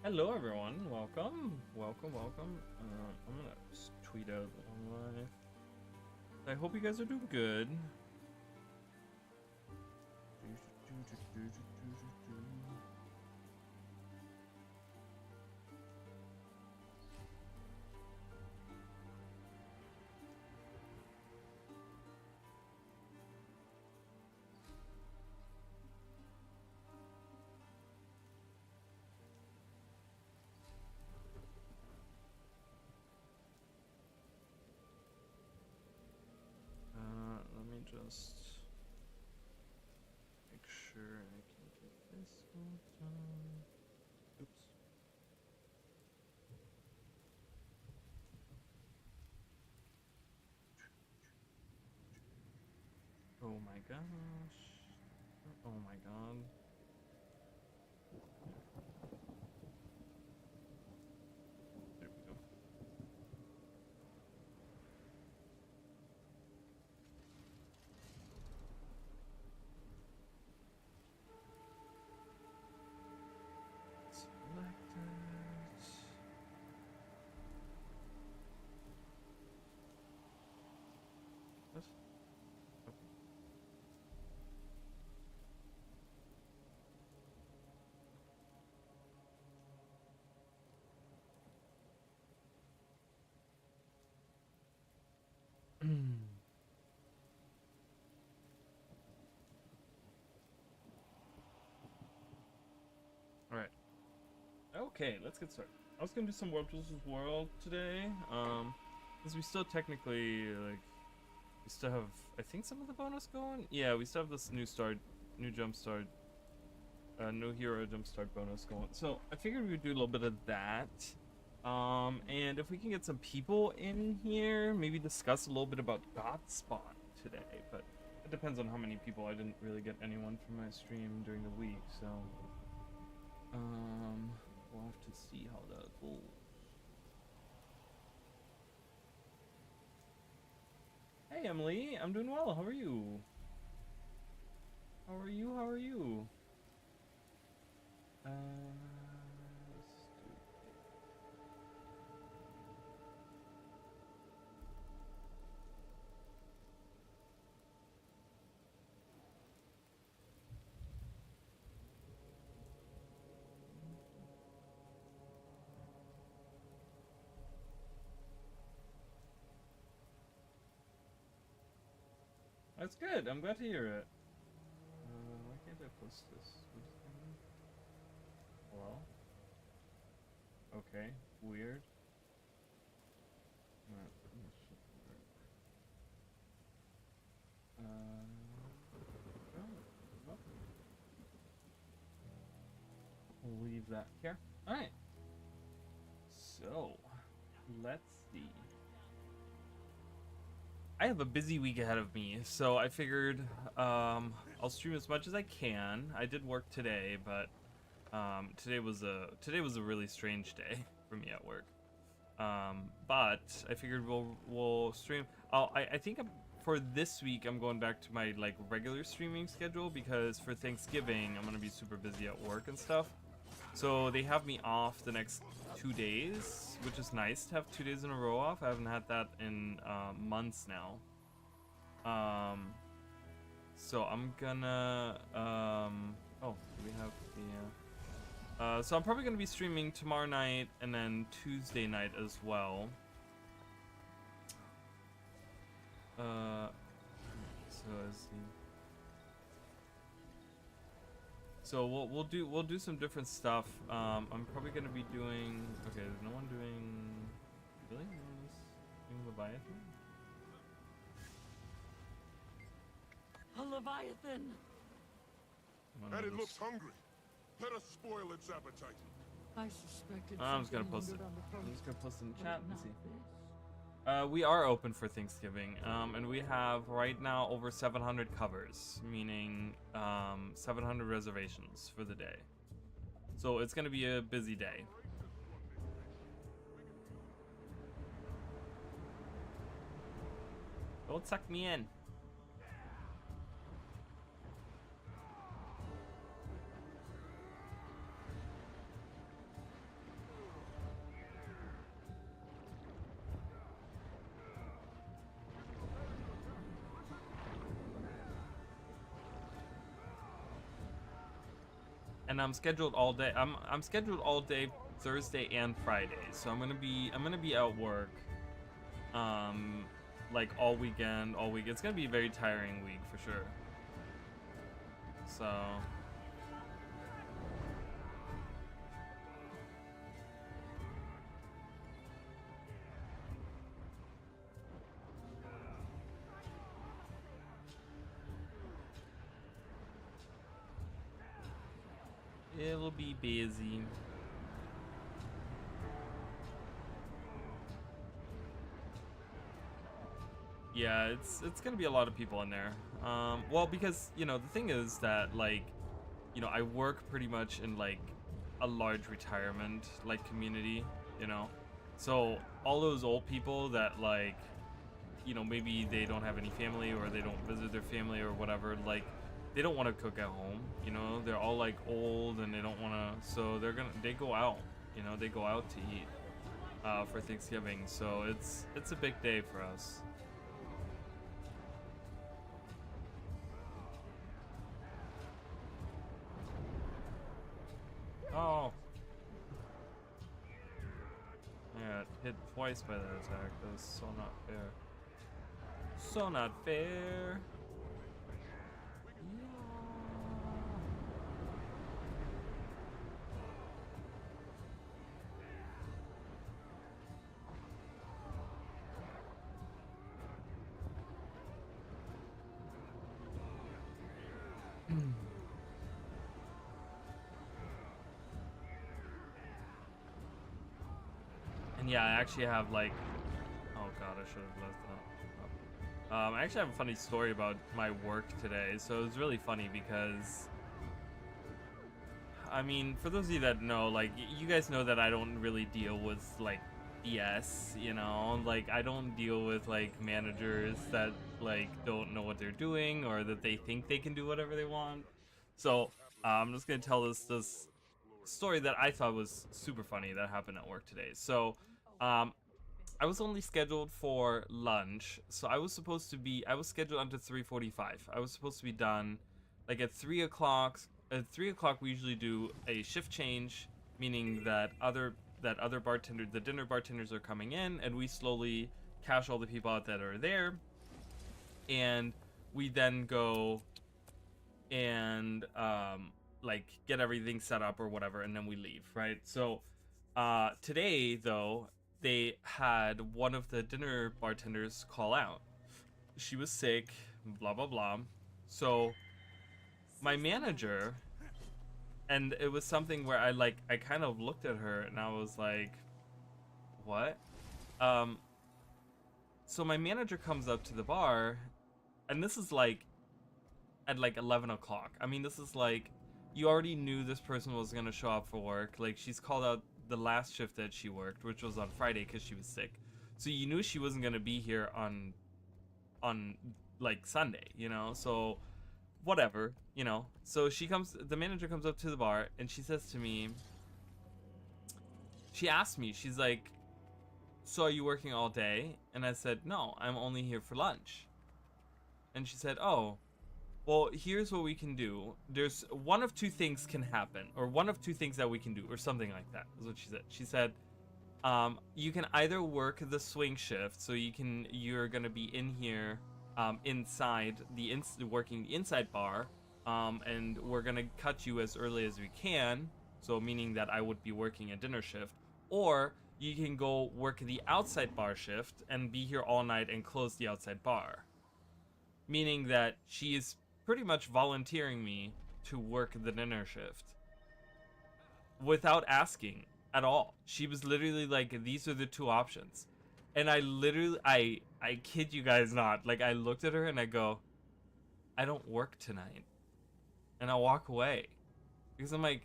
Hello everyone, welcome. I'm gonna just tweet out online. I hope you guys are doing good. Let me just make sure I can get this all done. Oops. Oh my gosh. Oh my god. There we go. Selected. What? Okay. All right. Okay, let's get started. I was gonna do some World vs. World today, because we still technically, like, we still have, I think, some of the bonus going? Yeah, we still have this new jump start, no hero jump start bonus going. So, I figured we would do a little bit of that. And if we can get some people in here, maybe discuss a little bit about Godspawn today, but it depends on how many people. I didn't really get anyone from my stream during the week, so... we'll have to see how that goes. Hey Emily, I'm doing well. How are you? How are you? How are you? That's good. I'm glad to hear it. Why can't I post this? Hello? Okay. Weird. We'll leave that here. Alright. So, let's see. I have a busy week ahead of me, so I figured I'll stream as much as I can. I did work today, but today was a really strange day for me at work. But I figured we'll stream. I think for this week I'm going back to my like regular streaming schedule because for Thanksgiving I'm gonna be super busy at work and stuff. So they have me off the next 2 days, which is nice to have 2 days in a row off. I haven't had that in months now. So I'm gonna oh, we have the so I'm probably gonna be streaming tomorrow night and then Tuesday night as well. So we'll do some different stuff. I'm probably gonna be doing. Okay, there's no one doing. Really? No one's doing Leviathan? A Leviathan! And it looks hungry. Let us spoil its appetite. I suspected. I'm just gonna post it. I'm just gonna post it in the chat and see. We are open for Thanksgiving, and we have right now over 700 covers, meaning 700 reservations for the day. So it's gonna be a busy day. Don't suck me in. and I'm scheduled all day. I'm scheduled all day Thursday and Friday, so I'm gonna be at work, like all weekend, all week. It's gonna be a very tiring week for sure. So. It'll be busy. Yeah, it's gonna be a lot of people in there. Well, because you know the thing is that like, you know, I work pretty much in like a large retirement like community, you know, so all those old people that like, you know, maybe they don't have any family or they don't visit their family or whatever, like they don't want to cook at home, you know, they're all like old and they don't want to, so they go out, you know, they go out to eat for Thanksgiving. So it's a big day for us. Oh, I got hit twice by that attack. That was so not fair. So not fair. And yeah, I actually have like, oh god, I should have left that up. I actually have a funny story about my work today. So it was really funny because, I mean, for those of you that know, like, you guys know that I don't really deal with like BS, you know, like I don't deal with like managers that like don't know what they're doing or that they think they can do whatever they want. So I'm just gonna tell this story that I thought was super funny that happened at work today. So um, I was only scheduled for lunch, so I was scheduled until 3:45. I was supposed to be done like at 3 o'clock. At 3 o'clock, we usually do a shift change, meaning that other bartenders, the dinner bartenders, are coming in, and we slowly cash all the people out that are there, and we then go and like get everything set up or whatever, and then we leave, right? So today though, they had one of the dinner bartenders call out. She was sick, blah blah blah. So my manager, and it was something where I kind of looked at her and I was like, what? um so my manager comes up to the bar, and this is like at like 11 o'clock. I mean, this is like, you already knew this person was gonna show up for work. Like, she's called out the last shift that she worked, which was on Friday because she was sick. So you knew she wasn't gonna be here on like Sunday, you know. So whatever, you know. So the manager comes up to the bar and she says to me, she asked me, she's like, "So are you working all day?" And I said, "No, I'm only here for lunch." And she said, "Oh, well, here's what we can do. There's one of two things can happen, or one of two things that we can do, or something like that," is what she said. She said, you can either work the swing shift, so you're gonna be in here, inside working the inside bar, and we're gonna cut you as early as we can, so meaning that I would be working a dinner shift, or you can go work the outside bar shift and be here all night and close the outside bar. Meaning that she is pretty much volunteering me to work the dinner shift without asking at all. She was literally like, these are the two options. And I literally, I kid you guys not, like I looked at her and I go, "I don't work tonight." And I walk away because I'm like,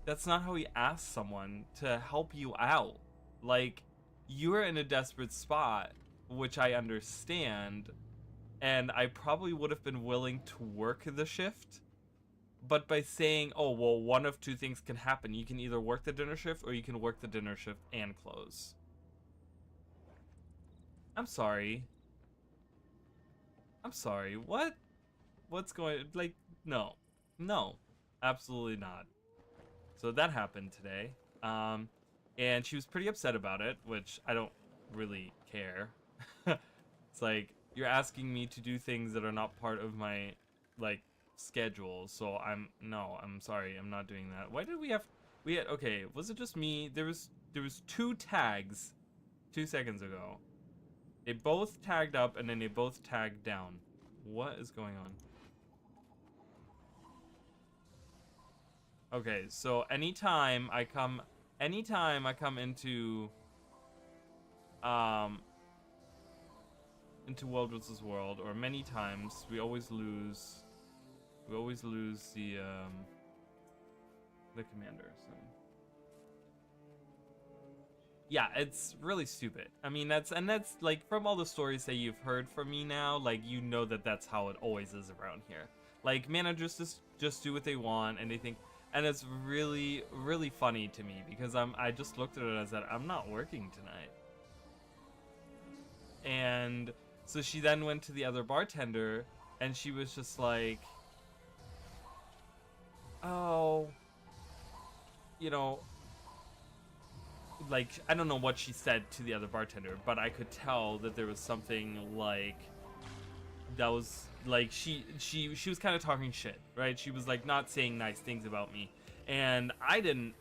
that's not how you ask someone to help you out. Like, you're in a desperate spot, which I understand, and I probably would have been willing to work the shift. But by saying, "Oh, well, one of two things can happen. You can either work the dinner shift or you can work the dinner shift and close." I'm sorry. I'm sorry. What? What's going, like, no. No. Absolutely not. So that happened today. And she was pretty upset about it, which I don't really care. It's like, you're asking me to do things that are not part of my, like, schedule. So I'm sorry, I'm not doing that. Why did okay, was it just me? There was 2 tags 2 seconds ago. They both tagged up and then they both tagged down. What is going on? Okay, so anytime I come into World vs. World, or many times, we always lose the commander. So yeah, it's really stupid. I mean, that's like, from all the stories that you've heard from me now, like, you know that that's how it always is around here. Like, managers just do what they want, and they think, and it's really, really funny to me because I just looked at it and I said, I'm not working tonight. And so she then went to the other bartender and she was just like, oh, you know, like, I don't know what she said to the other bartender, but I could tell that there was something like, that was like, she was kind of talking shit, right? She was like not saying nice things about me, and I don't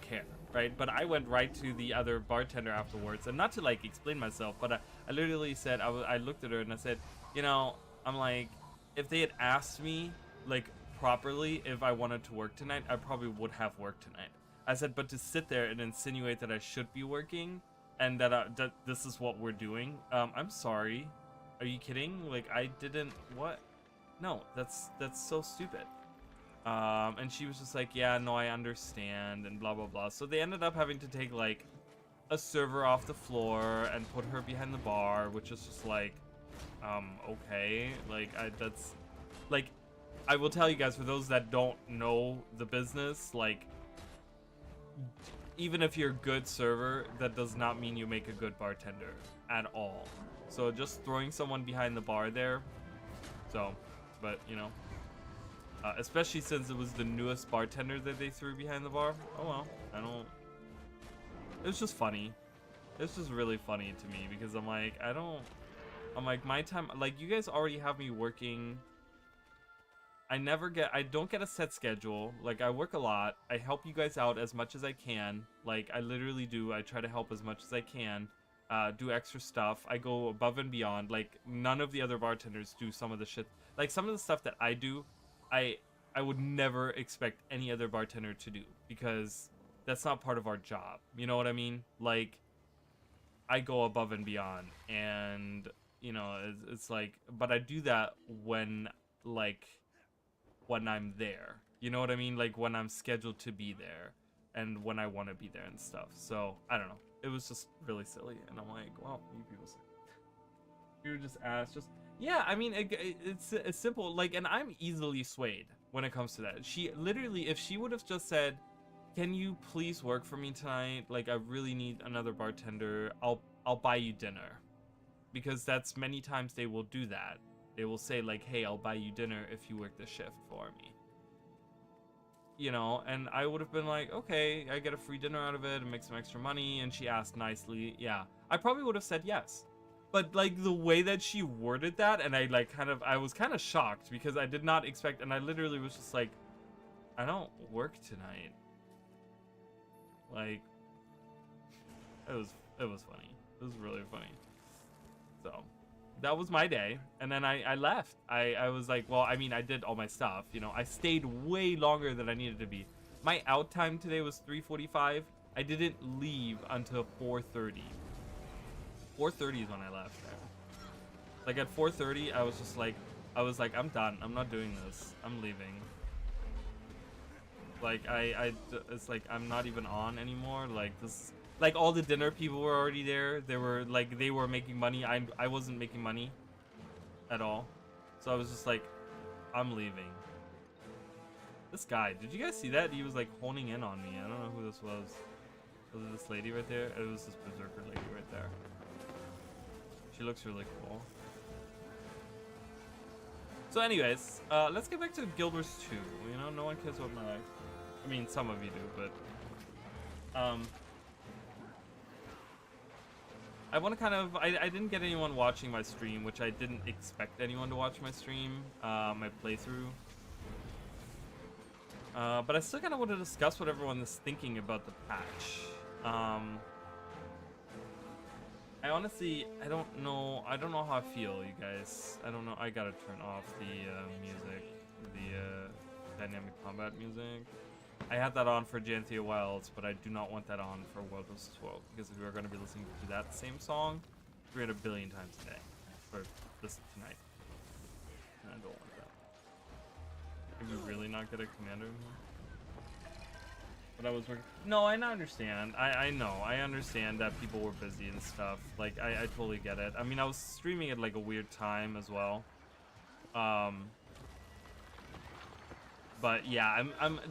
care, right? But I went right to the other bartender afterwards, and not to like explain myself, but I literally said, I looked at her and I said, you know, I'm like, if they had asked me like properly if I wanted to work tonight, I probably would have worked tonight. I said, but to sit there and insinuate that I should be working and that this is what we're doing, I'm sorry. Are you kidding? Like, I didn't, what? No, that's so stupid. And she was just like, yeah, no, I understand, and blah, blah, blah. So they ended up having to take, like, a server off the floor and put her behind the bar, which is just like, okay. Like, that's, like, I will tell you guys, for those that don't know the business, like, even if you're a good server, that does not mean you make a good bartender at all. So just throwing someone behind the bar there. So, but you know, especially since it was the newest bartender that they threw behind the bar. Oh well, it was just funny. It's just really funny to me because I'm like, my time, like, you guys already have me working. I don't get a set schedule. Like, I work a lot. I help you guys out as much as I can. Like, I literally do. I try to help as much as I can. Do extra stuff. I go above and beyond. Like, none of the other bartenders do some of the shit. Like, some of the stuff that I do, I would never expect any other bartender to do, because that's not part of our job. You know what I mean? Like, I go above and beyond, and you know, it's like, but I do that when I'm there. You know what I mean? Like, when I'm scheduled to be there and when I want to be there and stuff. So, I don't know. It was just really silly, and I'm like, well, you people say. You just ask, yeah, I mean, it's simple, like, and I'm easily swayed when it comes to that. She literally, if she would have just said, can you please work for me tonight? Like, I really need another bartender. I'll buy you dinner. Because that's many times they will do that. They will say, like, hey, I'll buy you dinner if you work the shift for me. You know, and I would have been like, okay, I get a free dinner out of it and make some extra money. And she asked nicely, yeah, I probably would have said yes. But like, the way that she worded that, and I was kind of shocked because I did not expect, and I literally was just like, I don't work tonight. Like, it was funny. It was really funny. So that was my day, and then I left. I was like, well, I mean, I did all my stuff, you know. I stayed way longer than I needed to be. My out time today was 3:45. I didn't leave until 4:30. 4:30 is when I left there. Like, at 4:30, I was like, I'm done. I'm not doing this. I'm leaving. Like, it's like, I'm not even on anymore. Like, this, like, all the dinner people were already there. They were making money. I wasn't making money at all. So I was just like, I'm leaving. This guy, did you guys see that? He was like honing in on me. I don't know who this was. Was it this lady right there? It was this berserker lady right there. She looks really cool. So anyways, let's get back to Guild Wars 2. You know, no one cares about my life. I mean, some of you do, but I want to kind of, I didn't get anyone watching my stream, which I didn't expect anyone to watch my stream, my playthrough. But I still kind of want to discuss what everyone is thinking about the patch. I honestly, I don't know how I feel, you guys. I don't know. I gotta turn off the music, the dynamic combat music. I had that on for Janthea Wilds, but I do not want that on for World vs. World, because if we are going to be listening to that same song 300 billion times a day, or this tonight, and I don't want that. Can we really not get a commander in here? But I was working. No, I understand. I know. I understand that people were busy and stuff. Like, I totally get it. I mean, I was streaming at like a weird time as well. But yeah,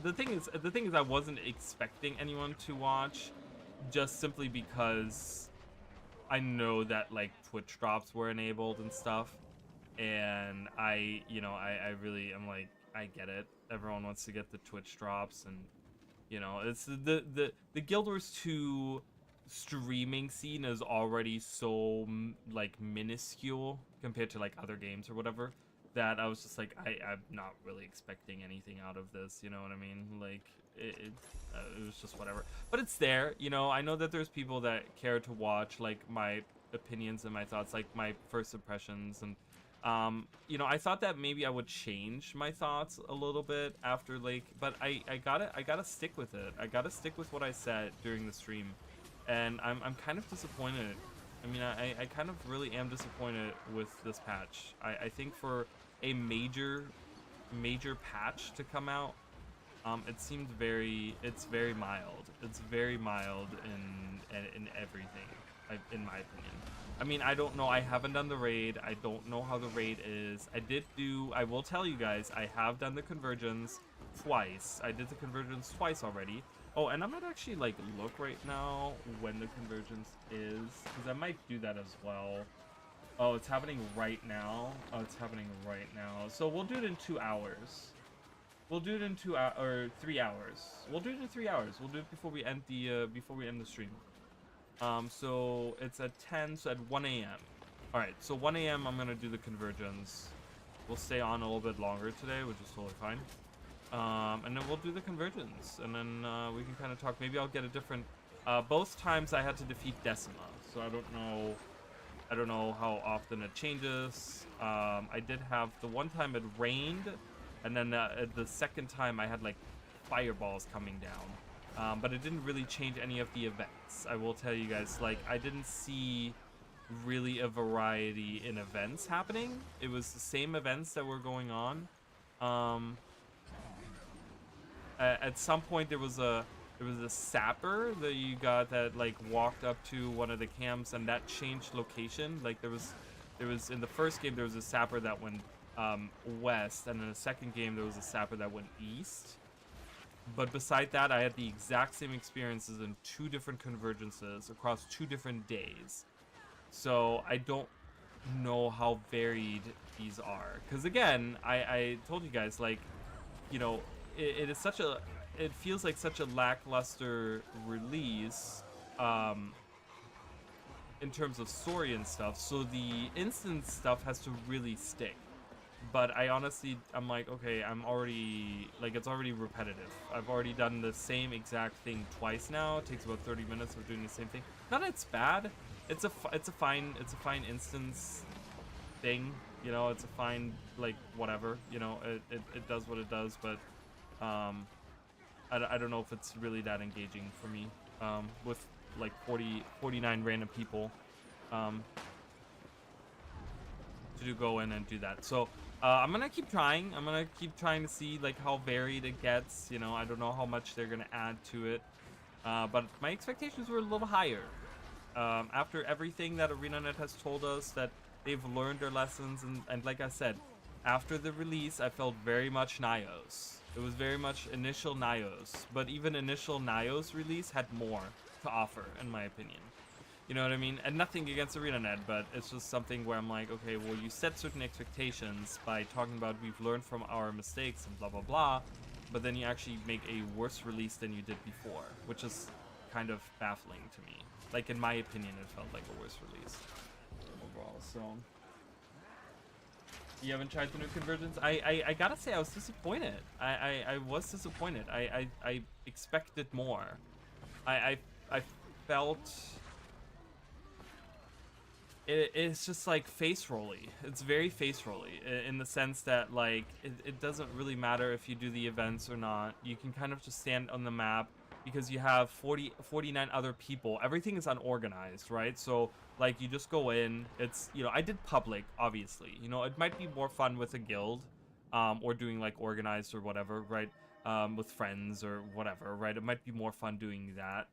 the thing is I wasn't expecting anyone to watch, just simply because I know that like Twitch drops were enabled and stuff, and I really am like, I get it. Everyone wants to get the Twitch drops, and you know, it's the Guild Wars 2 streaming scene is already so like minuscule compared to like other games or whatever, that I was just like, I'm not really expecting anything out of this, you know what I mean? Like, it was just whatever. But it's there, you know. I know that there's people that care to watch, like, my opinions and my thoughts, like, my first impressions. And, you know, I thought that maybe I would change my thoughts a little bit after, like, but I gotta stick with it. I gotta stick with what I said during the stream. And I'm kind of disappointed. I mean, I kind of really am disappointed with this patch. I think for a major patch to come out, it seemed it's very mild. It's very mild in everything, in my opinion. I mean, I don't know. I haven't done the raid. I don't know how the raid is. I will tell you guys, I have done the conversions twice. I did the conversions twice already. Oh, and I might actually like look right now when the convergence is, because I might do that as well. Oh, it's happening right now. Oh, it's happening right now. So we'll do it in 2 hours. We'll do it in 2 hours or 3 hours. We'll do it in 3 hours. We'll do it before we end the stream. So it's at 10. So at 1 a.m. All right. So 1 a.m. I'm gonna do the convergence. We'll stay on a little bit longer today, which is totally fine. And then we'll do the convergence, and then we can kind of talk. Maybe I'll get a different. Both times I had to defeat Decima, so I don't know how often it changes. I did have the one time it rained, and then the second time I had like fireballs coming down, but it didn't really change any of the events. I will tell you guys, like, I didn't see really a variety in events happening. It was the same events that were going on. At some point there was a sapper that you got that like walked up to one of the camps, and that changed location. Like there was in the first game there was a sapper that went west, and in the second game there was a sapper that went east. But beside that, I had the exact same experiences in 2 different convergences across 2 different days. So I don't know how varied these are, because again, I told you guys, like, you know, it feels like such a lackluster release in terms of story and stuff, so the instance stuff has to really stick. But I'm like, okay, I'm already, like, it's already repetitive. I've already done the same exact thing twice now. It takes about 30 minutes of doing the same thing. Not that it's bad. It's a fine instance thing, you know. It's a fine, like, whatever, you know. It does what it does, but I don't know if it's really that engaging for me, with like 49 random people to go in and do that. So I'm gonna keep trying. I'm gonna keep trying to see like how varied it gets. You know, I don't know how much they're gonna add to it, but my expectations were a little higher. After everything that ArenaNet has told us, that they've learned their lessons, and like I said, after the release, I felt very much Nios. It was very much initial Nios, but even initial Nios release had more to offer, in my opinion. You know what I mean? And nothing against ArenaNet, but it's just something where I'm like, okay, well, you set certain expectations by talking about we've learned from our mistakes and blah, blah, blah, but then you actually make a worse release than you did before, which is kind of baffling to me. Like, in my opinion, it felt like a worse release overall, so... You haven't tried the new convergence? I gotta say, I was disappointed. I was disappointed. I expected more. I felt... It's just like face rolly. It's very face rolly in the sense that like it doesn't really matter if you do the events or not. You can kind of just stand on the map because you have 49 other people. Everything is unorganized, right? So like you just go in. It's, you know, I did public, obviously. You know, it might be more fun with a guild, or doing like organized or whatever, right? With friends or whatever, right? It might be more fun doing that.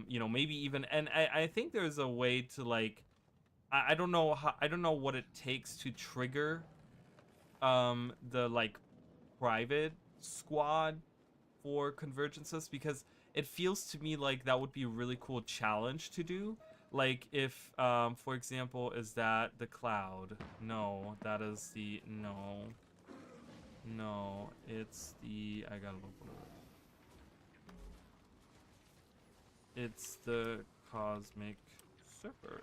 You know, maybe even, and I think there's a way to like. I don't know how, I don't know what it takes to trigger the like private squad for convergences, because it feels to me like that would be a really cool challenge to do. Like if for example, is that the cloud? No, that is the no, it's the, I gotta look. It's the cosmic surfer.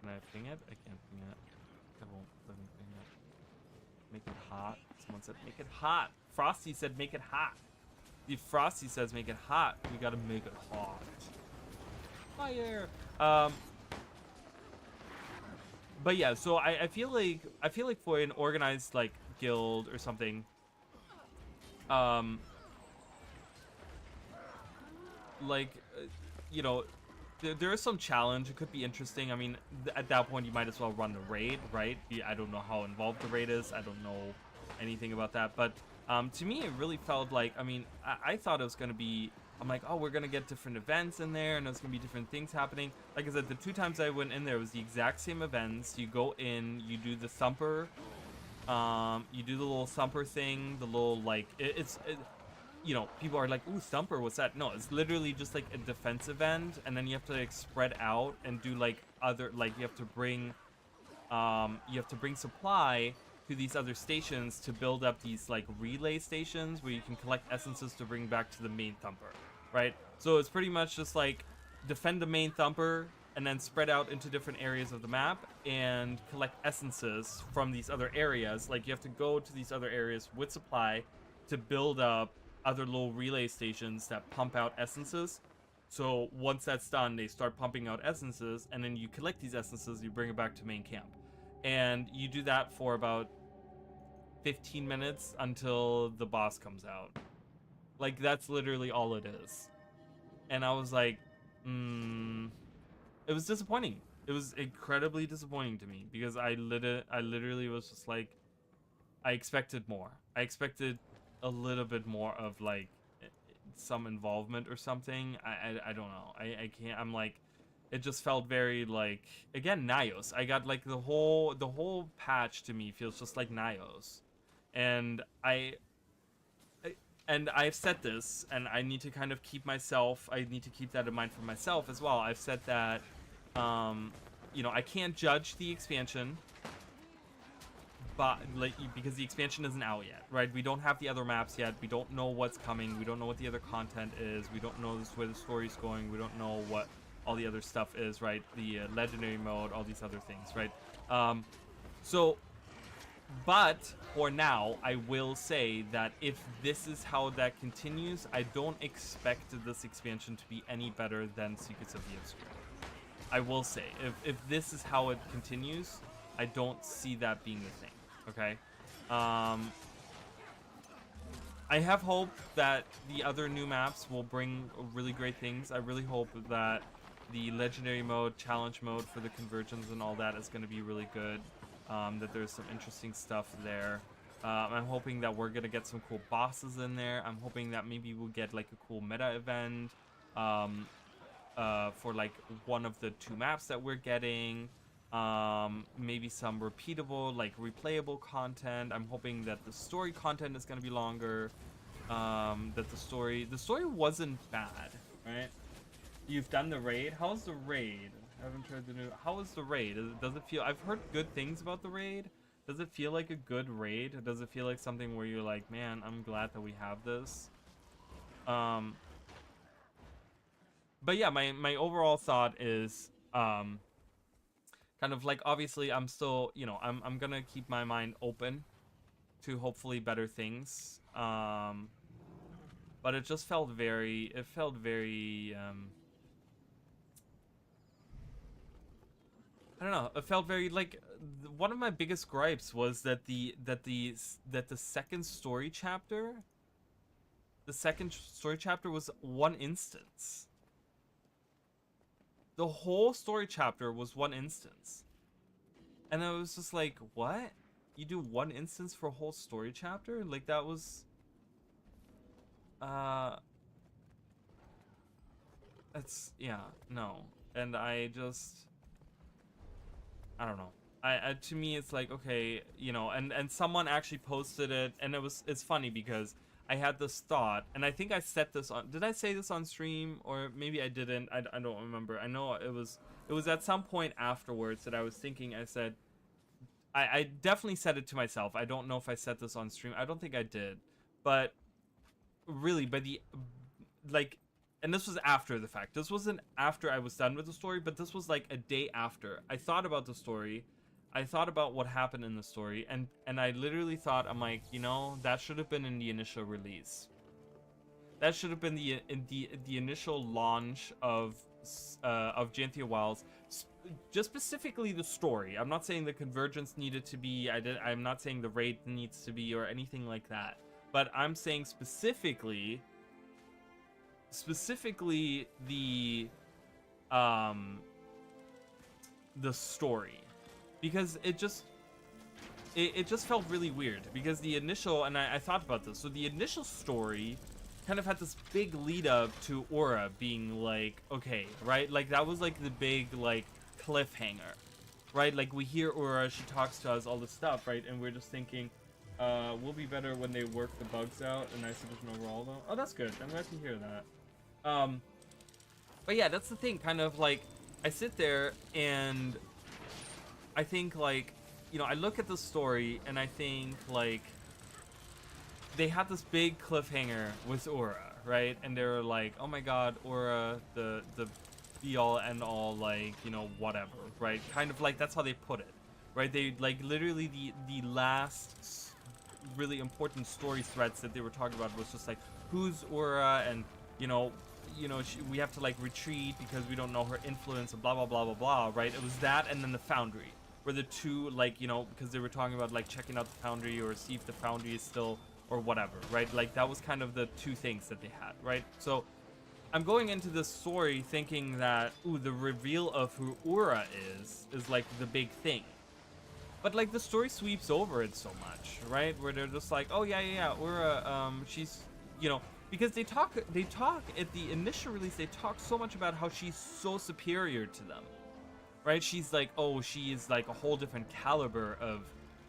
Can I ping it? I can't ping it. It won't let me ping it. Make it hot. Someone said make it hot. Frosty said make it hot. If Frosty says make it hot, we gotta make it hot. Fire. But yeah, so I feel like for an organized like guild or something, like you know, there is some challenge. It could be interesting. I mean, at that point, you might as well run the raid, right? I don't know how involved the raid is. I don't know anything about that. But to me, it really felt like, I mean, I thought it was going to be, I'm like, oh, we're going to get different events in there, and there's going to be different things happening. Like I said, the 2 times I went in there, it was the exact same events. You go in, you do the thumper, you do the little thumper thing, the little, like, you know, people are like, ooh, thumper, what's that? No, it's literally just like a defensive end, and then you have to like spread out and do like other, like you have to bring supply to these other stations to build up these like relay stations where you can collect essences to bring back to the main thumper, right? So it's pretty much just like defend the main thumper and then spread out into different areas of the map and collect essences from these other areas. Like you have to go to these other areas with supply to build up other little relay stations that pump out essences. So once that's done, they start pumping out essences, and then you collect these essences, you bring it back to main camp, and you do that for about 15 minutes until the boss comes out. Like that's literally all it is. And I was like, it was disappointing. It was incredibly disappointing to me because I literally was just like, I expected more. I expected a little bit more of like some involvement or something. I don't know. I can't. I'm like, it just felt very like, again, Nios. I got like the whole patch to me feels just like Nios, and I've said this, and I need to kind of keep myself. I need to keep that in mind for myself as well. I've said that, you know, I can't judge the expansion. But like, because the expansion isn't out yet, right? We don't have the other maps yet. We don't know what's coming. We don't know what the other content is. We don't know where the story's going. We don't know what all the other stuff is, right? The legendary mode, all these other things, right? But for now, I will say that if this is how that continues, I don't expect this expansion to be any better than Secrets of the Obscure. I will say, if this is how it continues, I don't see that being the thing. Okay, I have hope that the other new maps will bring really great things. I really hope that the legendary mode, challenge mode for the convergence and all that is going to be really good. That there's some interesting stuff there. I'm hoping that we're going to get some cool bosses in there. I'm hoping that maybe we'll get like a cool meta event for like one of the 2 maps that we're getting. Maybe some repeatable, like replayable content. I'm hoping that the story content is going to be longer. That the story wasn't bad, right? You've done the raid? How's the raid? I haven't tried the new... How is the raid? Does it feel... I've heard good things about the raid. Does it feel like a good raid? Or does it feel like something where you're like, man, I'm glad that we have this? But yeah, my overall thought is, kind of like, obviously, I'm still, you know, I'm gonna keep my mind open to hopefully better things. But it just felt very, I don't know. It felt very like one of my biggest gripes was that the second story chapter, was one instance. The whole story chapter was one instance, and I was just like, what? You do one instance for a whole story chapter? Like that was, that's yeah, no, and I don't know. I to me it's like, okay, you know, and someone actually posted it, and it's funny because I had this thought, and I think I set this on, did I say this on stream, or maybe I didn't, I don't remember. I know it was at some point afterwards that I was thinking, I said, I definitely said it to myself. I don't know if I said this on stream. I don't think I did, but really, by the, like, and this was after the fact. This wasn't after I was done with the story, but this was like a day after. I thought about the story. I thought about what happened in the story, and I literally thought, I'm like, you know, that should have been in the initial release. That should have been the initial launch of Janthia Wilds, just specifically the story. I'm not saying the convergence needed to be. I'm not saying the raid needs to be or anything like that. But I'm saying specifically the story, because it just felt really weird, because the initial, and I thought about this, so the initial story kind of had this big lead up to Aura being like, okay, right, like that was like the big like cliffhanger, right? Like we hear Aura, she talks to us, all this stuff, right? And we're just thinking, we'll be better when they work the bugs out. A nice addition overall though. Oh, that's good, I'm glad to hear that. But yeah, that's the thing, kind of like, I sit there and I think, like, you know, I look at the story and I think, like, they had this big cliffhanger with Aura, right? And they were like, oh my god, Aura, the be all end all, like, you know, whatever, right? Kind of like, that's how they put it, right? They, like, literally the last really important story threads that they were talking about was just like, who's Aura, and you know, we have to like retreat because we don't know her influence and blah blah blah blah blah, right? It was that, and then the Foundry were the two, like, you know, because they were talking about like checking out the Foundry or see if the Foundry is still or whatever, right? Like that was kind of the two things that they had, right? So I'm going into this story thinking that, ooh, the reveal of who Aura is like the big thing. But like the story sweeps over it so much, right? Where they're just like, oh yeah, Aura, she's, you know, because they talk at the initial release, they talk so much about how she's so superior to them, right? She's like, oh, she is like a whole different caliber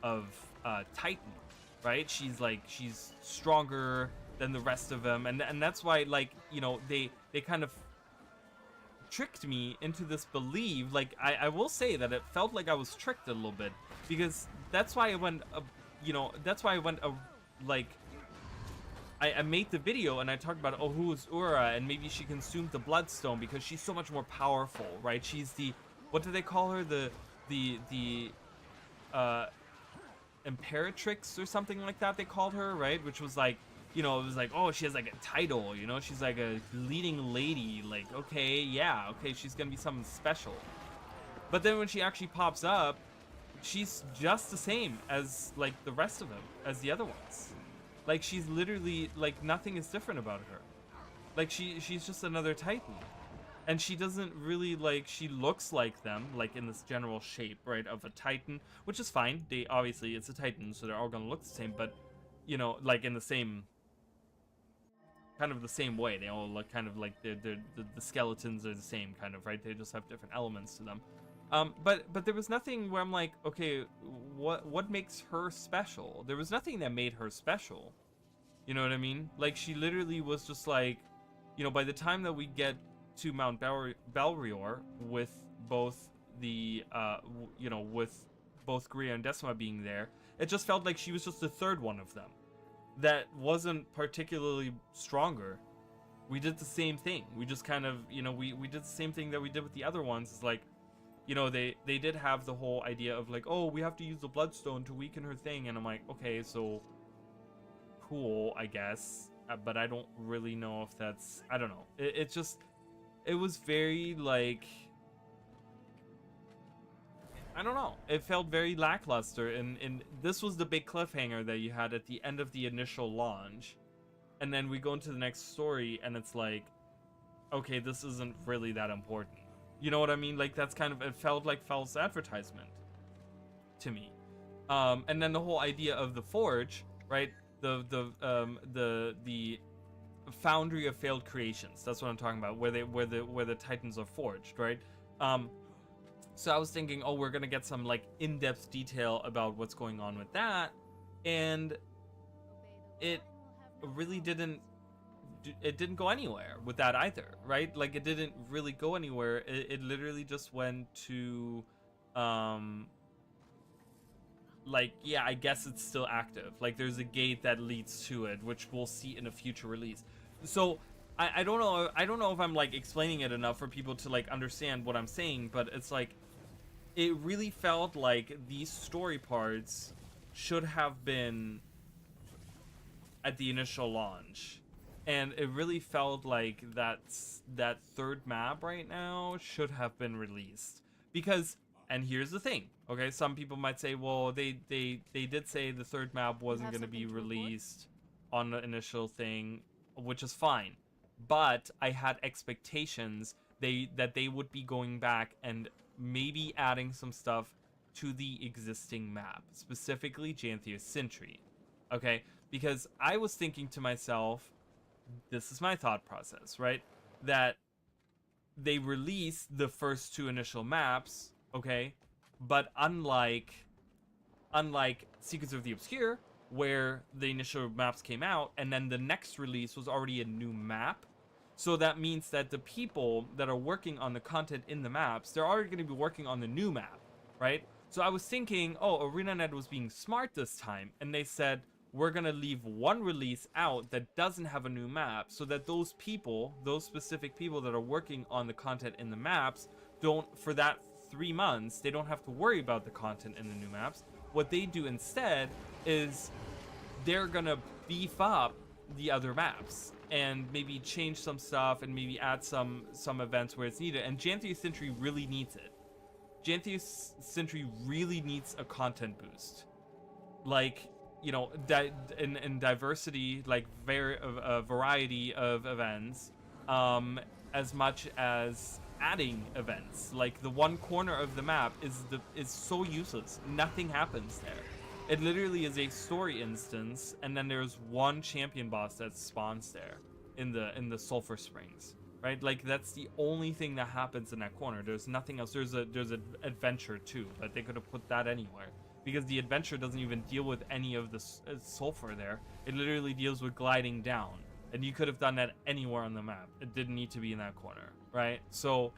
of Titan, right? She's like, she's stronger than the rest of them, and that's why, like, you know, they kind of tricked me into this belief. Like, I will say that it felt like I was tricked a little bit, because that's why I went, like, I made the video and I talked about, oh, who is Aura, and maybe she consumed the Bloodstone because she's so much more powerful, right? She's the, what do they call her? The Imperatrix or something like that they called her, right? Which was like, you know, it was like, oh, she has like a title, you know, she's like a leading lady, like, okay, yeah, okay, she's gonna be something special. But then when she actually pops up, she's just the same as like the rest of them, as the other ones. Like, she's literally, like, nothing is different about her. Like, she's just another Titan. And she doesn't really, like, she looks like them, like, in this general shape, right, of a Titan, which is fine. They, obviously, it's a Titan, so they're all gonna look the same, but, you know, like, in the same, kind of the same way. They all look kind of like, the skeletons are the same, kind of, right? They just have different elements to them. But there was nothing where I'm like, okay, what makes her special? There was nothing that made her special. You know what I mean? Like, she literally was just like, you know, by the time that we get to Mount Belrior with both the with both Gria and Decima being there, it just felt like she was just the third one of them that wasn't particularly stronger. We did the same thing. We just kind of, we did the same thing that we did with the other ones. It's like, they did have the whole idea of like, oh, we have to use the Bloodstone to weaken her thing, and I'm like, okay, so cool, I guess, but I don't really know if that's, I don't know. It was very like, I don't know. It felt very lackluster, and this was the big cliffhanger that you had at the end of the initial launch, and then we go into the next story, and it's like, okay, this isn't really that important. You know what I mean? Like, that's kind of, it felt like false advertisement to me. And then the whole idea of the Forge, right? The foundry of failed creations. That's what I'm talking about. Where the Titans are forged, right? So I was thinking, oh, we're gonna get some like in-depth detail about what's going on with that, and it really didn't go anywhere with that either, right? Like, it didn't really go anywhere. It literally just went to like, yeah, I guess it's still active. Like, there's a gate that leads to it, which we'll see in a future release. So I don't know if I'm like explaining it enough for people to like understand what I'm saying, but it's like, it really felt like these story parts should have been at the initial launch, and it really felt like that third map right now should have been released. Because, and here's the thing, okay, some people might say, well, they did say the third map wasn't going to be released on the initial thing, which is fine, but I had expectations that they would be going back and maybe adding some stuff to the existing map, specifically Jantheus Sentry, okay? Because I was thinking to myself, this is my thought process, right? That they released the first two initial maps, okay? But unlike Secrets of the Obscure, where the initial maps came out, and then the next release was already a new map, so that means that the people that are working on the content in the maps, they're already going to be working on the new map, right? So I was thinking, oh, ArenaNet was being smart this time, and they said, we're going to leave one release out that doesn't have a new map, so that those people, those specific people that are working on the content in the maps, don't, for that 3 months, they don't have to worry about the content in the new maps. What they do instead is they're going to beef up the other maps and maybe change some stuff and maybe add some events where it's needed. And Jantheus Sentry really needs it. Jantheus Sentry really needs a content boost. Like, in diversity, like a variety of events, as much as adding events. Like, the one corner of the map is so useless. Nothing happens there. It literally is a story instance, and then there's one champion boss that spawns there in the Sulfur Springs, right? Like, that's the only thing that happens in that corner. There's nothing else. There's an adventure too, but they could have put that anywhere, because the adventure doesn't even deal with any of the sulfur there. It literally deals with gliding down, and you could have done that anywhere on the map. It didn't need to be in that corner, right? So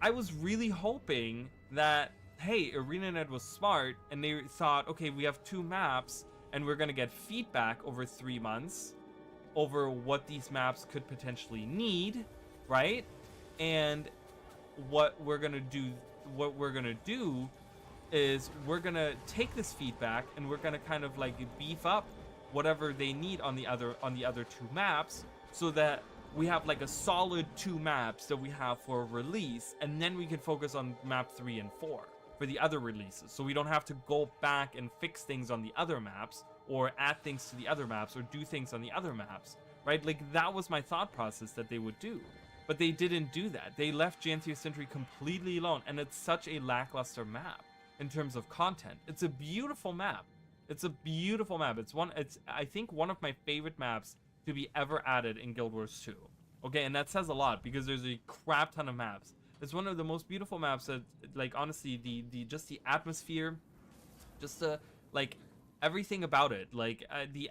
I was really hoping that, hey, ArenaNet was smart, and they thought, okay, we have 2 maps, and we're going to get feedback over 3 months over what these maps could potentially need, right? And what we're going to do is we're going to take this feedback, and we're going to kind of like beef up whatever they need on the other 2 maps, so that we have like a solid 2 maps that we have for release, and then we can focus on map 3 and 4 for the other releases, so we don't have to go back and fix things on the other maps, or add things to the other maps, or do things on the other maps, right? Like, that was my thought process that they would do, but they didn't do that. They left Jantheus Sentry completely alone, and it's such a lackluster map in terms of content. It's a beautiful map. It's I think one of my favorite maps to be ever added in Guild Wars 2. Okay, and that says a lot, because there's a crap ton of maps. It's one of the most beautiful maps that, like, honestly, the just the atmosphere, just the, like, everything about it, like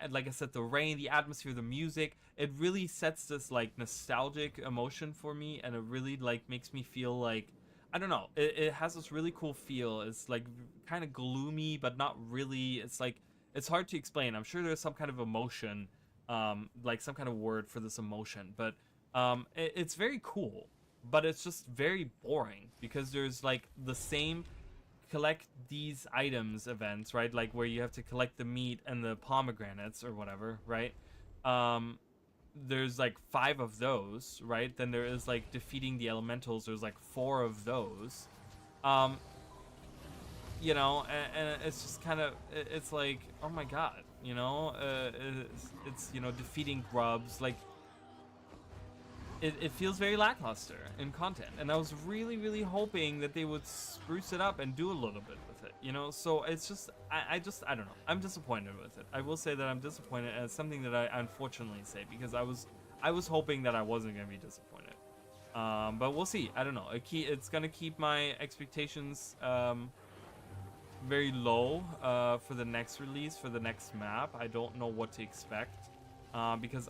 like I said, the rain, the atmosphere, the music, it really sets this like nostalgic emotion for me, and it really like makes me feel like, I don't know, it has this really cool feel. It's like kind of gloomy, but not really. It's like, it's hard to explain. I'm sure there's some kind of emotion, like some kind of word for this emotion, but it's very cool, but it's just very boring because there's like the same collect these items events, right? Like where you have to collect the meat and the pomegranates or whatever, right? There's like 5 of those, right? Then there is like defeating the elementals. There's like 4 of those. Um, you know, and it's just kind of, it's like, oh my god, you know, it's you know, defeating grubs, like it feels very lackluster in content, and I was really hoping that they would spruce it up and do a little bit with it, you know. So it's just, I don't know, I'm disappointed with it. I will say that I'm disappointed, and it's something that I unfortunately say, because I was hoping that I wasn't gonna be disappointed. But we'll see. I don't know. It's gonna keep my expectations very low for the next release, for the next map. I don't know what to expect, because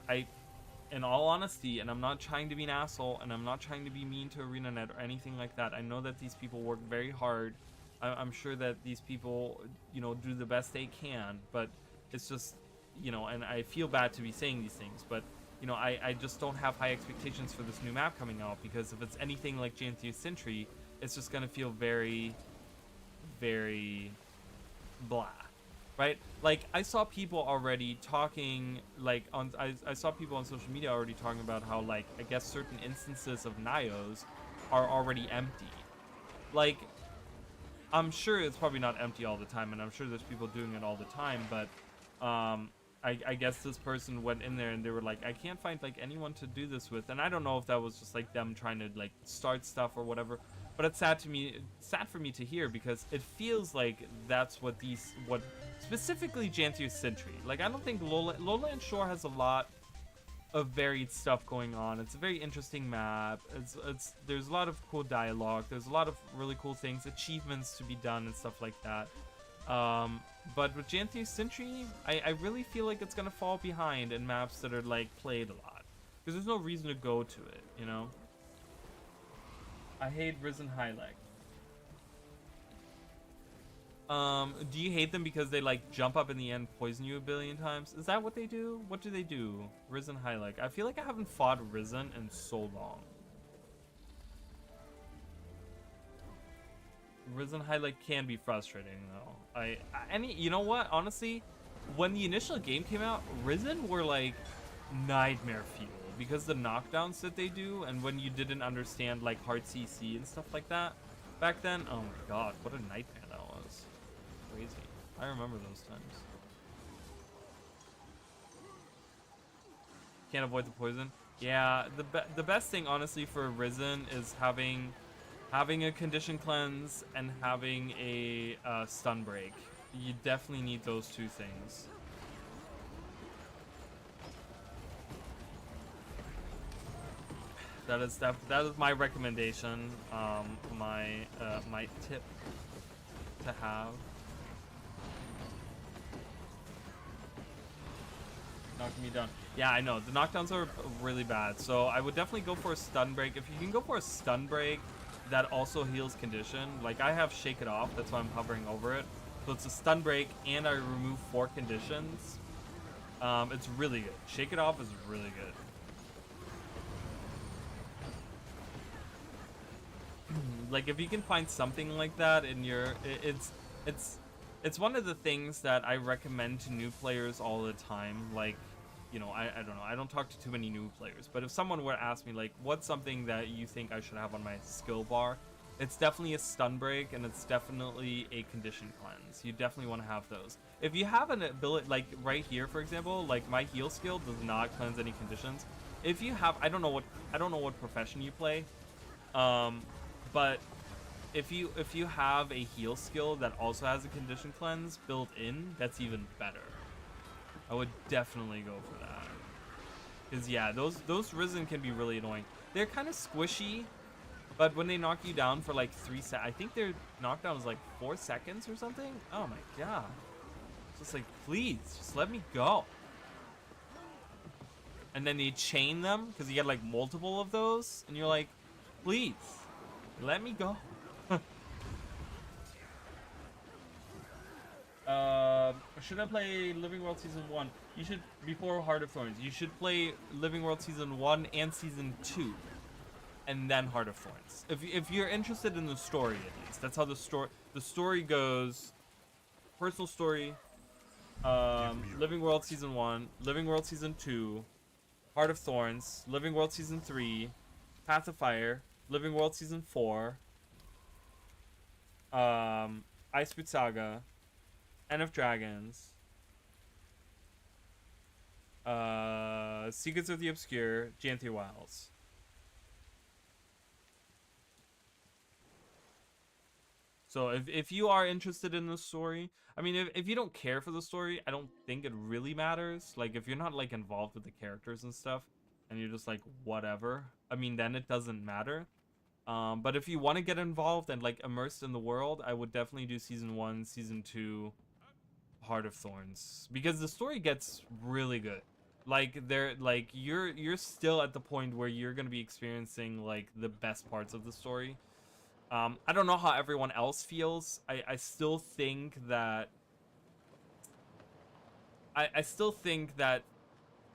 in all honesty, and I'm not trying to be an asshole, and I'm not trying to be mean to ArenaNet or anything like that. I know that these people work very hard. I'm sure that these people, you know, do the best they can, but it's just, you know, and I feel bad to be saying these things, but, you know, I just don't have high expectations for this new map coming out, because if it's anything like Jantheus Sentry, it's just gonna feel very, very blah. Right? Like, I saw people already talking, like, I saw people on social media already talking about how, like, I guess certain instances of Nios are already empty. Like, I'm sure it's probably not empty all the time, and I'm sure there's people doing it all the time, but, I guess this person went in there and they were like, I can't find, like, anyone to do this with, and I don't know if that was just, like, them trying to, like, start stuff or whatever, but it's sad for me to hear, because it feels like that's what specifically Jantheus Sentry. Like, I don't think Lola and Shore has a lot of varied stuff going on. It's a very interesting map. There's a lot of cool dialogue. There's a lot of really cool things, achievements to be done and stuff like that. But with Jantheus Sentry, I really feel like it's gonna fall behind in maps that are like played a lot, because there's no reason to go to it, you know. I hate Risen Highlek. Do you hate them because they like jump up in the end, poison you a billion times? Is that what they do? What do they do? Risen Highlek. I feel like I haven't fought Risen in so long. Risen Highlek can be frustrating though. You know what? Honestly, when the initial game came out, Risen were like nightmare fuel, because the knockdowns that they do, and when you didn't understand like hard CC and stuff like that back then. Oh my god, what a nightmare that was. Crazy. I remember those times. Can't avoid the poison. Yeah, the best thing honestly for Risen is having a condition cleanse and having a stun break. You definitely need those 2 things. That is my recommendation, my tip to have. Knocking me down. Yeah, I know. The knockdowns are really bad. So I would definitely go for a stun break. If you can go for a stun break that also heals condition. Like, I have Shake It Off. That's why I'm hovering over it. So it's a stun break, and I remove 4 conditions. It's really good. Shake It Off is really good. Like, if you can find something like that in your... It's one of the things that I recommend to new players all the time. Like, you know, I don't know. I don't talk to too many new players. But if someone were to ask me, like, what's something that you think I should have on my skill bar? It's definitely a stun break, and it's definitely a condition cleanse. You definitely want to have those. If you have an ability, like right here, for example, like my heal skill does not cleanse any conditions. If you have, I don't know what profession you play, but if you have a heal skill that also has a condition cleanse built in, that's even better. I would definitely go for that. Because yeah, those Risen can be really annoying. They're kind of squishy, but when they knock you down for like 3 seconds, I think their knockdown is like 4 seconds or something. Oh my god. Just like, please, just let me go. And then you chain them because you get like multiple of those, and you're like, please, let me go. Should I play Living World Season 1? You should, before Heart of Thorns, you should play Living World Season 1 and Season 2. And then Heart of Thorns. If you're interested in the story, at least. That's how the story goes. Personal story. Living World Season 1. Living World Season 2. Heart of Thorns. Living World Season 3. Path of Fire. Living World Season 4. Iceberg Saga. End of Dragons. Secrets of the Obscure. Janthia Wilds. So if you are interested in the story, I mean, if you don't care for the story, I don't think it really matters. Like, if you're not, like, involved with the characters and stuff, and you're just like, whatever, I mean, then it doesn't matter. But if you want to get involved and, like, immersed in the world, I would definitely do Season 1, Season 2, Heart of Thorns. Because the story gets really good. Like, you're still at the point where you're going to be experiencing, like, the best parts of the story. I don't know how everyone else feels. I still think that I still think that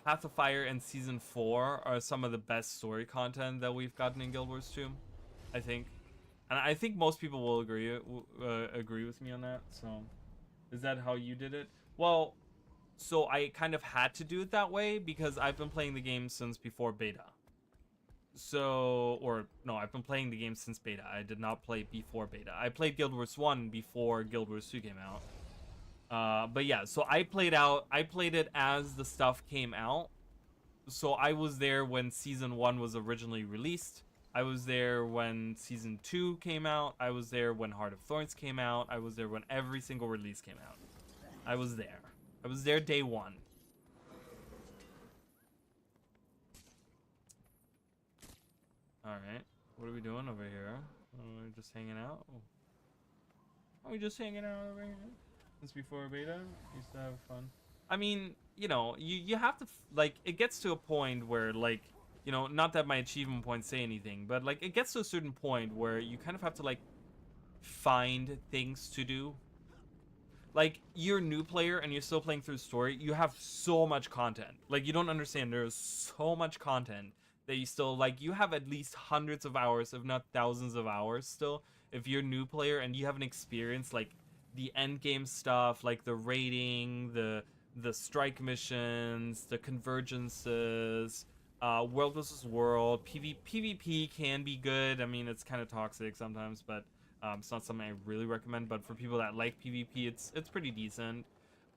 Path of Fire and Season 4 are some of the best story content that we've gotten in Guild Wars 2. I think, and I think most people will agree with me on that. So, is that how you did it? Well, so I kind of had to do it that way because I've been playing the game since before beta. So, or no, I've been playing the game since beta. I did not play before beta. I played Guild Wars 1 before Guild Wars 2 came out. But yeah, so I played it as the stuff came out. So I was there when Season 1 was originally released. I was there when Season 2 came out. I was there when Heart of Thorns came out. I was there when every single release came out. I was there. I was there day one. Alright, what are we doing over here? Are we just hanging out? Are we just hanging out over here? Since before beta, used to have fun. I mean, you know, you have to, like, it gets to a point where, like, you know, not that my achievement points say anything, but, like, it gets to a certain point where you kind of have to, like, find things to do. Like, you're a new player and you're still playing through the story, you have so much content. Like, you don't understand, there's so much content that you still, like, you have at least hundreds of hours, if not thousands of hours still, if you're a new player and you haven't experienced, like, the end game stuff, like the raiding, the strike missions, the convergences, world versus world, PvP can be good. I mean, it's kind of toxic sometimes, but it's not something I really recommend. But for people that like PvP, it's pretty decent.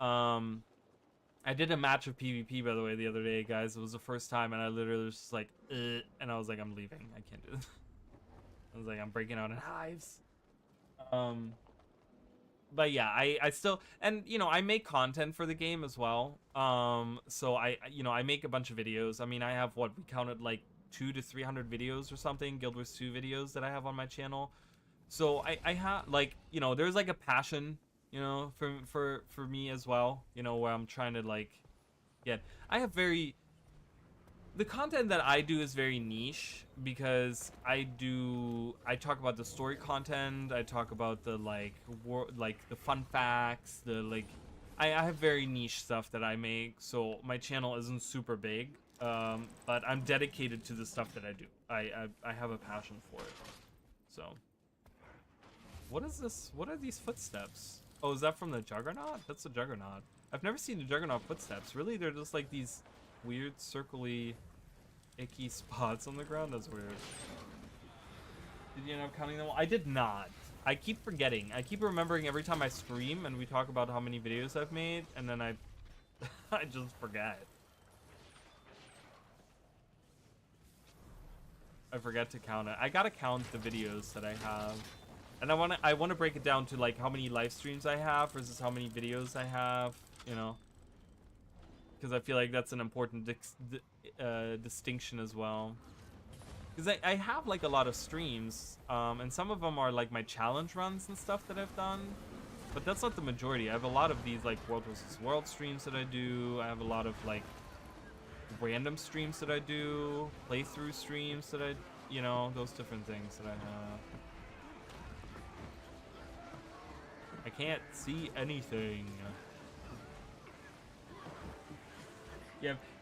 I did a match of PvP, by the way, the other day, guys. It was the first time, and I literally was just like, and I was like, I'm leaving. I can't do this. I was like, I'm breaking out in hives. But yeah, I still, and, you know, I make content for the game as well. So you know, I make a bunch of videos. I mean, I have, what, we counted like 200 to 300 videos or something, Guild Wars 2 videos that I have on my channel. So I have, like, you know, there's like a passion, you know, for me as well, you know, where I'm trying to, like, get, the content that I do is very niche because I talk about the story content, I talk about the, like, the fun facts, the, like, I have very niche stuff that I make, so my channel isn't super big, but I'm dedicated to the stuff that I do. I have a passion for it. So, what is this? What are these footsteps? Oh, is that from the Juggernaut? That's the Juggernaut. I've never seen the Juggernaut footsteps. Really? They're just like these weird, circly, icky spots on the ground? That's weird. Did you end up counting them all? I did not. I keep forgetting. I keep remembering every time I stream and we talk about how many videos I've made, and then I just forget. I forget to count it. I gotta count the videos that I have. And I wanna break it down to, like, how many live streams I have versus how many videos I have, you know, because I feel like that's an important distinction as well. Because I have, like, a lot of streams, and some of them are, like, my challenge runs and stuff that I've done. But that's not the majority. I have a lot of these like World vs. World streams that I do. I have a lot of like random streams that I do, playthrough streams that I, you know, those different things that I have. I can't see anything.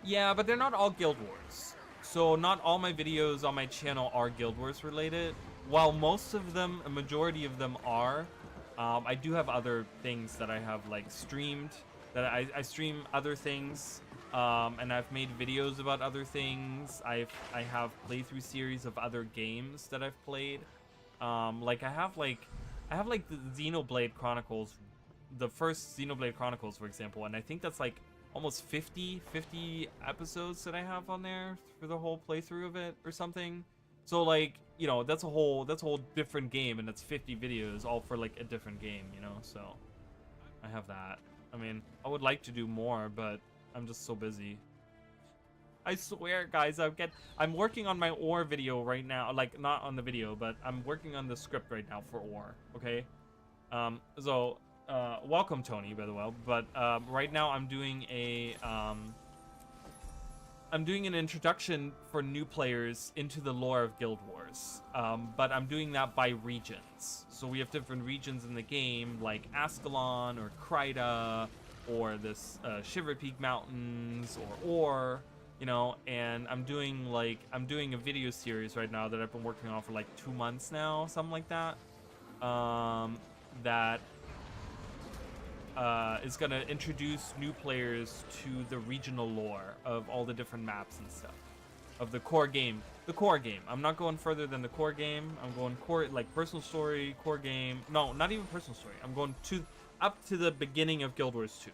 Yeah, but they're not all Guild Wars. So not all my videos on my channel are Guild Wars related. While most of them, a majority of them are, I do have other things that I have like streamed. That I stream other things, and I've made videos about other things. I have playthrough series of other games that I've played. Like I have like the Xenoblade Chronicles, the first Xenoblade Chronicles, for example, and I think that's like almost 50 episodes that I have on there for the whole playthrough of it or something. So like, you know, that's a whole different game, and that's 50 videos all for like a different game, you know. So I have that. I mean, I would like to do more, but I'm just so busy. I swear, guys, I'm working on my ore video right now. Like, not on the video, but I'm working on the script right now for ore, okay? Welcome, Tony, by the way. But right now I'm doing an introduction for new players into the lore of Guild Wars. But I'm doing that by regions. So we have different regions in the game, like Ascalon or Kryta, or this Shiver Peak Mountains, or you know. And I'm doing a video series right now that I've been working on for like 2 months now, something like that. That is gonna introduce new players to the regional lore of all the different maps and stuff of the core game. The core game. I'm not going further than the core game. I'm going core, like personal story, core game. No, not even personal story. I'm going up to the beginning of Guild Wars 2.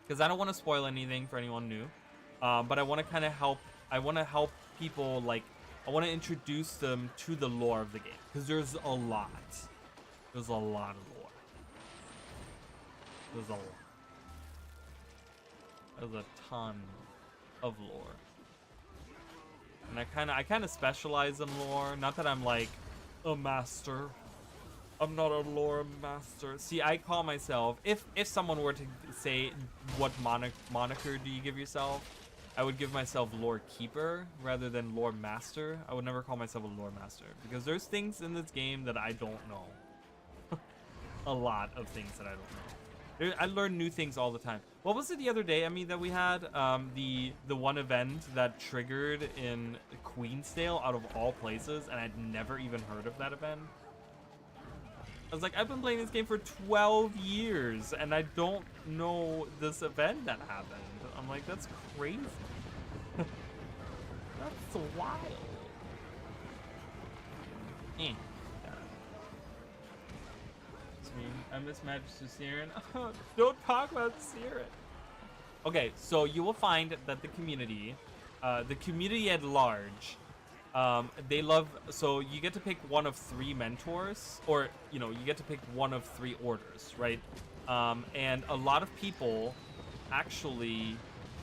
Because I don't want to spoil anything for anyone new. But I want to kind of help. I want to help people, like, I want to introduce them to the lore of the game. Because there's a lot. There's a lot of lore. There's a ton of lore. And I kind of specialize in lore. Not that I'm like a master. I'm not a lore master. See, I call myself, if someone were to say what moniker do you give yourself, I would give myself lore keeper rather than lore master. I would never call myself a lore master because there's things in this game that I don't know. A lot of things that I don't know. I learn new things all the time. What was it the other day, I mean, that we had? The one event that triggered in Queensdale out of all places, and I'd never even heard of that event. I was like, I've been playing this game for 12 years, and I don't know this event that happened. I'm like, that's crazy. That's wild. I miss Magister Siren. Don't talk about Siren. Okay, so you will find that the community at large, they love. So you get to pick one of 3 mentors, or you know, you get to pick one of 3 orders, right? And a lot of people actually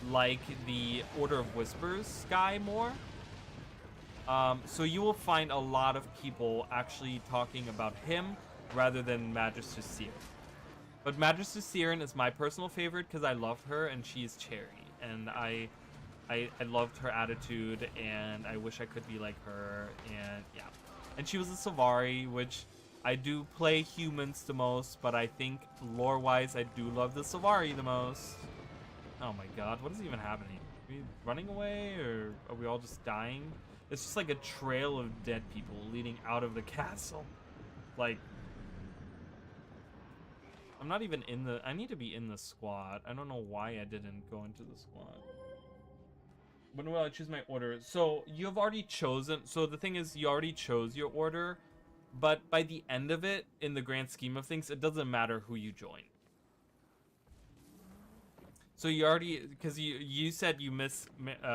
like the Order of Whispers guy more. So you will find a lot of people actually talking about him rather than Magister Siren. But Magister Siren is my personal favorite because I love her and she's Cherry. And I loved her attitude and I wish I could be like her. And yeah. And she was a Savari, which I do play humans the most, but I think lore-wise I do love the Savari the most. Oh my god, what is even happening? Are we running away or are we all just dying? It's just like a trail of dead people leading out of the castle. Like, I'm not even in the... I need to be in the squad. I don't know why I didn't go into the squad. When will I choose my order? So, you've already chosen... So, the thing is, you already chose your order. But by the end of it, in the grand scheme of things, it doesn't matter who you join. So, you already... Because you said you miss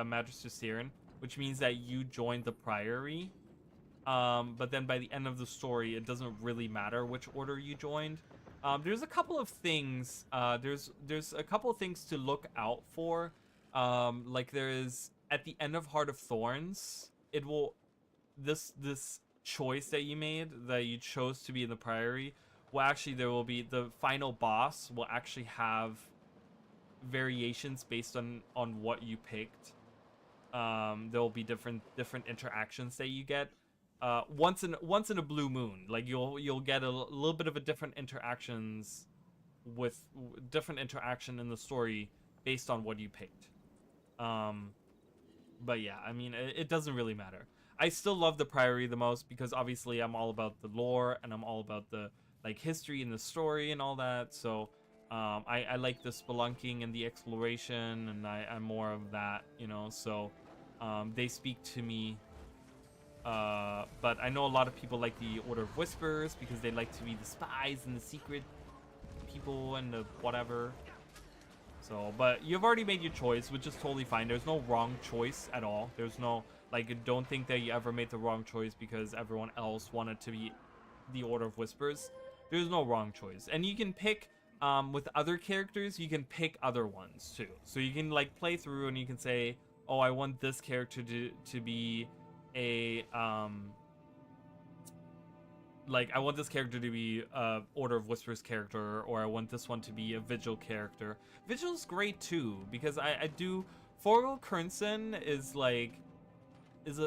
Magister Siren, which means that you joined the Priory. But then by the end of the story, it doesn't really matter which order you joined. There's a couple of things. There's a couple of things to look out for. Like there is at the end of Heart of Thorns, it will this choice that you made, that you chose to be in the Priory, well, actually, there will be the final boss will actually have variations based on what you picked. There will be different interactions that you get. Once in a blue moon, like you'll get a little bit of a different interactions with different interaction in the story based on what you picked. But yeah, I mean, it doesn't really matter. I still love the Priory the most because obviously I'm all about the lore and I'm all about the like history and the story and all that. So I like the spelunking and the exploration, and I'm more of that, you know. So they speak to me. But I know a lot of people like the Order of Whispers because they like to be the spies and the secret people and the whatever. So, but you've already made your choice, which is totally fine. There's no wrong choice at all. There's no, like, don't think that you ever made the wrong choice because everyone else wanted to be the Order of Whispers. There's no wrong choice. And you can pick, with other characters, you can pick other ones too. So you can, like, play through and you can say, oh, I want this character to be a, like, I want this character to be a Order of Whispers character, or I want this one to be a Vigil character. Vigil's great too, because I do... Forgil Kernson is like...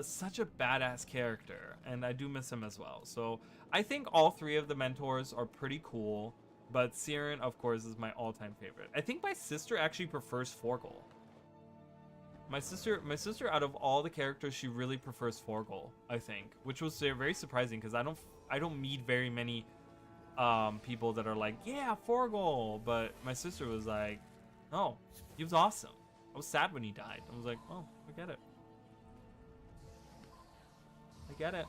such a badass character, and I do miss him as well. So I think all three of the mentors are pretty cool, but Siren, of course, is my all-time favorite. I think my sister actually prefers Forgil. My sister, out of all the characters, she really prefers Forgil, I think, which was very surprising because I don't meet very many people that are like, yeah, Forgil, but my sister was like, no, he was awesome. I was sad when he died. I was like, oh, I get it. I get it.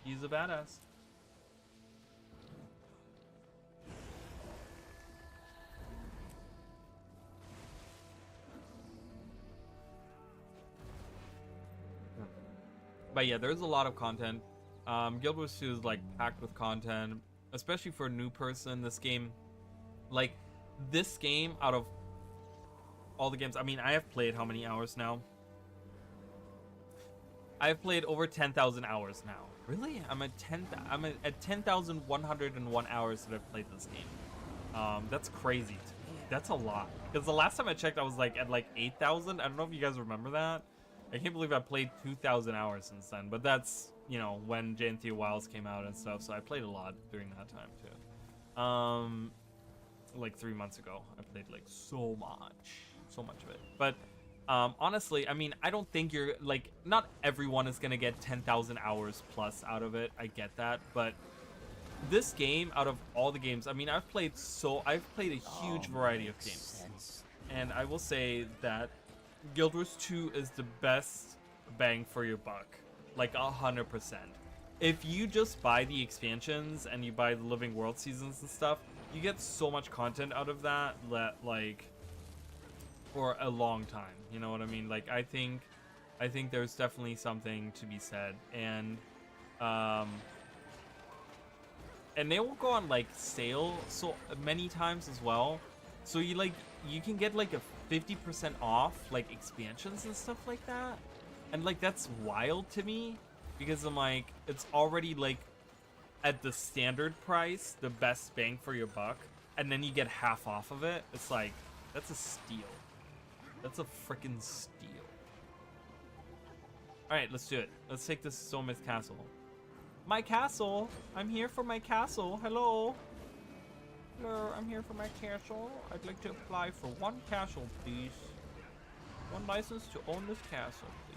He's a badass. But yeah, there's a lot of content. Guild Wars 2 is like packed with content, especially for a new person. This game, like this game, out of all the games, I mean, I have played how many hours now? I've played over 10,000 hours now. Really? I'm at 10,101 hours that I've played this game. That's crazy to me. That's a lot. Because the last time I checked, I was like at like 8,000. I don't know if you guys remember that. I can't believe I played 2,000 hours since then, but that's, you know, when J&T Wilds came out and stuff, so I played a lot during that time too. Like 3 months ago, I played like so much of it. But honestly, I mean, I don't think you're like, not everyone is gonna get 10,000 hours plus out of it. I get that, but this game, out of all the games, I mean, I've played a huge variety of games, and I will say that Guild Wars 2 is the best bang for your buck, like 100%. If you just buy the expansions and you buy the Living World seasons and stuff, you get so much content out of that like for a long time. You know what I mean? Like I think there's definitely something to be said, and they will go on like sale so many times as well. So you can get like a 50% off like expansions and stuff like that, and like that's wild to me because I'm like, it's already like at the standard price, the best bang for your buck, and then you get half off of it. It's like, that's a steal. That's a freaking steal. All right, let's do it. Let's take this Somith Castle. My castle. I'm here for my castle. Hello. Hello, I'm here for my castle. I'd like to apply for one castle, please. One license to own this castle, please.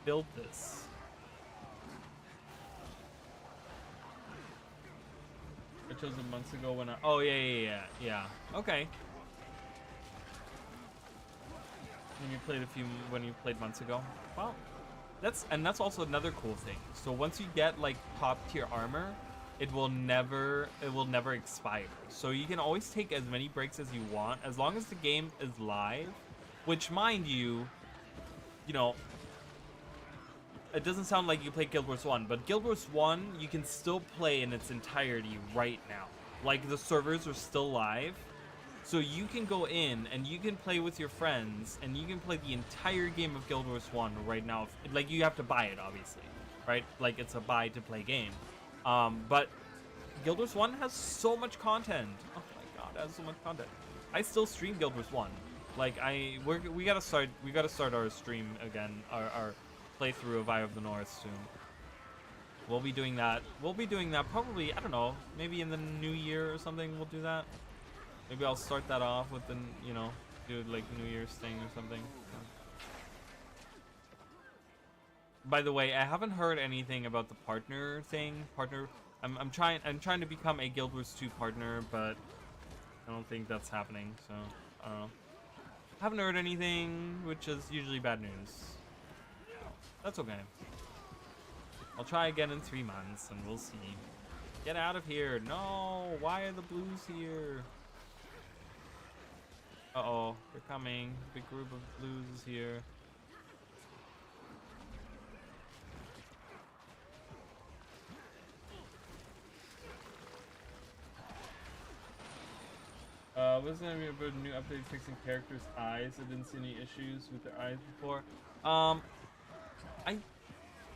Build this. I chose it months ago when I... Oh, yeah. Okay. When you played months ago. Well, that's also another cool thing. So once you get like top tier armor, it will never expire. So you can always take as many breaks as you want, as long as the game is live, which, mind you, you know, it doesn't sound like you play Guild Wars 1, but Guild Wars 1 you can still play in its entirety right now. Like, the servers are still live, so you can go in and you can play with your friends and you can play the entire game of Guild Wars 1 right now. Like, you have to buy it, obviously, right? Like it's a buy to play game. But Guild Wars 1 has so much content. Oh my god, it has so much content. I still stream Guild Wars 1. Like we gotta start our stream again, our playthrough of Eye of the North soon. We'll be doing that. We'll be doing that probably, I don't know, maybe in the new year or something. We'll do that. Maybe I'll start that off with the, you know, do like New Year's thing or something. By the way, I haven't heard anything about the partner thing. I'm trying to become a Guild Wars 2 partner, but I don't think that's happening. So I don't know. Haven't heard anything, which is usually bad news. That's okay. I'll try again in 3 months, and we'll see. Get out of here! No! Why are the blues here? Uh-oh, they're coming. Big group of blues is here. Was there about a new update fixing characters' eyes? I didn't see any issues with their eyes before. I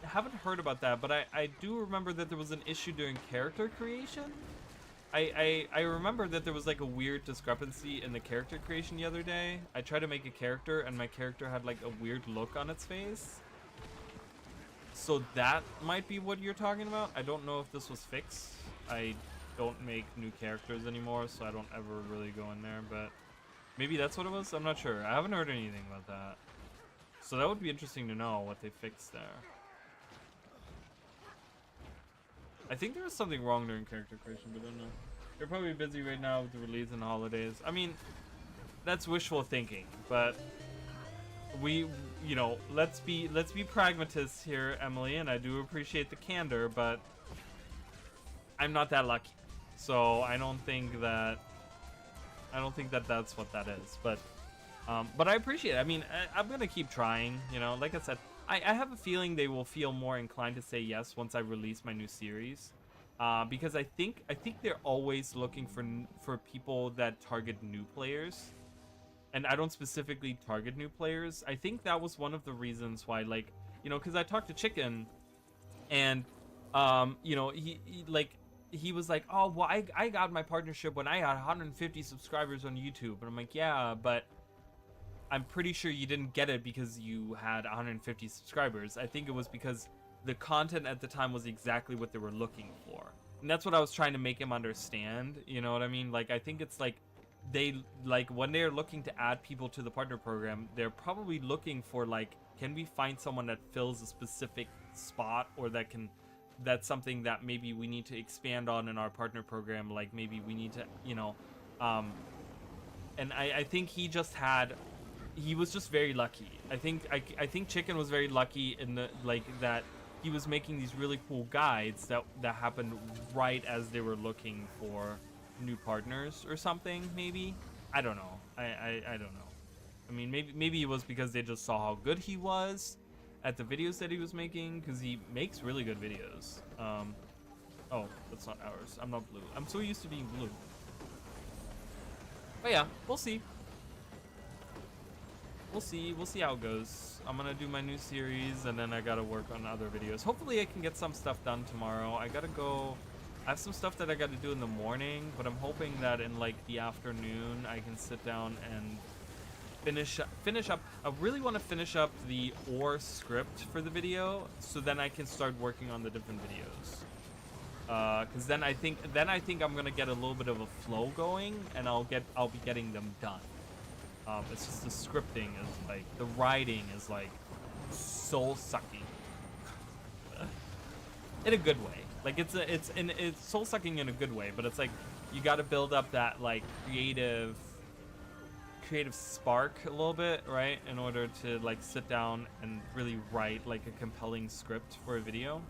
haven't heard about that, but I do remember that there was an issue during character creation. I remember that there was like a weird discrepancy in the character creation the other day. I tried to make a character and my character had like a weird look on its face. So that might be what you're talking about. I don't know if this was fixed. I don't make new characters anymore, so I don't ever really go in there, but maybe that's what it was. I'm not sure. I haven't heard anything about that. So that would be interesting to know what they fixed there. I think there was something wrong during character creation, but I don't know. They're probably busy right now with the release and holidays. I mean, that's wishful thinking, but we, you know, let's be pragmatists here, Emily, and I do appreciate the candor, but I'm not that lucky. So I don't think that that's what that is, but I appreciate it. I mean, I'm gonna keep trying, you know. Like I said, I have a feeling they will feel more inclined to say yes once I release my new series, because I think they're always looking for people that target new players, and I don't specifically target new players. I think that was one of the reasons why, like, you know, because I talked to Chicken, and you know, he was like, oh, well, I got my partnership when I had 150 subscribers on YouTube. And I'm like, yeah, but I'm pretty sure you didn't get it because you had 150 subscribers. I think it was because the content at the time was exactly what they were looking for. And that's what I was trying to make him understand. You know what I mean? Like, I think it's like when they're looking to add people to the partner program, they're probably looking for, like, can we find someone that fills a specific spot, or that's something that maybe we need to expand on in our partner program. Like, maybe we need to, you know, and I think he was just very lucky. I think Chicken was very lucky in the, like, that he was making these really cool guides that happened right as they were looking for new partners or something. Maybe, I don't know. I don't know. I mean, maybe it was because they just saw how good he was at the videos that he was making, because he makes really good videos. Oh, that's not ours. I'm not blue. I'm so used to being blue. But yeah, we'll see. We'll see how it goes. I'm gonna do my new series, and then I gotta work on other videos. Hopefully I can get some stuff done tomorrow. I have some stuff that I gotta do in the morning, but I'm hoping that in, like, the afternoon I can sit down and finish up. I really want to finish up the OR script for the video, so then I can start working on the different videos. Because then I think I'm gonna get a little bit of a flow going, and I'll be getting them done. It's just the scripting is like, the writing is like soul sucking in a good way. Like, it's soul sucking in a good way, but it's like you got to build up that, like, creative spark a little bit, right, in order to, like, sit down and really write, like, a compelling script for a video.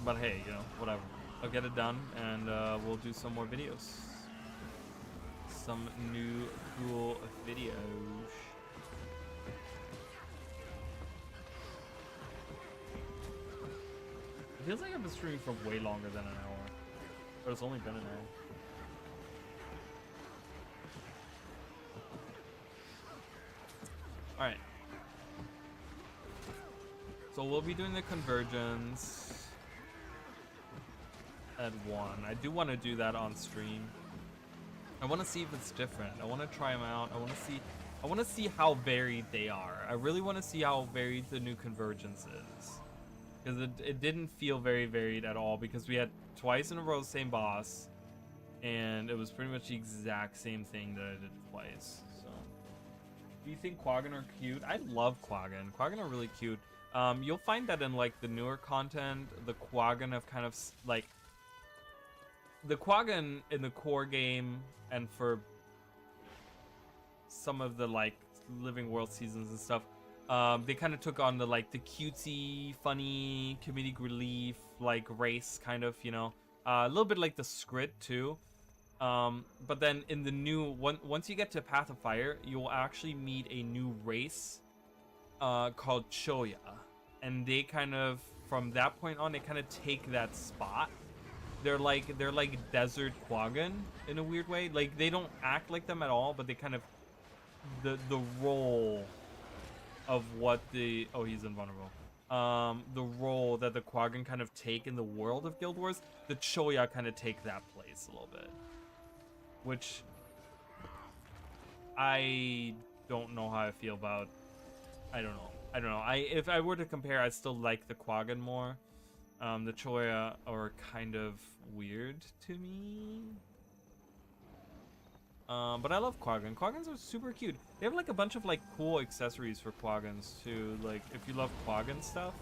But hey, you know, whatever. I'll get it done, and we'll do some more videos. Some new cool videos. It feels like I've been streaming for way longer than an hour. But it's only been an hour. Alright. So we'll be doing the convergence at 1. I do want to do that on stream. I want to see if it's different. I want to try them out. I want to see how varied they are. I really want to see how varied the new convergence is. Because it didn't feel very varied at all, because we had twice in a row the same boss, and it was pretty much the exact same thing that I did twice. So, do you think Quaggan are cute? I love Quaggan. Quaggan are really cute. You'll find that in like the newer content, the Quaggan have kind of like the Quaggan in the core game, and for some of the like Living World seasons and stuff. They kind of took on the like the cutesy, funny, comedic relief like race kind of, you know, a little bit like the Skrit too. But then in the new once you get to Path of Fire, you will actually meet a new race called Choya, and they kind of from that point on they kind of take that spot. They're like desert Quaggan in a weird way. Like they don't act like them at all, but they kind of the role of what the he's invulnerable. The role that the Quaggan kind of take in the world of Guild Wars, the Choya kind of take that place a little bit, which I don't know how I feel about. I don't know. If I were to compare, I still like the Quaggan more. The Choya are kind of weird to me. But I love Quaggans. Quaggans are super cute. They have like a bunch of like cool accessories for Quaggans too. Like if you love Quaggan stuff,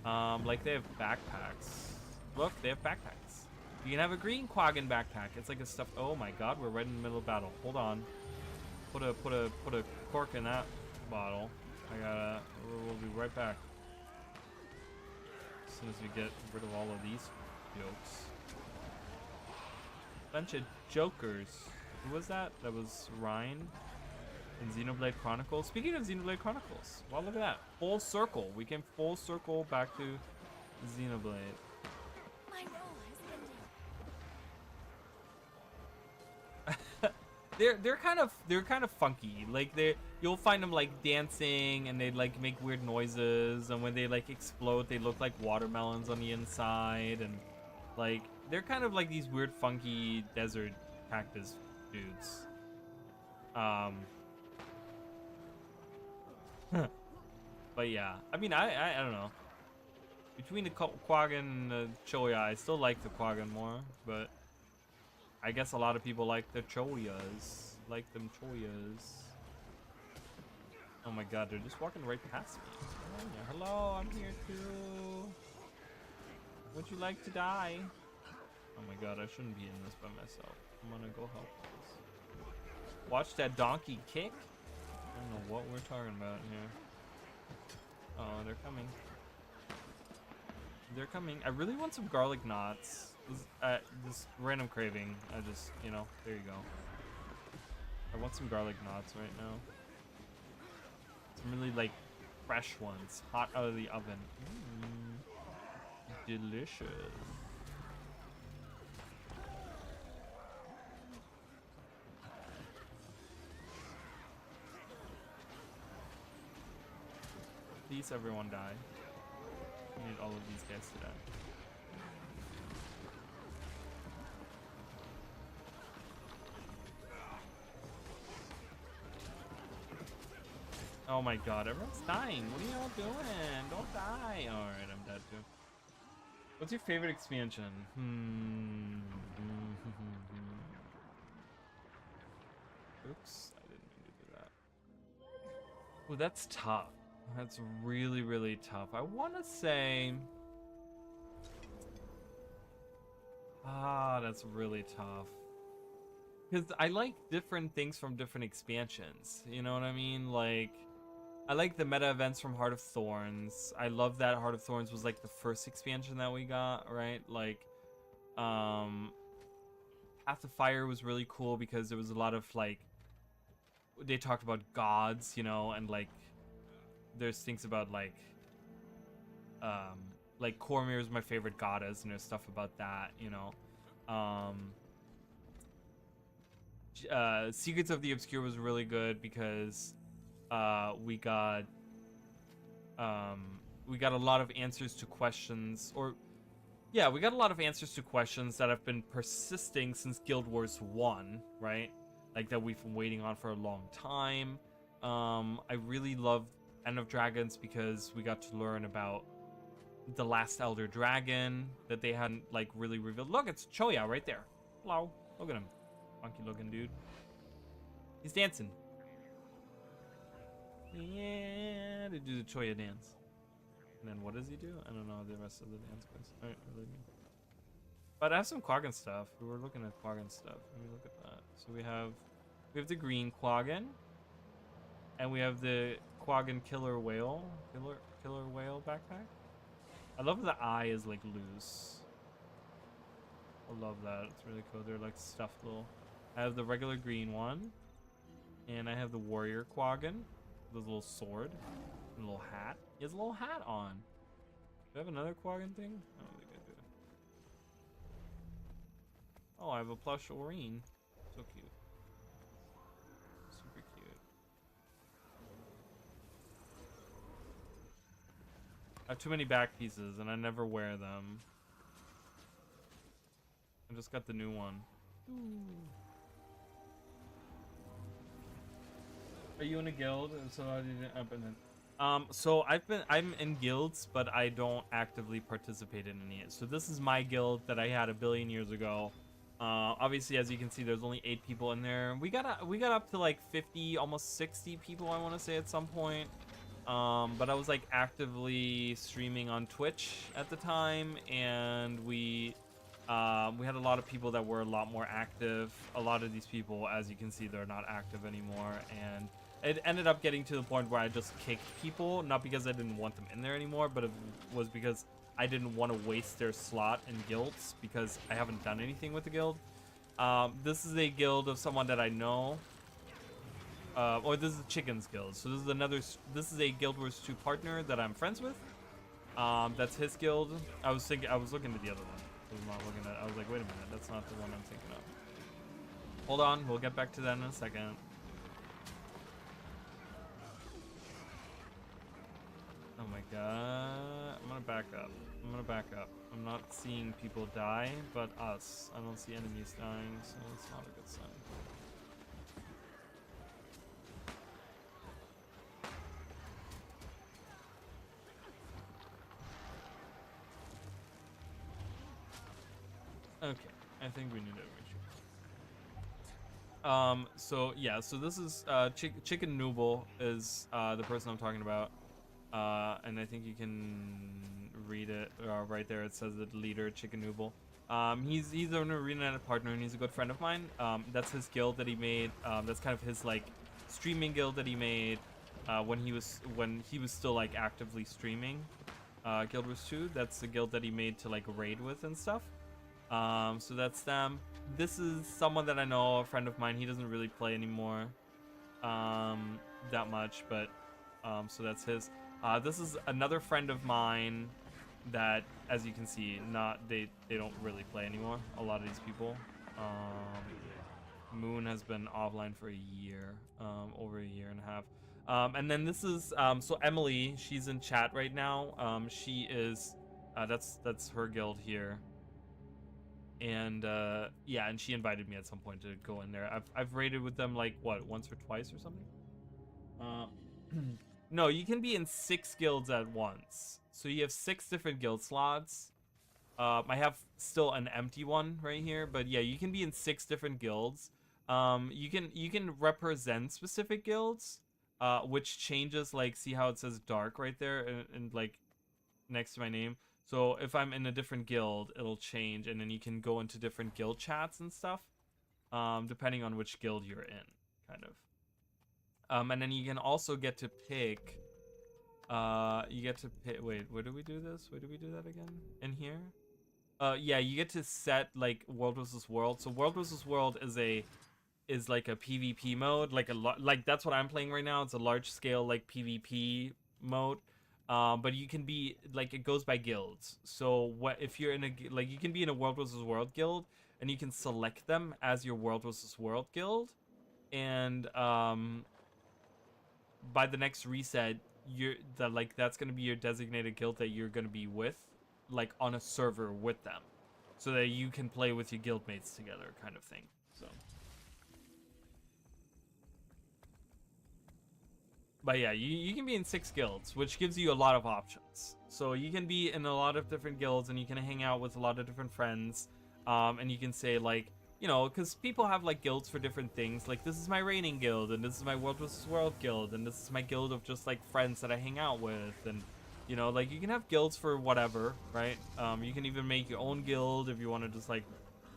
like they have backpacks. Look, they have backpacks. You can have a green Quaggan backpack. It's like a stuff. Oh my God, we're right in the middle of battle. Hold on. Put a cork in that bottle. We'll be right back. As soon as we get rid of all of these jokes. Bunch of jokers. Who was that? That was Ryan in Xenoblade Chronicles. Speaking of Xenoblade Chronicles, wow, look at that. Full circle. We came full circle back to Xenoblade. My role has ended. They're kind of funky. Like you'll find them like dancing, and they like make weird noises, and when they like explode they look like watermelons on the inside, and like they're kind of like these weird funky desert cactus dudes. But yeah, I mean I don't know. Between the Quaggan and the Choya, I still like the Quaggan more, but I guess a lot of people like the Choyas. Like them Choyas. Oh my God, they're just walking right past me. Oh, yeah. Hello, I'm here too. Would you like to die? Oh my God, I shouldn't be in this by myself. I'm gonna go help this. Watch that donkey kick? I don't know what we're talking about here. Oh, they're coming. They're coming. I really want some garlic knots. This random craving. I just, you know, there you go. I want some garlic knots right now. Some really, like, fresh ones. Hot out of the oven. Delicious. Please, everyone die. We need all of these guys to die. Oh my God, everyone's dying. What are y'all doing? Don't die. Alright, I'm dead too. What's your favorite expansion? Oops, I didn't mean to do that. Well, that's tough. That's really, really tough. I want to say... that's really tough. Because I like different things from different expansions. You know what I mean? Like, I like the meta events from Heart of Thorns. I love that Heart of Thorns was like the first expansion that we got, right? Like, Path of Fire was really cool because there was a lot of like, they talked about gods, you know, and like, there's things about like Cormyr is my favorite goddess, and there's stuff about that, you know. Secrets of the Obscure was really good because we got we got a lot of answers to questions, or yeah, we got a lot of answers to questions that have been persisting since Guild Wars 1, right? Like that we've been waiting on for a long time. I really love End of Dragons because we got to learn about the last Elder Dragon that they hadn't like really revealed. Look, it's Choya right there. Hello. Look at him. Funky looking dude. He's dancing. Yeah, to do the Choya dance. And then what does he do? I don't know the rest of the dance goes. Alright, really good. But I have some Quaggan stuff. We were looking at Quaggan stuff. Let me look at that. So we have the green Quaggan. And we have the Quaggan killer whale. Killer whale backpack. I love the eye is like loose. I love that. It's really cool. They're like stuffed little. I have the regular green one. And I have the warrior Quaggan. With a little sword. And a little hat. He has a little hat on. Do I have another Quaggan thing? I don't think I do. Oh, I have a plush Oreen. So cute. Super cute. I have too many back pieces and I never wear them. I just got the new one. Ooh. Are you in a guild? So I didn't up in it. So I'm in guilds, but I don't actively participate in any. So this is my guild that I had a billion years ago. Obviously, as you can see, there's only 8 people in there. We got up to like 50, almost 60 people, I want to say, at some point. But I was like actively streaming on Twitch at the time, and we had a lot of people that were a lot more active. A lot of these people, as you can see, they're not active anymore, and it ended up getting to the point where I just kicked people, not because I didn't want them in there anymore, but it was because I didn't want to waste their slot in guilds because I haven't done anything with the guild. This is a guild of someone that I know. Or this is the Chickens Guild. So this is a Guild Wars 2 partner that I'm friends with. That's his guild. I was looking at the other one. I was like, wait a minute, that's not the one I'm thinking of. Hold on, we'll get back to that in a second. Oh my god. I'm gonna back up. I'm not seeing people die, but us. I don't see enemies dying, so it's not a good sign. Okay, I think we need to reach. So yeah, so this is Chicken Nooble is the person I'm talking about. And I think you can read it right there. It says that leader Chicken Nooble. He's an arena partner and he's a good friend of mine. That's his guild that he made. That's kind of his like streaming guild that he made when he was still like actively streaming Guild Wars 2. That's the guild that he made to like raid with and stuff. So that's them. This is someone that I know, a friend of mine. He doesn't really play anymore that much, but so that's his. This is another friend of mine that, as you can see, they don't really play anymore. A lot of these people. Moon has been offline for a year, over a year and a half. And then this is so Emily. She's in chat right now. She is that's her guild here. And yeah, and she invited me at some point to go in there. I've raided with them like what, once or twice or something. No, you can be in 6 guilds at once. So you have 6 different guild slots. I have still an empty one right here, but yeah, you can be in 6 different guilds. You can represent specific guilds, which changes, like, see how it says dark right there and like next to my name. So if I'm in a different guild, it'll change, and then you can go into different guild chats and stuff, depending on which guild you're in, kind of. And then you can also get to pick. Wait, where do we do this? Where do we do that again? In here? Yeah, you get to set like World vs. World. So World vs. World is like a PvP mode, like that's what I'm playing right now. It's a large scale like PvP mode. But you can be like, it goes by guilds. So what if you're in you can be in a World vs. World guild, and you can select them as your World vs. World guild, and by the next reset, that's gonna be your designated guild that you're gonna be with, like on a server with them, so that you can play with your guildmates together, kind of thing. So, but yeah, you can be in 6 guilds, which gives you a lot of options. So you can be in a lot of different guilds, and you can hang out with a lot of different friends, and you can say like, you know, because people have like guilds for different things. Like, this is my reigning guild, and this is my world versus world guild, and this is my guild of just like friends that I hang out with, and you know, like you can have guilds for whatever, right? You can even make your own guild if you want to just like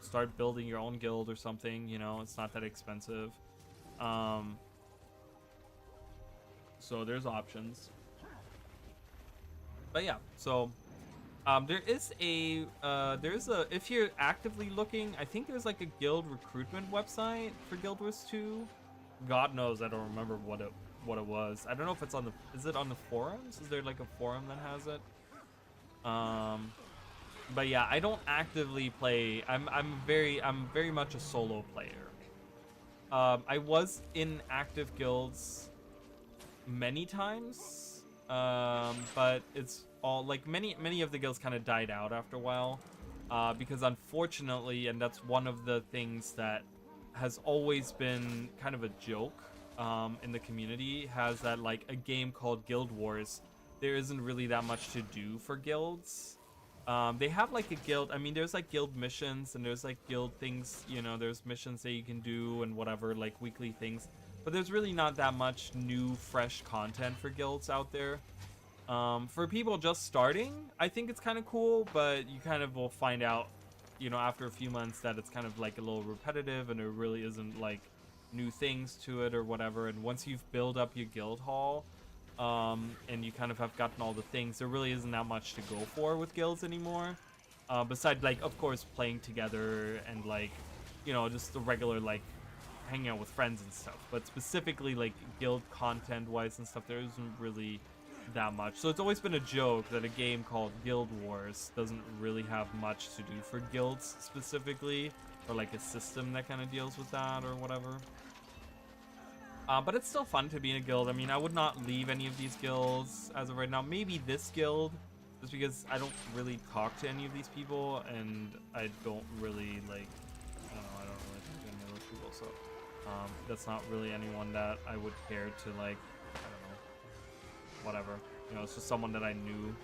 start building your own guild or something. You know, it's not that expensive. So there's options. But yeah, so there's a if you're actively looking, I think there's like a guild recruitment website for Guild Wars 2. God knows, I don't remember what it was. I don't know if it's on the, is it on the forums? Is there like a forum that has it? But yeah, I don't actively play. I'm very much a solo player. I was in active guilds many times, but it's all like many of the guilds kind of died out after a while, because unfortunately, and that's one of the things that has always been kind of a joke in the community, has that like a game called Guild Wars, there isn't really that much to do for guilds. They have like a guild, I mean, there's like guild missions, and there's like guild things, you know, there's missions that you can do and whatever, like weekly things. But there's really not that much new, fresh content for guilds out there. For people just starting, I think it's kind of cool, but you kind of will find out, you know, after a few months that it's kind of like a little repetitive, and there really isn't like new things to it or whatever. And once you've built up your guild hall, and you kind of have gotten all the things, there really isn't that much to go for with guilds anymore. Besides, like, of course, playing together and like, you know, just the regular like hanging out with friends and stuff. But specifically like guild content wise and stuff, there isn't really that much. So it's always been a joke that a game called Guild Wars doesn't really have much to do for guilds specifically, or like a system that kind of deals with that or whatever. But it's still fun to be in a guild. I mean, I would not leave any of these guilds as of right now. Maybe this guild, just because I don't really talk to any of these people, and I don't really like, I don't really talk to any of those people, so that's not really anyone that I would care to like, I don't know, whatever. You know, it's just someone that I knew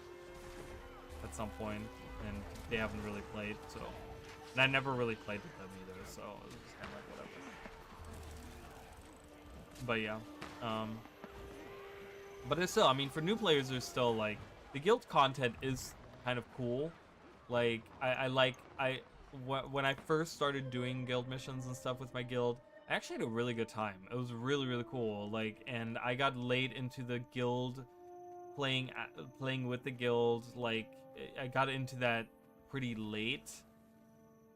at some point, and they haven't really played, so, and I never really played with them either, so it was just kind of like whatever. But yeah, but it's still, I mean, for new players, there's still like, the guild content is kind of cool. Like, when I first started doing guild missions and stuff with my guild, I actually had a really good time. It was really, really cool. Like, and I got late into the guild, playing with the guild. Like, I got into that pretty late,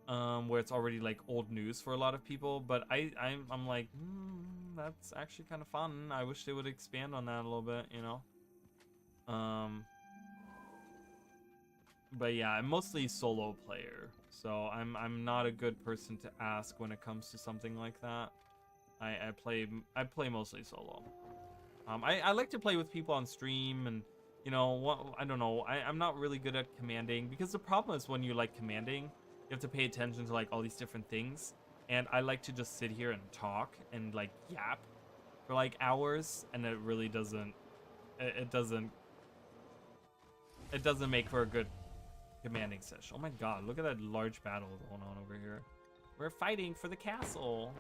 where it's already like old news for a lot of people. But I'm like, that's actually kind of fun. I wish they would expand on that a little bit, you know. But yeah, I'm mostly solo player, so I'm not a good person to ask when it comes to something like that. I play mostly solo. I like to play with people on stream, and you know, I don't know, I'm not really good at commanding, because the problem is when you like commanding, you have to pay attention to like all these different things, and I like to just sit here and talk and like yap for like hours, and it really doesn't make for a good commanding session. Oh my god, look at that large battle going on over here. We're fighting for the castle.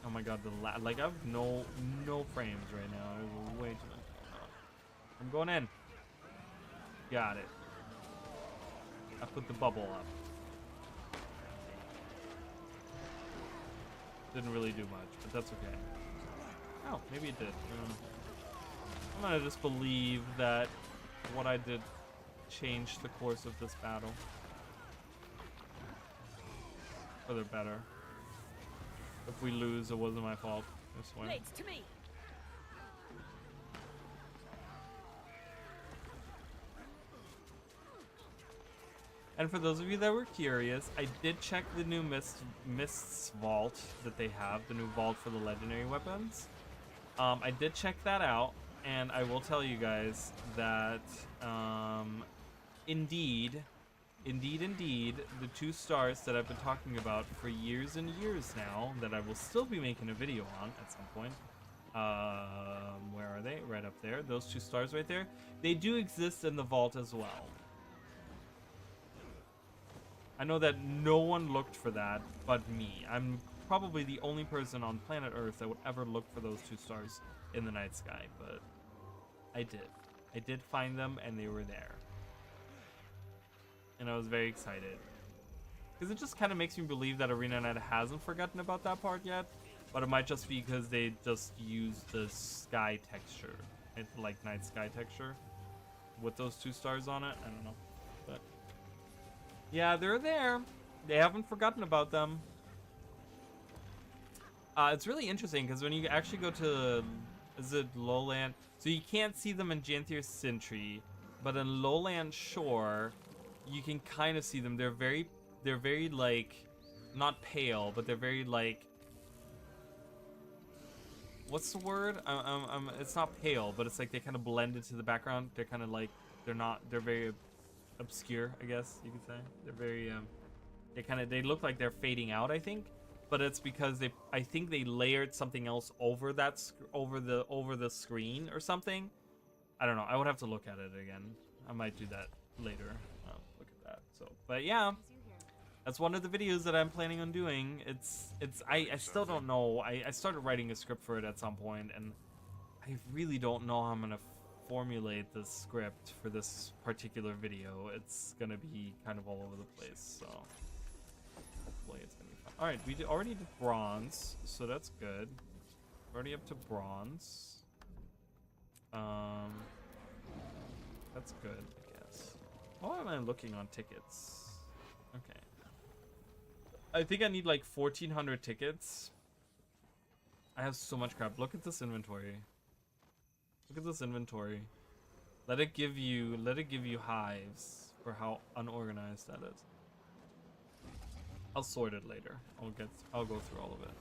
Oh my god, like I have no frames right now. There's way too much going on. I'm going in. Got it. I put the bubble up. Didn't really do much, but that's okay. Oh, maybe it did. I don't know. I'm gonna just believe that what I did changed the course of this battle for the better. If we lose, it wasn't my fault. I swear. Blades to me. And for those of you that were curious, I did check the new Mists vault that they have, the new vault for the legendary weapons. I did check that out, and I will tell you guys that indeed, the 2 stars that I've been talking about for years and years now, that I will still be making a video on at some point. Where are they? Right up there. Those 2 stars right there. They do exist in the vault as well. I know that no one looked for that but me. I'm probably the only person on planet Earth that would ever look for those 2 stars in the night sky, but I did. I did find them, and they were there. And I was very excited. Because it just kind of makes me believe that ArenaNet hasn't forgotten about that part yet, but it might just be because they just used the sky texture. It's like night sky texture with those 2 stars on it. I don't know. But yeah, they're there. They haven't forgotten about them. It's really interesting because when you actually go to, is it Lowland? So you can't see them in Janthier Sentry, but in Lowland Shore, you can kind of see them. They're very like, not pale, but they're very like, what's the word? It's not pale, but it's like they kind of blend into the background. They're kind of like, they're very obscure, I guess you could say. They're very, they look like they're fading out, I think. But it's because I think they layered something else over that, over the screen or something. I don't know. I would have to look at it again. I might do that later. Look at that. So, but yeah, that's one of the videos that I'm planning on doing. I still don't know. I started writing a script for it at some point, and I really don't know how I'm gonna formulate the script for this particular video. It's gonna be kind of all over the place. So hopefully it's gonna be fun. All right, we already did bronze, so that's good. We're already up to bronze. That's good, I guess. Why am I looking on tickets? Okay. I think I need like 1,400 tickets. I have so much crap. Look at this inventory. Look at this inventory. Let it give you hives for how unorganized that is. I'll sort it later. I'll go through all of it.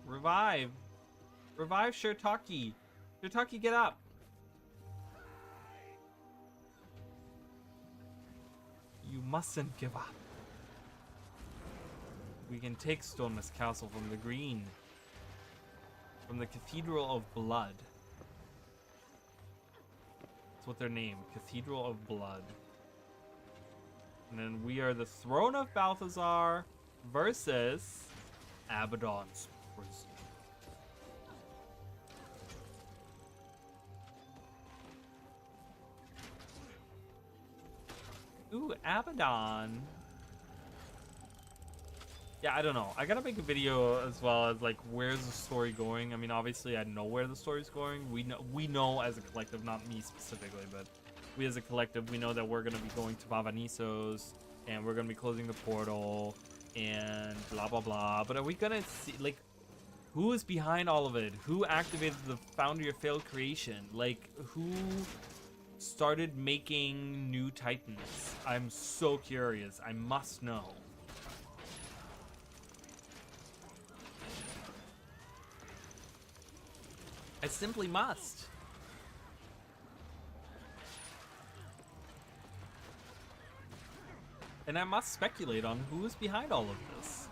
Revive. Revive Shirtaki. Shirtaki, get up. You mustn't give up. We can take Stonema's Castle from the green. From the Cathedral of Blood. That's what they're named. Cathedral of Blood. And then we are the Throne of Balthazar versus Abaddon's prison. Ooh, Abaddon. Yeah, I don't know. I gotta make a video as well as like, where's the story going? I mean, obviously I know where the story's going. We know as a collective, not me specifically, but we as a collective, we know that we're gonna be going to Vavanisos, and we're gonna be closing the portal, and blah blah blah. But are we gonna see, like, who is behind all of it? Who activated the Foundry of Failed Creation? Like, who started making new Titans? I'm so curious. I must know. I simply must. And I must speculate on who is behind all of this.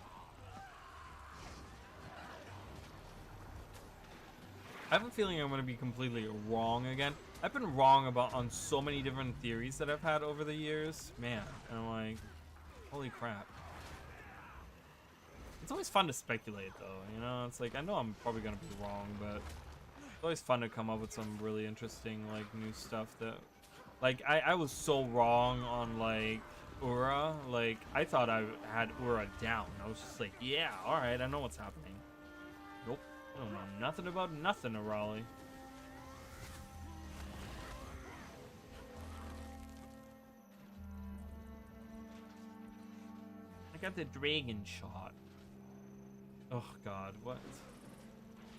I have a feeling I'm going to be completely wrong again. I've been wrong on so many different theories that I've had over the years. Man, and I'm like, holy crap. It's always fun to speculate though, you know? It's like, I know I'm probably going to be wrong, but it's always fun to come up with some really interesting, like, new stuff that, like, I was so wrong on, like, Ura. Like, I thought I had Ura down. I was just like, yeah, alright, I know what's happening. Nope. I don't know nothing about nothing, Raleigh. I got the dragon shot. Oh god, what?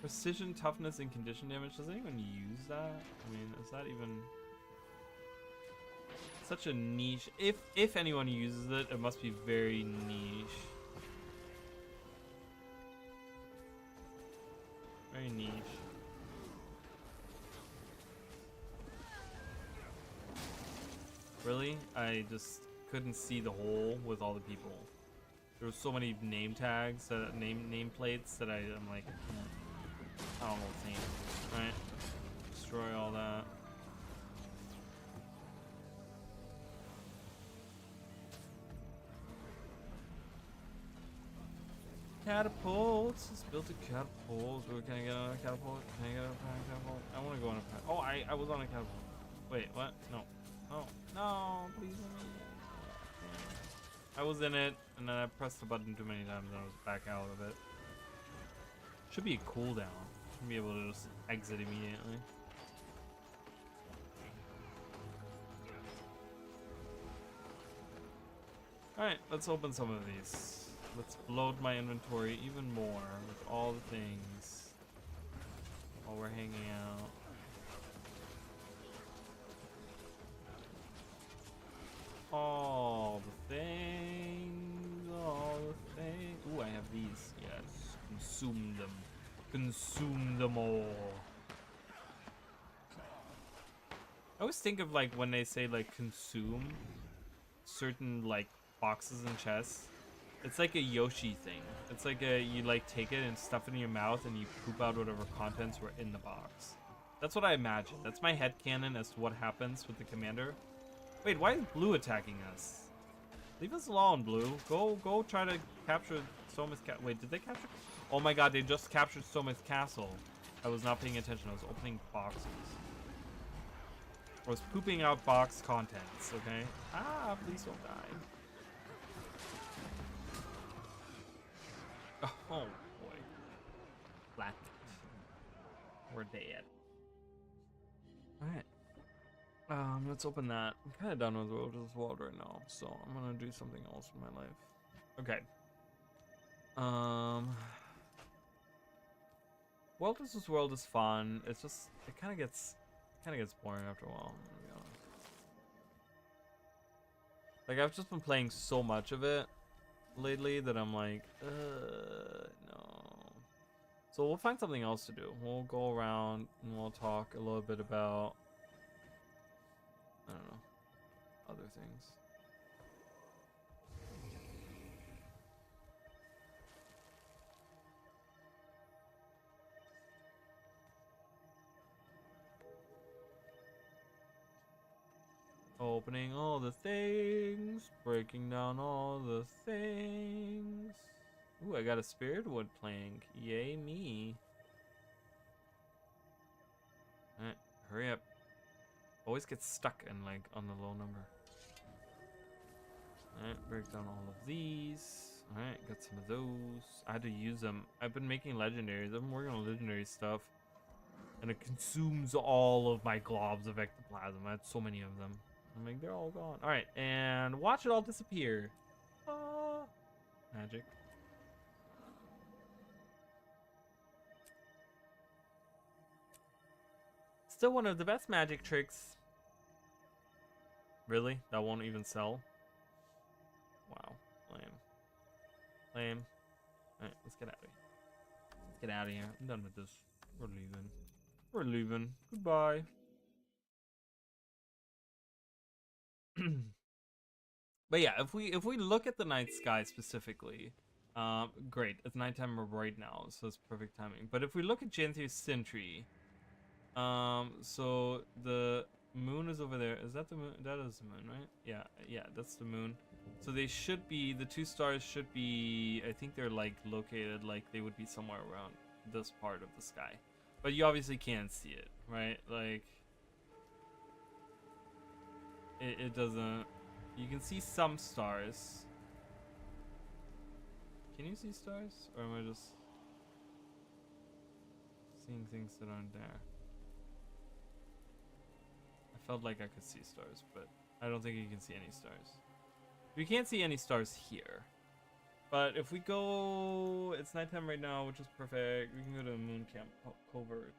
Precision, toughness, and condition damage. Does anyone use that? I mean, is that even such a niche. If anyone uses it, it must be very niche. Very niche. Really? I just couldn't see the hole with all the people. There were so many name tags, nameplates that I'm like, I don't know what's name. Alright. Destroy all that. Catapults. Let's build a catapult. Where can I get on a catapult? Can I get on a catapult? I want to go on a catapult. Oh, I was on a catapult. Wait, what? No. Oh, no, please let me. I was in it, and then I pressed the button too many times, and I was back out of it. Should be a cooldown. Should be able to just exit immediately. Alright, let's open some of these. Let's load my inventory even more with all the things while we're hanging out. All the things, all the things. Ooh, I have these. Yes, consume them. Consume them all. I always think of like when they say like consume certain like boxes and chests. It's like a Yoshi thing. It's like you like take it and stuff it in your mouth and you poop out whatever contents were in the box. That's what I imagine. That's my headcanon as to what happens with the commander. Wait, why is Blue attacking us? Leave us alone, Blue. Go try to capture Soma's Wait, did they capture? Oh my god, they just captured Soma's castle. I was not paying attention. I was opening boxes. I was pooping out box contents, okay? Ah, please don't die. Oh boy. Flat. We're dead. Alright. Let's open that. I'm kind of done with World of World right now, so I'm gonna do something else in my life. Okay. World vs. World is fun. It's just it kind of gets boring after a while. I'm gonna be honest. Like I've just been playing so much of it lately that I'm like, no. So we'll find something else to do. We'll go around and we'll talk a little bit about, I don't know, other things. Opening all the things, breaking down all the things. Ooh, I got a spirit wood plank. Yay me. Alright, hurry up. Always get stuck in like on the low number. Alright, break down all of these. Alright, got some of those. I had to use them. I've been making legendaries. I've been working on legendary stuff. And it consumes all of my globs of ectoplasm. I had so many of them. I'm like, they're all gone. Alright, and watch it all disappear. Ah, magic. Still one of the best magic tricks. Really? That won't even sell? Wow. Lame. Lame. Alright, let's get out of here. Let's get out of here. I'm done with this. We're leaving. We're leaving. Goodbye. But yeah, if we look at the night sky specifically, great. It's nighttime right now, so it's perfect timing. But if we look at Genthy's Sentry, so the moon is over there. Is that the moon? That is the moon, right? Yeah, that's the moon. So they should be, the two stars should be, I think they're like located, like they would be somewhere around this part of the sky. But you obviously can't see it, right? Like, it doesn't, you can see some stars. Can you see stars? Or am I just seeing things that aren't there? I felt like I could see stars, but I don't think you can see any stars. We can't see any stars here. But if we go, it's nighttime right now, which is perfect. We can go to a moon camp. Oh, covert.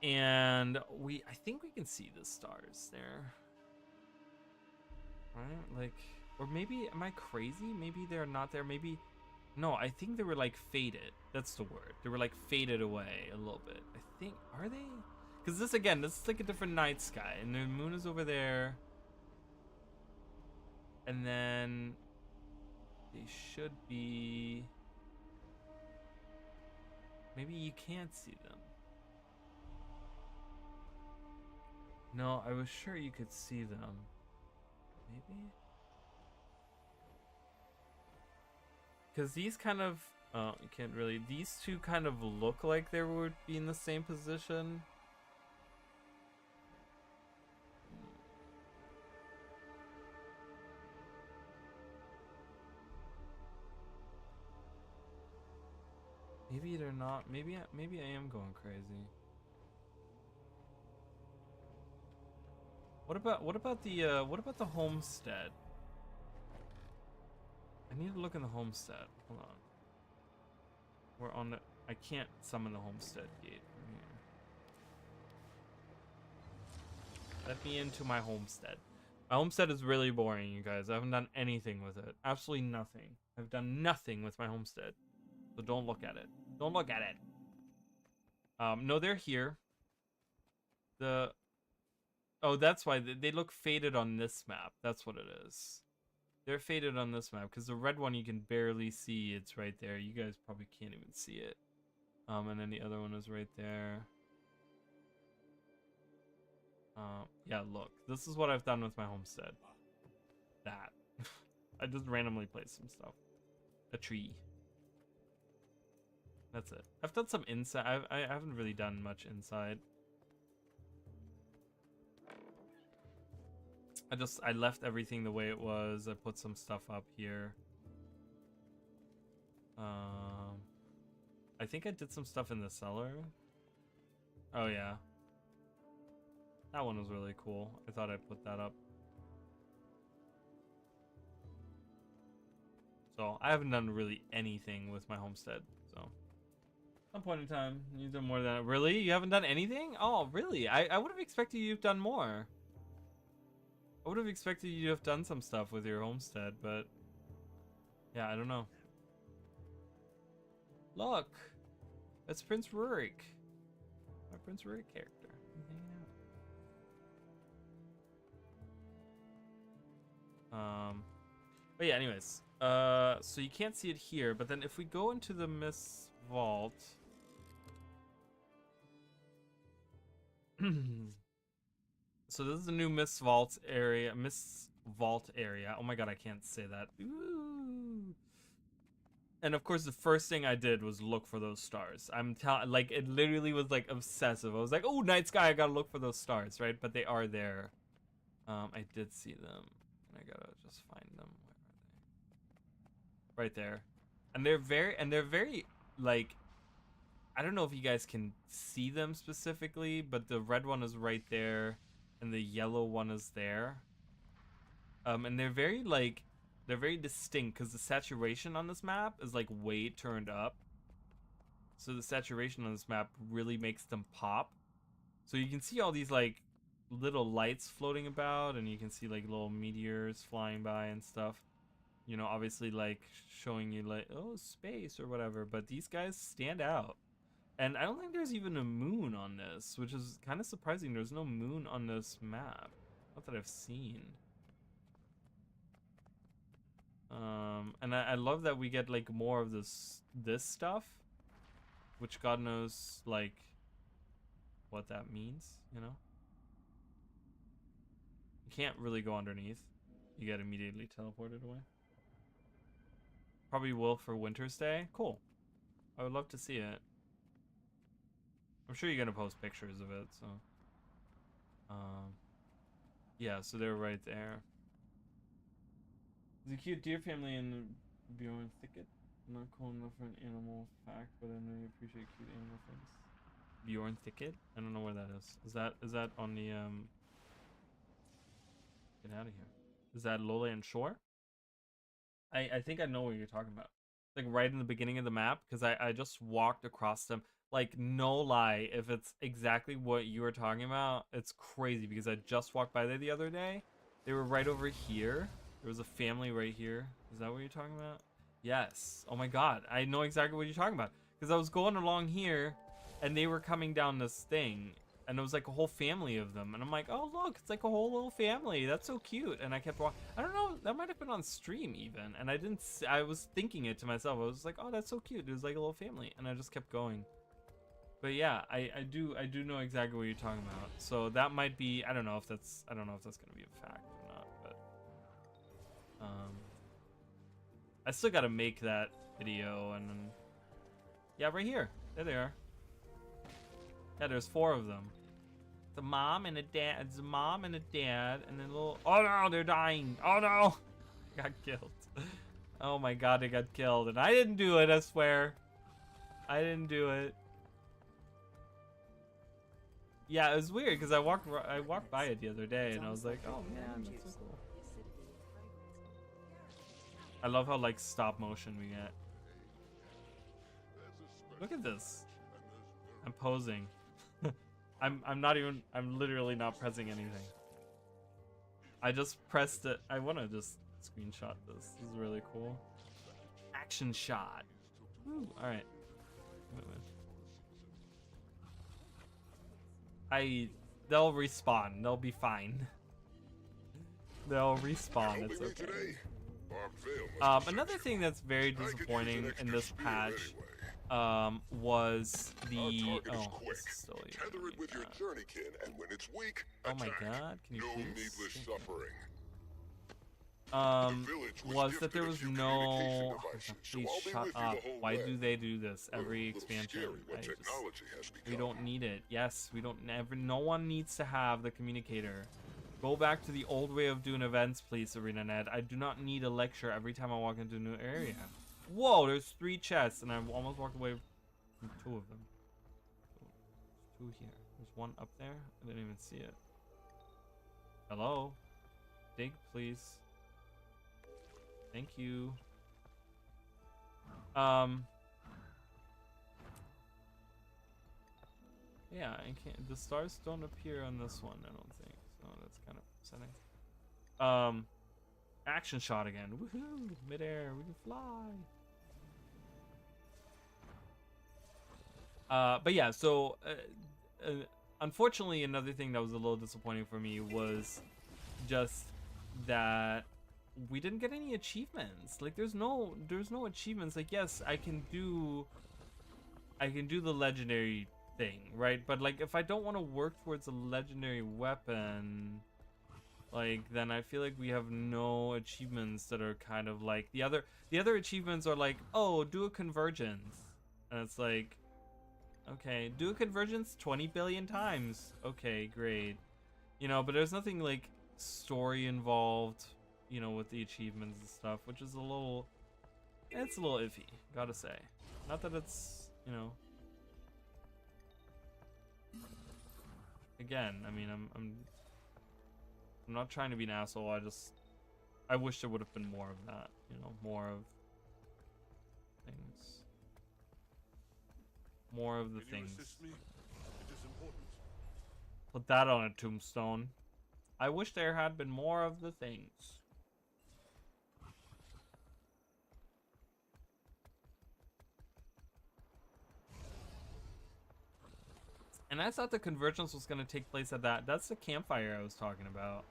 And I think we can see the stars there. Right? Like, or maybe, am I crazy? Maybe they're not there. Maybe, no, I think they were like faded. That's the word. They were like faded away a little bit. I think, are they? Because this, again, this is like a different night sky. And the moon is over there. And then they should be, maybe you can't see them. No, I was sure you could see them. Maybe? Because these kind of, oh, you can't really, these two kind of look like they would be in the same position. Maybe they're not, maybe I am going crazy. What about the homestead? I need to look in the homestead. Hold on. We're on the, I can't summon the homestead gate from here. Let me into my homestead. My homestead is really boring, you guys. I haven't done anything with it. Absolutely nothing. I've done nothing with my homestead. So don't look at it. Don't look at it. No, they're here. Oh, that's why they look faded on this map. That's what it is. They're faded on this map because the red one you can barely see. It's right there. You guys probably can't even see it. And then the other one is right there. Yeah, look. This is what I've done with my homestead. That. I just randomly placed some stuff. A tree. That's it. I've done some inside. I haven't really done much inside. I left everything the way it was. I put some stuff up here. I think I did some stuff in the cellar. Oh yeah. That one was really cool. I thought I'd put that up. So I haven't done really anything with my homestead. So at some point in time, you've done more than that. Really? You haven't done anything? Oh, really? I would have expected you've done more. I would have expected you to have done some stuff with your homestead, but yeah, I don't know. Look, that's Prince Rurik, my Prince Rurik character. He's hanging out. But yeah, anyways, so you can't see it here, but then if we go into the Miss Vault. So this is the new Miss Vault area. Oh my god, I can't say that. Ooh. And of course, the first thing I did was look for those stars. Like, it literally was like obsessive. I was like, oh, night sky, I gotta look for those stars, right? But they are there. I did see them, and I gotta just find them. Where are they? Right there. And they're very like, I don't know if you guys can see them specifically, but the red one is right there. And the yellow one is there. And they're very distinct because the saturation on this map is like way turned up. So the saturation on this map really makes them pop. So you can see all these like little lights floating about, and you can see like little meteors flying by and stuff. You know, obviously like showing you like, oh, space or whatever, but these guys stand out. And I don't think there's even a moon on this, which is kind of surprising. There's no moon on this map. Not that I've seen. And I love that we get like more of this stuff, which God knows like what that means, you know? You can't really go underneath. You get immediately teleported away. Probably will for Winter's Day. Cool. I would love to see it. I'm sure you're gonna post pictures of it, so yeah, so they're right there. The cute deer family in the Bjorn thicket. I'm not cool enough for an animal fact, but I know you appreciate cute animal things. Bjorn thicket? I don't know where that is. Is that on the get out of here. Is that Lowland Shore? I think I know what you're talking about. Like right in the beginning of the map, because I just walked across them. Like, no lie, if it's exactly what you were talking about, it's crazy because I just walked by there the other day. They were right over here. There was a family right here. Is that what you're talking about? Yes. Oh my god, I know exactly what you're talking about. Because I was going along here, and they were coming down this thing, and it was like a whole family of them. And I'm like, oh look, it's like a whole little family. That's so cute. And I kept walking. I don't know, that might have been on stream even. And I didn't, I was thinking it to myself. I was like, oh, that's so cute. It was like a little family. And I just kept going. But yeah, I do know exactly what you're talking about. So that might be, I don't know if that's gonna be a fact or not, but I still gotta make that video. And then yeah, right here, there they are. Yeah, there's 4 of them. The mom and a dad. It's a mom and a dad, and then little. Oh no, they're dying. Oh no, got killed. Oh my god, they got killed, and I didn't do it. I swear, I didn't do it. Yeah, it was weird because I walked by it the other day and I was like, oh man, that's so cool. I love how like stop motion we get. Look at this. I'm posing. I'm literally not pressing anything. I just pressed it. I want to just screenshot this. This is really cool. Action shot. All right. They'll respawn. They'll be fine. They'll respawn. It's okay. Another thing that's very disappointing in this patch was the Tether it with your journeykin, and when it's weak, oh my attack. god, can you No please? needless suffering. Was that there was no... Please shut up. Why do they do this every expansion? We don't need it. Yes, we don't ever... No one needs to have the communicator. Go back to the old way of doing events, please, ArenaNet. I do not need a lecture every time I walk into a new area. Whoa, there's 3 chests, and I almost walked away from 2 of them. There's 2 here. There's 1 up there. I didn't even see it. Hello? Dig, please. Thank you. Yeah, I can't. The stars don't appear on this one, I don't think. So that's kind of upsetting. Action shot again. Woohoo! Midair, we can fly. But yeah, so unfortunately, another thing that was a little disappointing for me was just that we didn't get any achievements. Like there's no achievements. Like yes, I can do the legendary thing, right? But like if I don't want to work towards a legendary weapon, like then I feel like we have no achievements that are kind of like the other achievements are like, oh, do a convergence. And it's like, okay, do a convergence 20 billion times. Okay, great. You know, but there's nothing like story involved, you know, with the achievements and stuff, which is it's a little iffy, gotta say. Not that it's, you know, again, I mean, I'm not trying to be an asshole. I wish there would have been more of that, you know, more of things, more of the things. Put that on a tombstone. I wish there had been more of the things. And I thought the convergence was going to take place at that. That's the campfire I was talking about.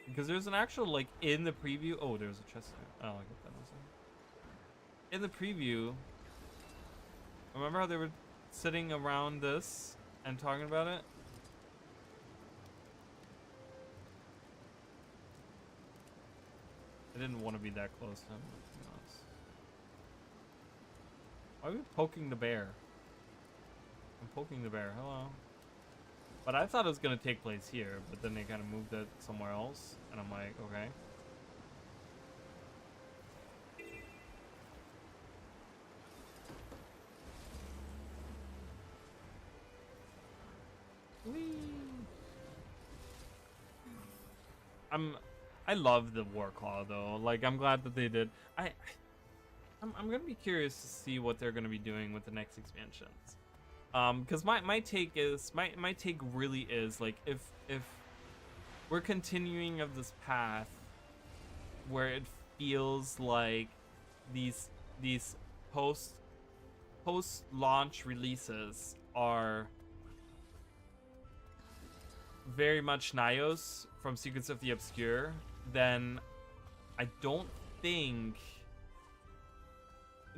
Because there's an actual, like, in the preview. Oh, there's a chest there. Oh, I get that. In the preview, remember how they were sitting around this and talking about it? I didn't want to be that close to him. Why are we poking the bear? I'm poking the bear. Hello. But I thought it was going to take place here, but then they kind of moved it somewhere else. And I'm like, okay. Whee! I love the War Claw though. Like I'm glad that they did. I'm gonna be curious to see what they're gonna be doing with the next expansions. Because my take is my take really is like if we're continuing of this path where it feels like these post launch releases are very much Nios from Secrets of the Obscure, then I don't think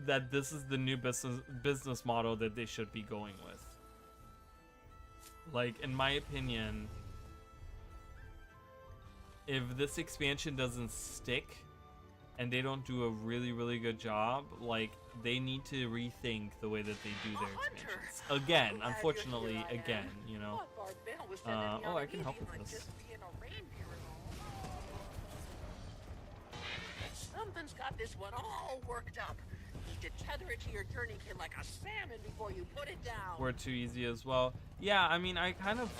that this is the new business model that they should be going with. Like, in my opinion, if this expansion doesn't stick and they don't do a really good job, like, they need to rethink the way that they do their expansions. Again, unfortunately, again, you know. Oh, I can help with this. Something's got this one all worked up. Need to tether it to your journey kit like a salmon before you put it down. We're too easy as well. Yeah, I mean, I kind of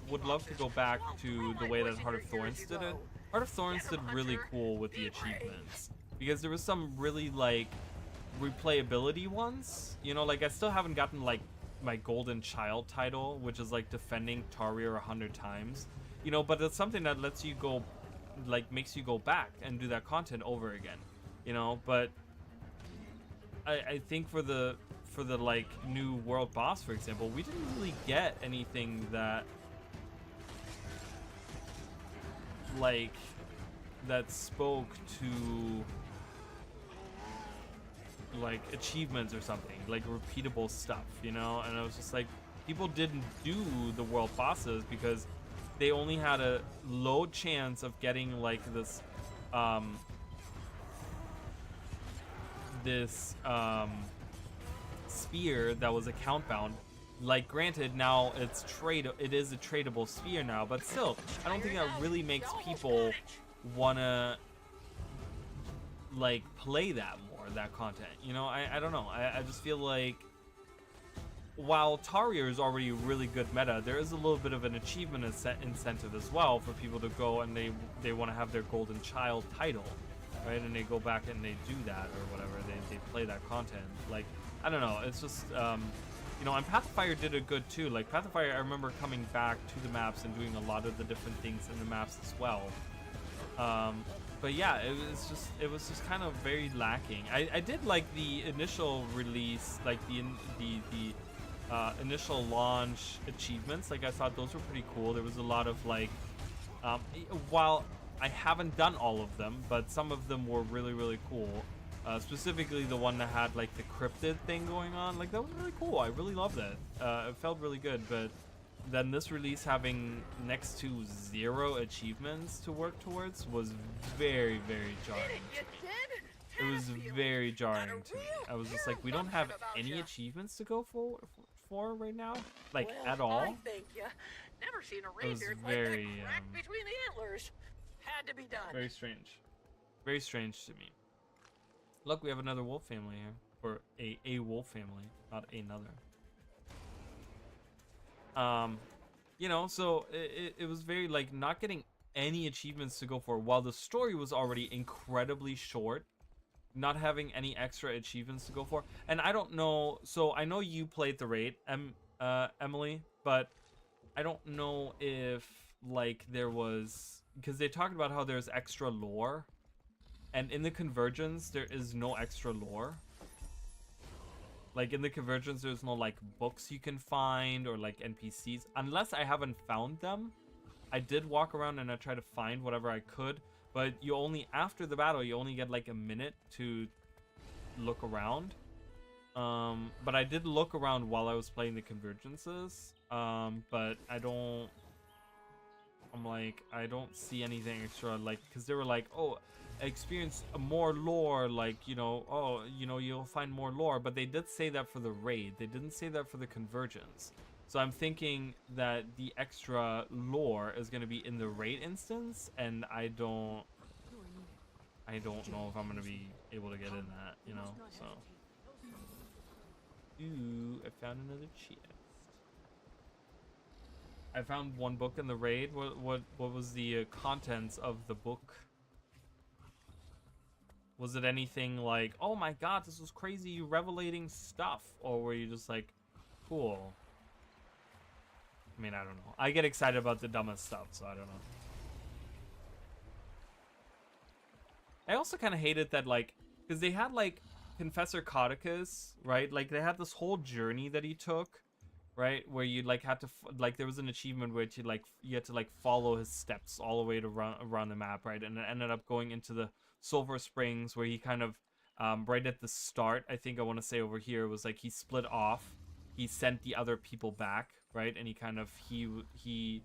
would love to go back to the way that Heart of Thorns did it. Heart of Thorns did really cool with the achievements because there was some really like replayability ones. You know, like I still haven't gotten like my Golden Child title, which is like defending Tarir 100 times. You know, but it's something that lets you go, like makes you go back and do that content over again. You know, but I think for the like new world boss, for example, we didn't really get anything that like that spoke to like achievements or something, like repeatable stuff, you know. And I was just like, people didn't do the world bosses because they only had a low chance of getting like this spear that was account bound. Like, granted, now it is a tradable sphere now, but still, I don't think that really makes people wanna like play that more, that content, you know. I don't know, I just feel like while Tarir is already a really good meta, there is a little bit of an achievement incentive as well for people to go and they want to have their Golden Child title, right? And they go back and they do that or whatever, they play that content. Like, I don't know, it's just you know. And Pathfire did it good too. Like Pathfire, I remember coming back to the maps and doing a lot of the different things in the maps as well. But yeah, it was just kind of very lacking. I did like the initial release, like the initial launch achievements. Like I thought those were pretty cool. There was a lot of like, while I haven't done all of them, but some of them were really cool. Specifically the one that had like the cryptid thing going on. Like that was really cool. I really loved it. It felt really good. But then this release having next to 0 achievements to work towards was very jarring. It was very jarring to me. I was just like, we don't have any achievements to go for right now, like at all. Never seen a It was reindeer very between the antlers. Had to be done. very strange to me. Look, we have another wolf family here, or a wolf family, not another. You know, so it was very like not getting any achievements to go for, while the story was already incredibly short. Not having any extra achievements to go for. And I don't know, so I know you played the raid, Emily, but I don't know if like there was, because they talked about how there's extra lore, and in the Convergence there is no extra lore. Like in the Convergence there's no like books you can find or like NPCs, unless I haven't found them. I did walk around and I tried to find whatever I could, but you only, after the battle, you only get like a minute to look around. But I did look around while I was playing the Convergences. But I don't see anything extra, like, because they were like, oh, experience more lore, like, you know, oh, you know, you'll find more lore. But they did say that for the raid. They didn't say that for the Convergence. So I'm thinking that the extra lore is going to be in the raid instance, and I don't know if I'm going to be able to get in that, you know. So, ooh, I found another chest. I found one book in the raid. What was the contents of the book? Was it anything like, oh my god, this was crazy revelating stuff? Or were you just like, cool? I mean, I don't know. I get excited about the dumbest stuff, so I don't know. I also kind of hated that, like, because they had, like, Confessor Codicus, right? Like, they had this whole journey that he took, right? Where you, like, had to, like, there was an achievement where you had to, like, follow his steps all the way to around the map, right? And it ended up going into the Sulphur Springs, where he kind of, right at the start, I think I want to say over here, was like he split off. He sent the other people back, right? And he kind of, he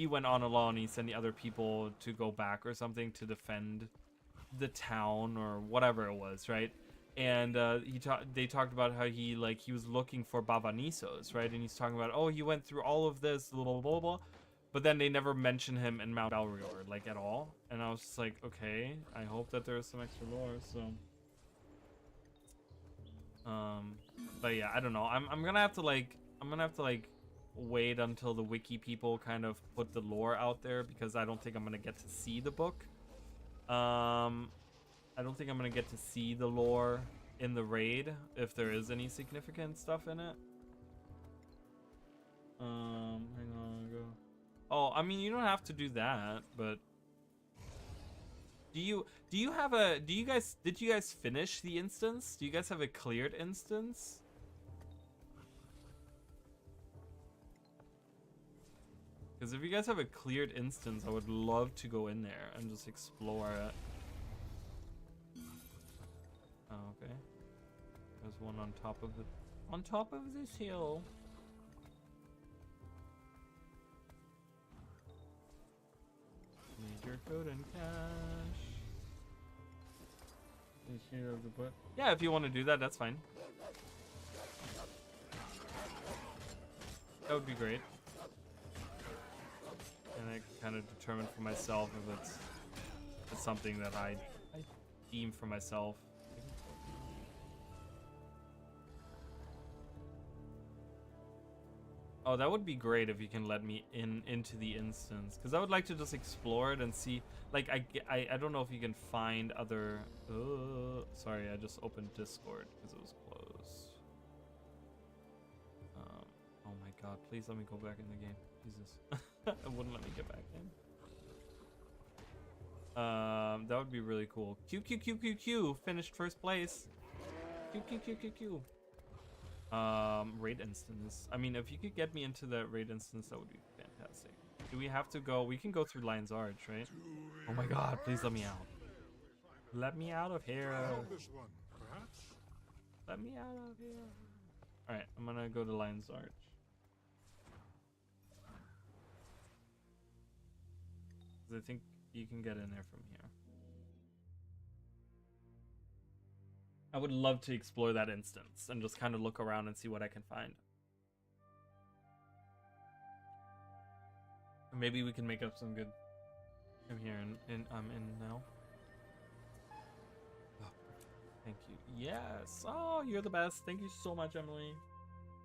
went on alone. He sent the other people to go back or something to defend the town or whatever it was, right? And they talked about how he was looking for Bavanisos, right? And he's talking about, oh, he went through all of this, blah blah blah blah, but then they never mention him in Mount Belrior, like, at all. And I was just like, okay, I hope that there's some extra lore. So but yeah, I don't know. I'm gonna have to like wait until the wiki people kind of put the lore out there, because I don't think I'm gonna get to see the book. I don't think I'm gonna get to see the lore in the raid if there is any significant stuff in it. Hang on, go. Oh, I mean, you don't have to do that, but did you guys finish the instance? Do you guys have a cleared instance? Because if you guys have a cleared instance, I would love to go in there and just explore it. Oh, okay. There's one on top of this hill. Major code and cash. Yeah, if you want to do that, that's fine. That would be great. And I kind of determine for myself if it's something that I deem for myself. Oh, that would be great if you can let me into the instance, because I would like to just explore it and see. Like, I don't know if you can find other. Sorry, I just opened Discord because it was closed. Oh my God! Please let me go back in the game. Jesus, it wouldn't let me get back in. That would be really cool. Q. Finished first place. Q. Raid instance. I mean, if you could get me into that raid instance, that would be fantastic. Do we have to go? We can go through Lion's Arch, right? Oh my God, please let me out. Let me out of here. Let me out of here. Alright, I'm gonna go to Lion's Arch. I think you can get in there from here. I would love to explore that instance and just kind of look around and see what I can find. Maybe we can make up some good. I'm here I'm in now. Oh, thank you. Yes. Oh, you're the best. Thank you so much, Emily.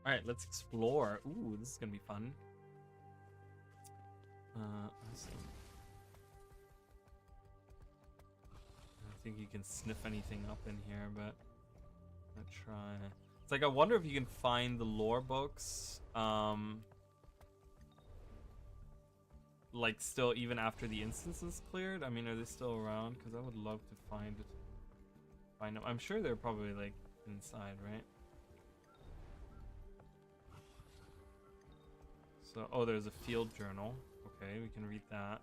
All right, let's explore. Ooh, this is gonna be fun. Awesome. I think you can sniff anything up in here, but let's try. It's like, I wonder if you can find the lore books, like, still even after the instance is cleared. I mean, are they still around? Because I would love to find them. I'm sure they're probably like inside, right? So, oh, there's a field journal. Okay, we can read that.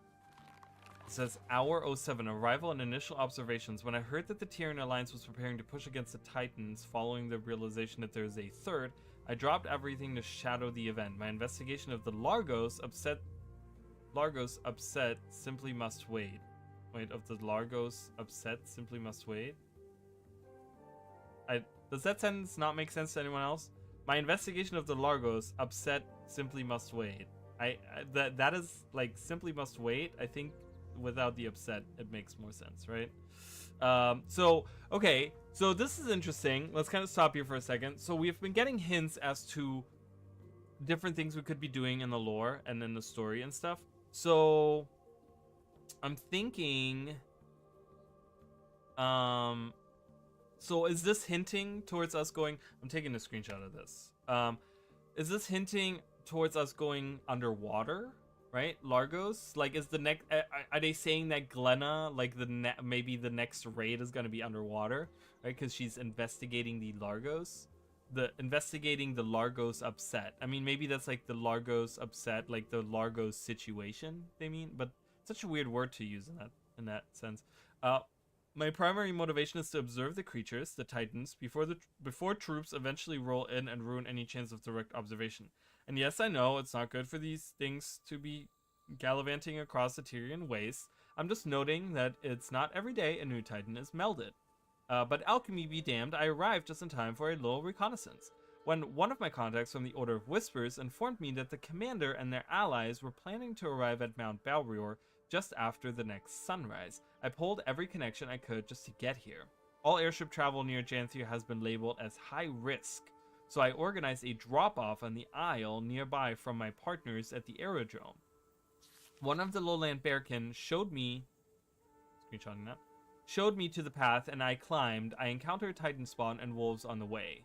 It says, Hour 07, arrival and initial observations. When I heard that the Tyrian Alliance was preparing to push against the Titans following the realization that there is a third, I dropped everything to shadow the event. My investigation of the Largos upset simply must wait. Wait, of the Largos upset simply must wait? Does that sentence not make sense to anyone else? My investigation of the Largos upset simply must wait. That is like simply must wait. I think without the upset it makes more sense, right? So okay, so this is interesting. Let's kind of stop here for a second. So we've been getting hints as to different things we could be doing in the lore and in the story and stuff. So I'm thinking Um, so is this hinting towards us going? I'm taking a screenshot of this. Is this hinting towards us going underwater? Right, Largos. Like, is the next? Are they saying that Glenna, like maybe the next raid is gonna be underwater, right? Because she's investigating the Largos, investigating the Largos upset. I mean, maybe that's like the Largos upset, like the Largos situation. They mean, but such a weird word to use in that sense. My primary motivation is to observe the creatures, the Titans, before troops eventually roll in and ruin any chance of direct observation. And yes, I know it's not good for these things to be gallivanting across the Tyrian wastes. I'm just noting that it's not every day a new Titan is melded. But alchemy be damned, I arrived just in time for a little reconnaissance, when one of my contacts from the Order of Whispers informed me that the commander and their allies were planning to arrive at Mount Balrior just after the next sunrise. I pulled every connection I could just to get here. All airship travel near Janthir has been labeled as high risk, so I organized a drop-off on the Isle nearby from my partners at the aerodrome. One of the lowland bearkin showed me to the path, and I climbed. I encountered Titan spawn and wolves on the way.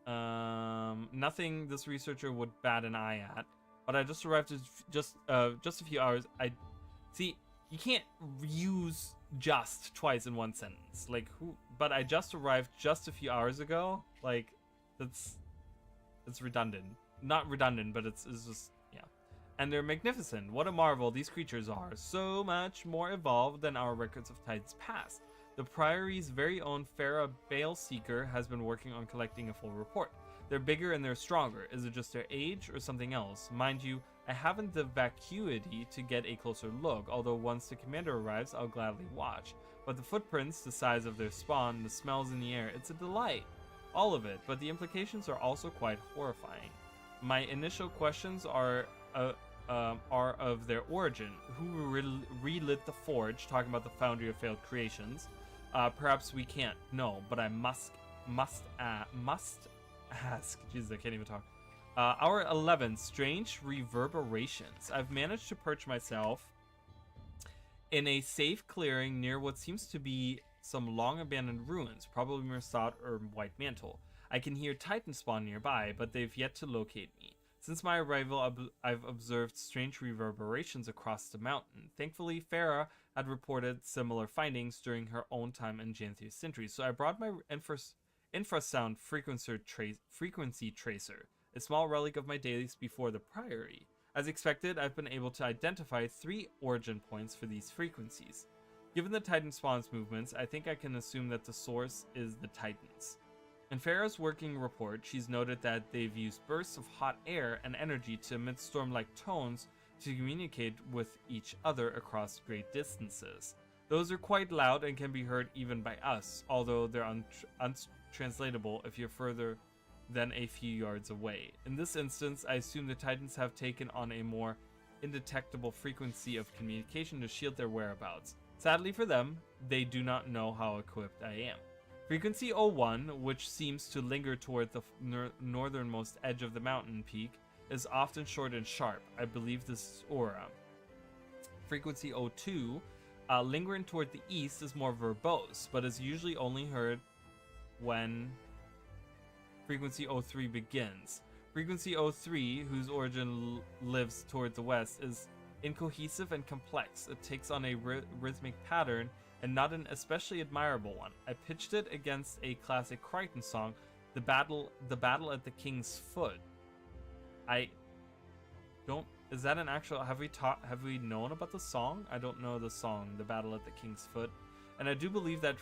Nothing this researcher would bat an eye at, but I just arrived just a few hours. See, you can't use just twice in one sentence. Like, who? But I just arrived just a few hours ago. Like, it's redundant. Not redundant, but it's just, yeah. And they're magnificent. What a marvel these creatures are. So much more evolved than our records of tides past. The Priory's very own Farah Baleseeker has been working on collecting a full report. They're bigger and they're stronger. Is it just their age or something else? Mind you, I haven't the vacuity to get a closer look, although once the commander arrives, I'll gladly watch. But the footprints, the size of their spawn, the smells in the air, it's a delight. All of it, but the implications are also quite horrifying. My initial questions are of their origin. Who relit the forge, talking about the foundry of failed creations? Perhaps we can't know, but I must ask. Jesus, I can't even talk. Our 11th, strange reverberations. I've managed to perch myself in a safe clearing near what seems to be some long abandoned ruins, probably Mirsat or White Mantle. I can hear Titan spawn nearby, but they've yet to locate me. Since my arrival, I've observed strange reverberations across the mountain. Thankfully, Farah had reported similar findings during her own time in Janthir's Sentry, so I brought my infrasound frequency tracer, a small relic of my days before the Priory. As expected, I've been able to identify 3 origin points for these frequencies. Given the Titan spawn's movements, I think I can assume that the source is the Titans. In Farah's working report, she's noted that they've used bursts of hot air and energy to emit storm-like tones to communicate with each other across great distances. Those are quite loud and can be heard even by us, although they're untranslatable if you're further than a few yards away. In this instance, I assume the Titans have taken on a more indetectable frequency of communication to shield their whereabouts. Sadly for them, they do not know how equipped I am. Frequency 01, which seems to linger toward the northernmost edge of the mountain peak, is often short and sharp. I believe this is aura. Frequency 02, lingering toward the east, is more verbose, but is usually only heard when Frequency 03 begins. Frequency 03, whose origin lives toward the west, is incohesive and complex. It takes on a rhythmic pattern and not an especially admirable one. I pitched it against a classic Crichton song, the battle at the King's Foot. I don't. Is that an actual? Have we known about the song? I don't know the song, the battle at the King's Foot, and I do believe that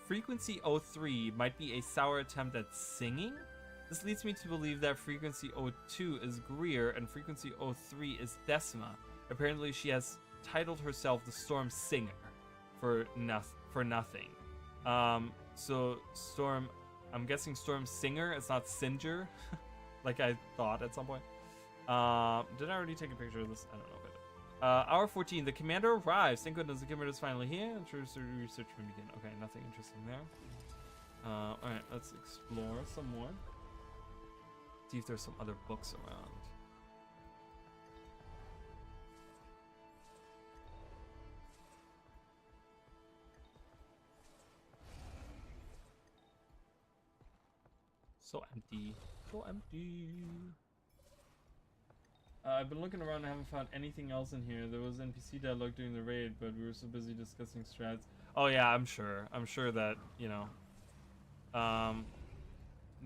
Frequency 03 might be a sour attempt at singing. This leads me to believe that Frequency 02 is Greer and Frequency 03 is Decima. Apparently, she has titled herself the Storm Singer for nothing. So Storm, I'm guessing Storm Singer. It's not Singer, like I thought at some point. Did I already take a picture of this? I don't know if I did. Hour 14. The commander arrives. Thank goodness the commander is finally here. Research may begin. Okay, nothing interesting there. All right, let's explore some more. See if there's some other books around. So empty. So empty. I've been looking around and haven't found anything else in here. There was NPC dialogue during the raid, but we were so busy discussing strats. Oh yeah, I'm sure. I'm sure that, you know,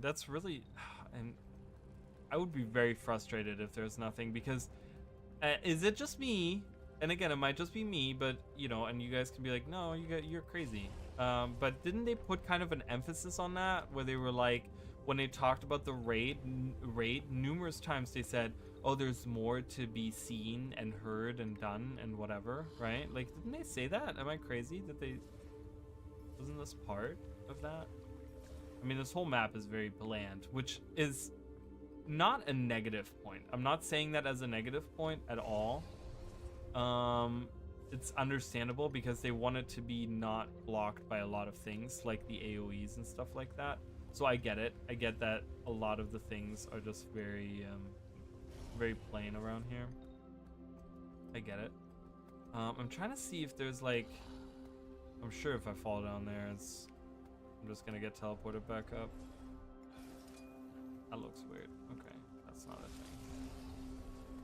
that's really, and I would be very frustrated if there's nothing, because is it just me? And again, it might just be me, but you know, and you guys can be like, no, you're crazy. But didn't they put kind of an emphasis on that, where they were like, when they talked about the raid numerous times, they said, oh, there's more to be seen and heard and done and whatever, right? Like, didn't they say that? Am I crazy that they, wasn't this part of that? I mean, this whole map is very bland, which is not a negative point. I'm not saying that as a negative point at all. It's understandable because they want it to be not blocked by a lot of things like the AoEs and stuff like that. So I get it. I get that a lot of the things are just very, very plain around here. I get it. I'm trying to see if there's like, I'm sure if I fall down there, I'm just gonna get teleported back up. That looks weird. Okay, that's not a thing.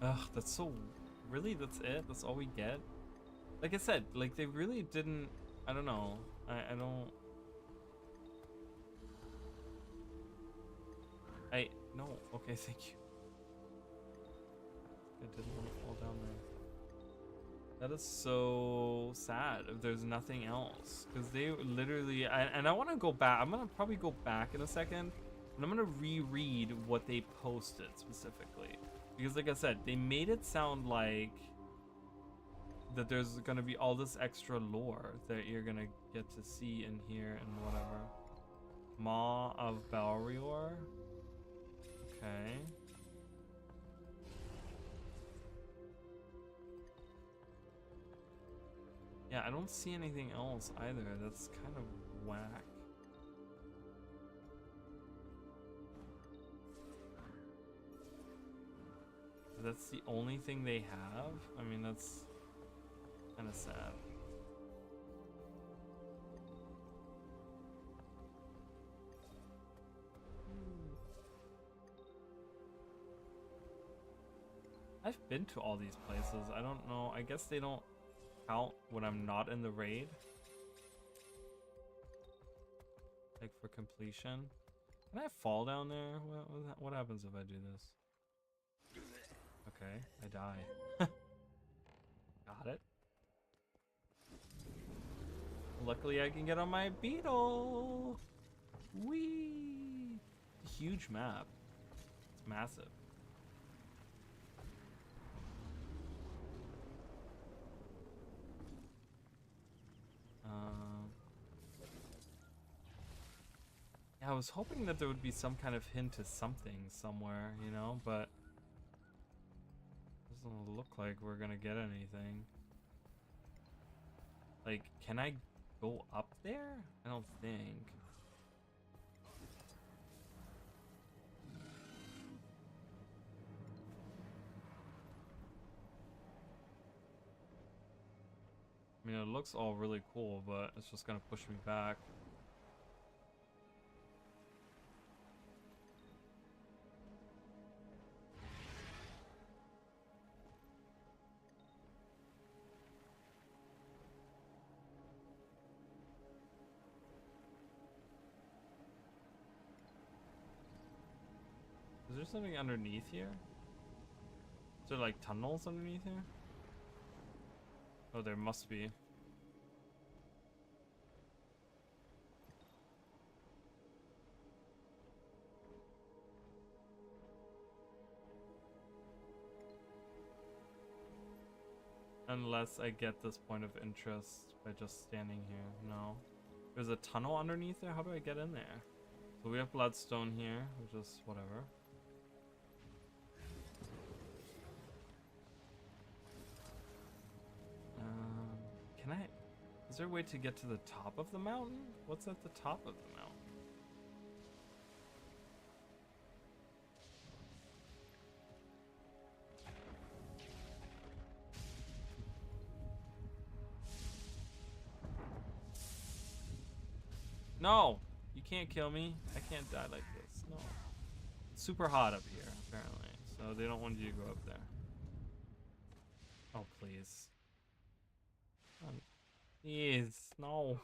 Ugh, that's so, really, that's it? That's all we get? Like I said, like they really didn't, I don't know. I don't, no, okay, thank you. I didn't want to fall down there. That is so sad if there's nothing else. Because they literally, and I want to go back, I'm going to probably go back in a second. And I'm going to reread what they posted specifically. Because like I said, they made it sound like that there's going to be all this extra lore that you're going to get to see and hear and whatever. Maw of Balrior. Okay. Yeah, I don't see anything else either. That's kind of whack. That's the only thing they have? I mean, that's kind of sad. I've been to all these places. I don't know. I guess they don't count when I'm not in the raid. Like for completion. Can I fall down there? What happens if I do this? Okay, I die. Got it. Luckily I can get on my beetle. Whee! Huge map. It's massive. Yeah, I was hoping that there would be some kind of hint to something somewhere, you know, but doesn't look like we're gonna get anything. Like, can I go up there? I don't think. I mean, it looks all really cool, but it's just gonna push me back. Is there something underneath here? Is there like tunnels underneath here? Oh, there must be. Unless I get this point of interest by just standing here. No. There's a tunnel underneath there? How do I get in there? So we have bloodstone here, which is whatever. Can I... Is there a way to get to the top of the mountain? What's at the top of the mountain? No! You can't kill me. I can't die like this. No. super hot up here, apparently. So they don't want you to go up there. Oh, please. Oh, please, no.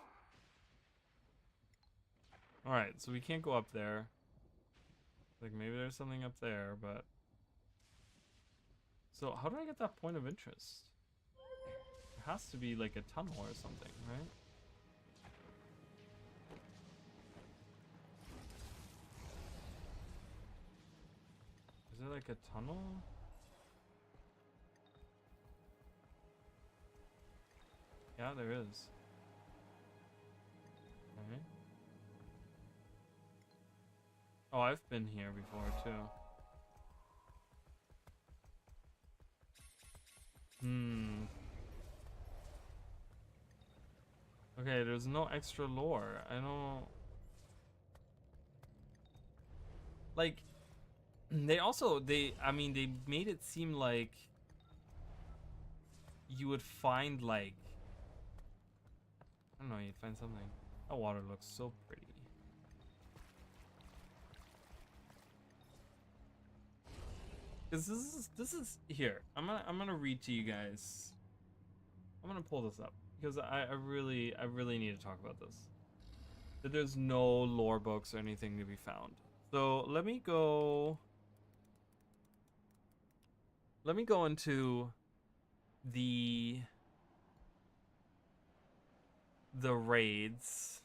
Alright, so we can't go up there. Like, maybe there's something up there, but... So, how do I get that point of interest? It has to be, like, a tunnel or something, right? Is there, like, a tunnel? Yeah, there is. Okay. Oh, I've been here before, too. Okay, there's no extra lore. I don't... Like, I mean, they made it seem like you would find, like... I don't know, you'd find something. That water looks so pretty. Cause this is here. I'm gonna read to you guys. I'm gonna pull this up because I really need to talk about this. That there's no lore books or anything to be found. So let me go into the raids.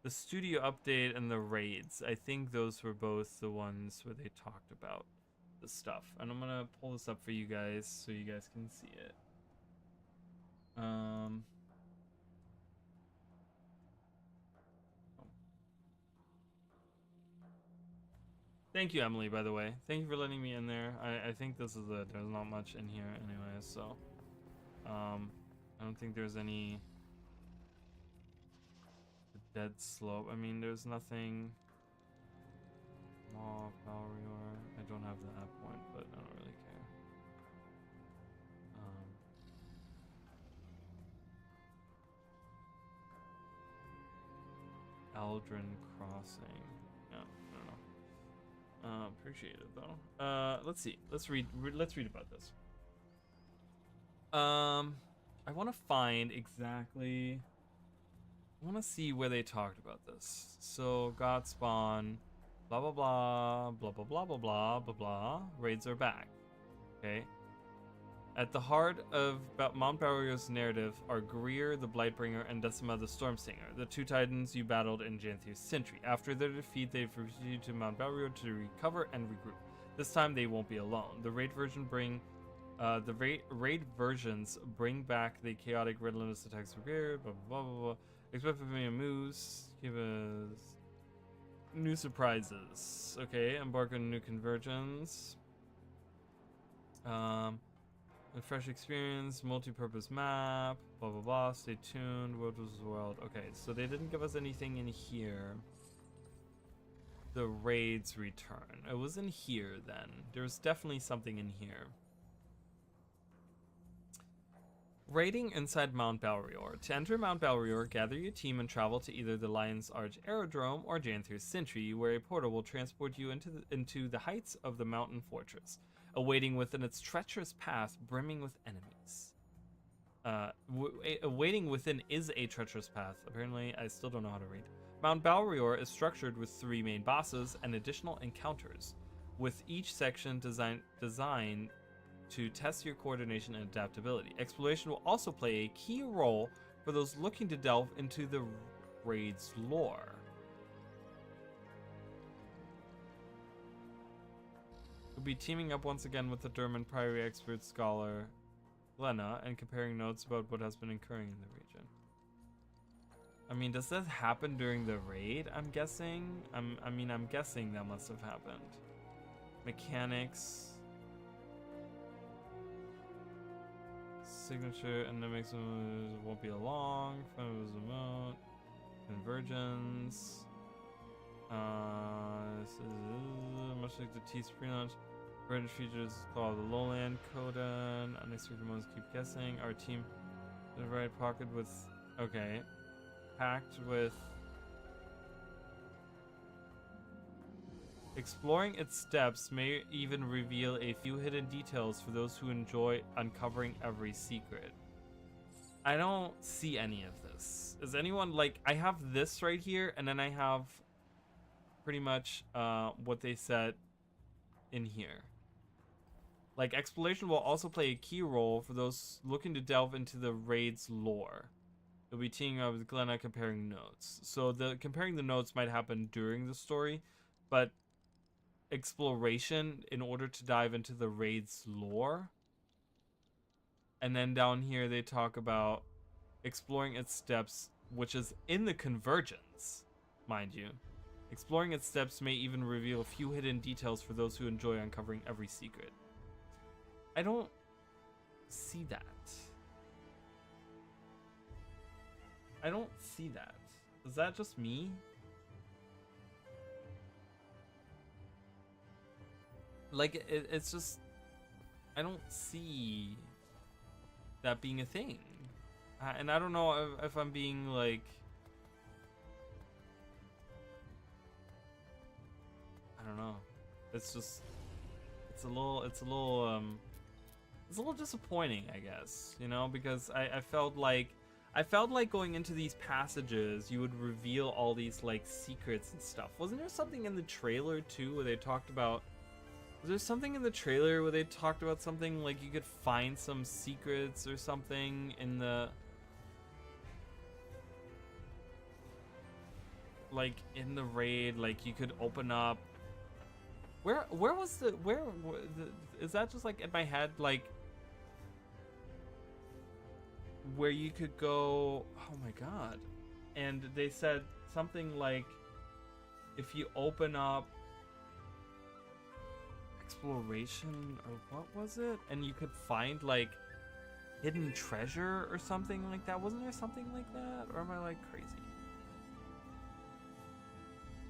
The studio update and the raids. I think those were both the ones where they talked about the stuff. And I'm gonna pull this up for you guys so you guys can see it. Thank you, Emily, by the way. Thank you for letting me in there. I think this is it. There's not much in here anyway, so I don't think there's any dead slope. I mean, there's nothing. Oh, Valrior. I don't have the app point, but I don't really care. Eldrin Crossing. Yeah, I don't know. Appreciate it though. Let's see. Let's read about this. I want to find exactly. I want to see where they talked about this. So, God spawn, blah blah blah, blah blah blah blah blah blah blah. Raids are back. Okay. At the heart of Mount Balrior's narrative are Greer the Blightbringer and Decima the Stormsinger, the two titans you battled in Janthir's Sentry. After their defeat, they've retreated to Mount Balrior to recover and regroup. This time, they won't be alone. The raid versions bring back the chaotic relentless attacks of Greer. Blah blah blah blah blah. Expect familiar moves. Give us new surprises. Okay, embark on new conversions. A fresh experience, multi-purpose map, blah blah blah. Stay tuned. World was world. Okay, so they didn't give us anything in here. The raids return. It was in here then. There's definitely something in here. Raiding inside Mount Balrior. To enter Mount Balrior, gather your team and travel to either the Lion's Arch Aerodrome or Janthir's Sentry, where a portal will transport you into the heights of the mountain fortress, awaiting within its treacherous path brimming with enemies. Awaiting within is a treacherous path. Apparently, I still don't know how to read. Mount Balrior is structured with 3 main bosses and additional encounters, with each section designed to test your coordination and adaptability. Exploration will also play a key role for those looking to delve into the raid's lore. We'll be teaming up once again with the Durman Priory expert scholar Lena and comparing notes about what has been occurring in the region. I mean, does that happen during the raid? I'm guessing. I'm guessing that must have happened. Mechanics. Signature and that makes them won't be long. Remote. Convergence. This is much like the T pre-launch. British features called the Lowland Coda. Unexpected moments keep guessing. Our team is right pocket with okay. Packed with Exploring its steps may even reveal a few hidden details for those who enjoy uncovering every secret. I don't see any of this. Is anyone like, I have this right here, and then I have pretty much what they said in here. Like, exploration will also play a key role for those looking to delve into the raid's lore. You'll be teaming up with Glenna comparing notes. So the comparing the notes might happen during the story, but exploration in order to dive into the raid's lore. And then down here they talk about exploring its steps, which is in the convergence, mind you. Exploring its steps may even reveal a few hidden details for those who enjoy uncovering every secret. I don't see that. I don't see that. Is that just me? Like, it's just, I don't see that being a thing. And I don't know if I'm being like, I don't know. It's just, it's a little disappointing, I guess, you know, because I felt like going into these passages, you would reveal all these like secrets and stuff. Wasn't there something in the trailer too where they talked about, was there something in the trailer where they talked about something like you could find some secrets or something in the, like in the raid, like you could open up, where was the, is that just like in my head, like where you could go, oh my god, and they said something like if you open up exploration, or what was it, and you could find like hidden treasure or something like that. Wasn't there something like that, or am I like crazy?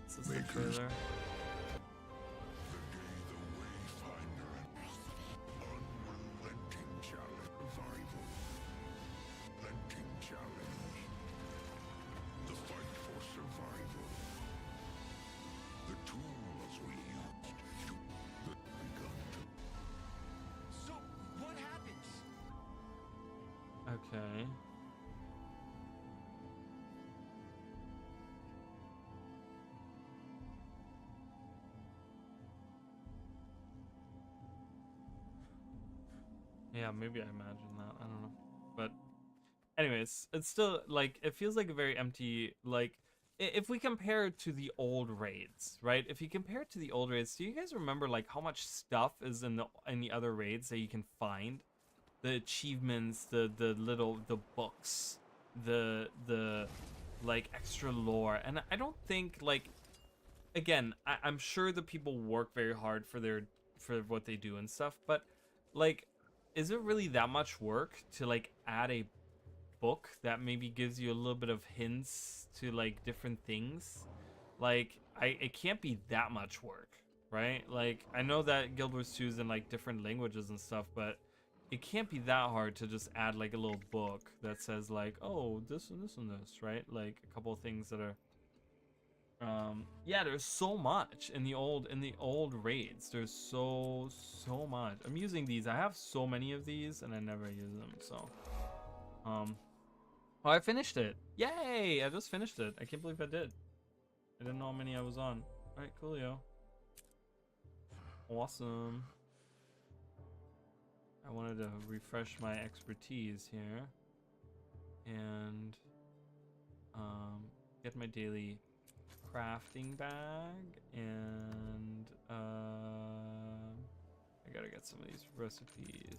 This is the trailer. Okay. Yeah, maybe I imagine that. I don't know. But anyways, it's still like, it feels like a very empty, like if we compare it to the old raids, right? If you compare it to the old raids, do you guys remember like how much stuff is in the other raids that you can find? The achievements, the books, the like extra lore. And I don't think, like, again, I'm sure the people work very hard for what they do and stuff, but like, is it really that much work to like add a book that maybe gives you a little bit of hints to like different things? Like, it can't be that much work, right? Like, I know that Guild Wars 2 is in like different languages and stuff, but it can't be that hard to just add like a little book that says like, oh, this and this and this, right? Like a couple of things that are, yeah, there's so much in the old raids. There's so much. I'm using these. I have so many of these and I never use them. So, oh, I finished it. Yay! I just finished it. I can't believe I did. I didn't know how many I was on. All right, coolio. Awesome. I wanted to refresh my expertise here and get my daily crafting bag, and I gotta get some of these recipes.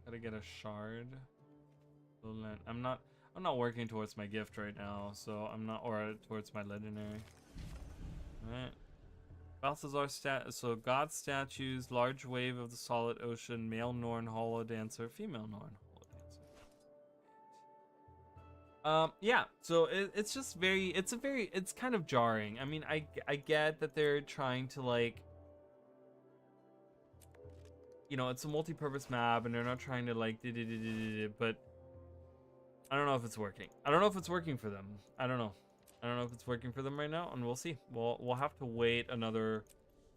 Gotta get a shard. I'm not working towards my gift right now, so I'm not, or towards my legendary. Alright. Balthazar so god statues, large wave of the solid ocean, male Norn holo dancer, female Norn holo dancer. Yeah, so it's just it's kind of jarring. I mean, I get that they're trying to like, you know, it's a multi-purpose map and they're not trying to like but I don't know if it's working. I don't know if it's working for them. I don't know. I don't know if it's working for them right now, and we'll see. We'll have to wait another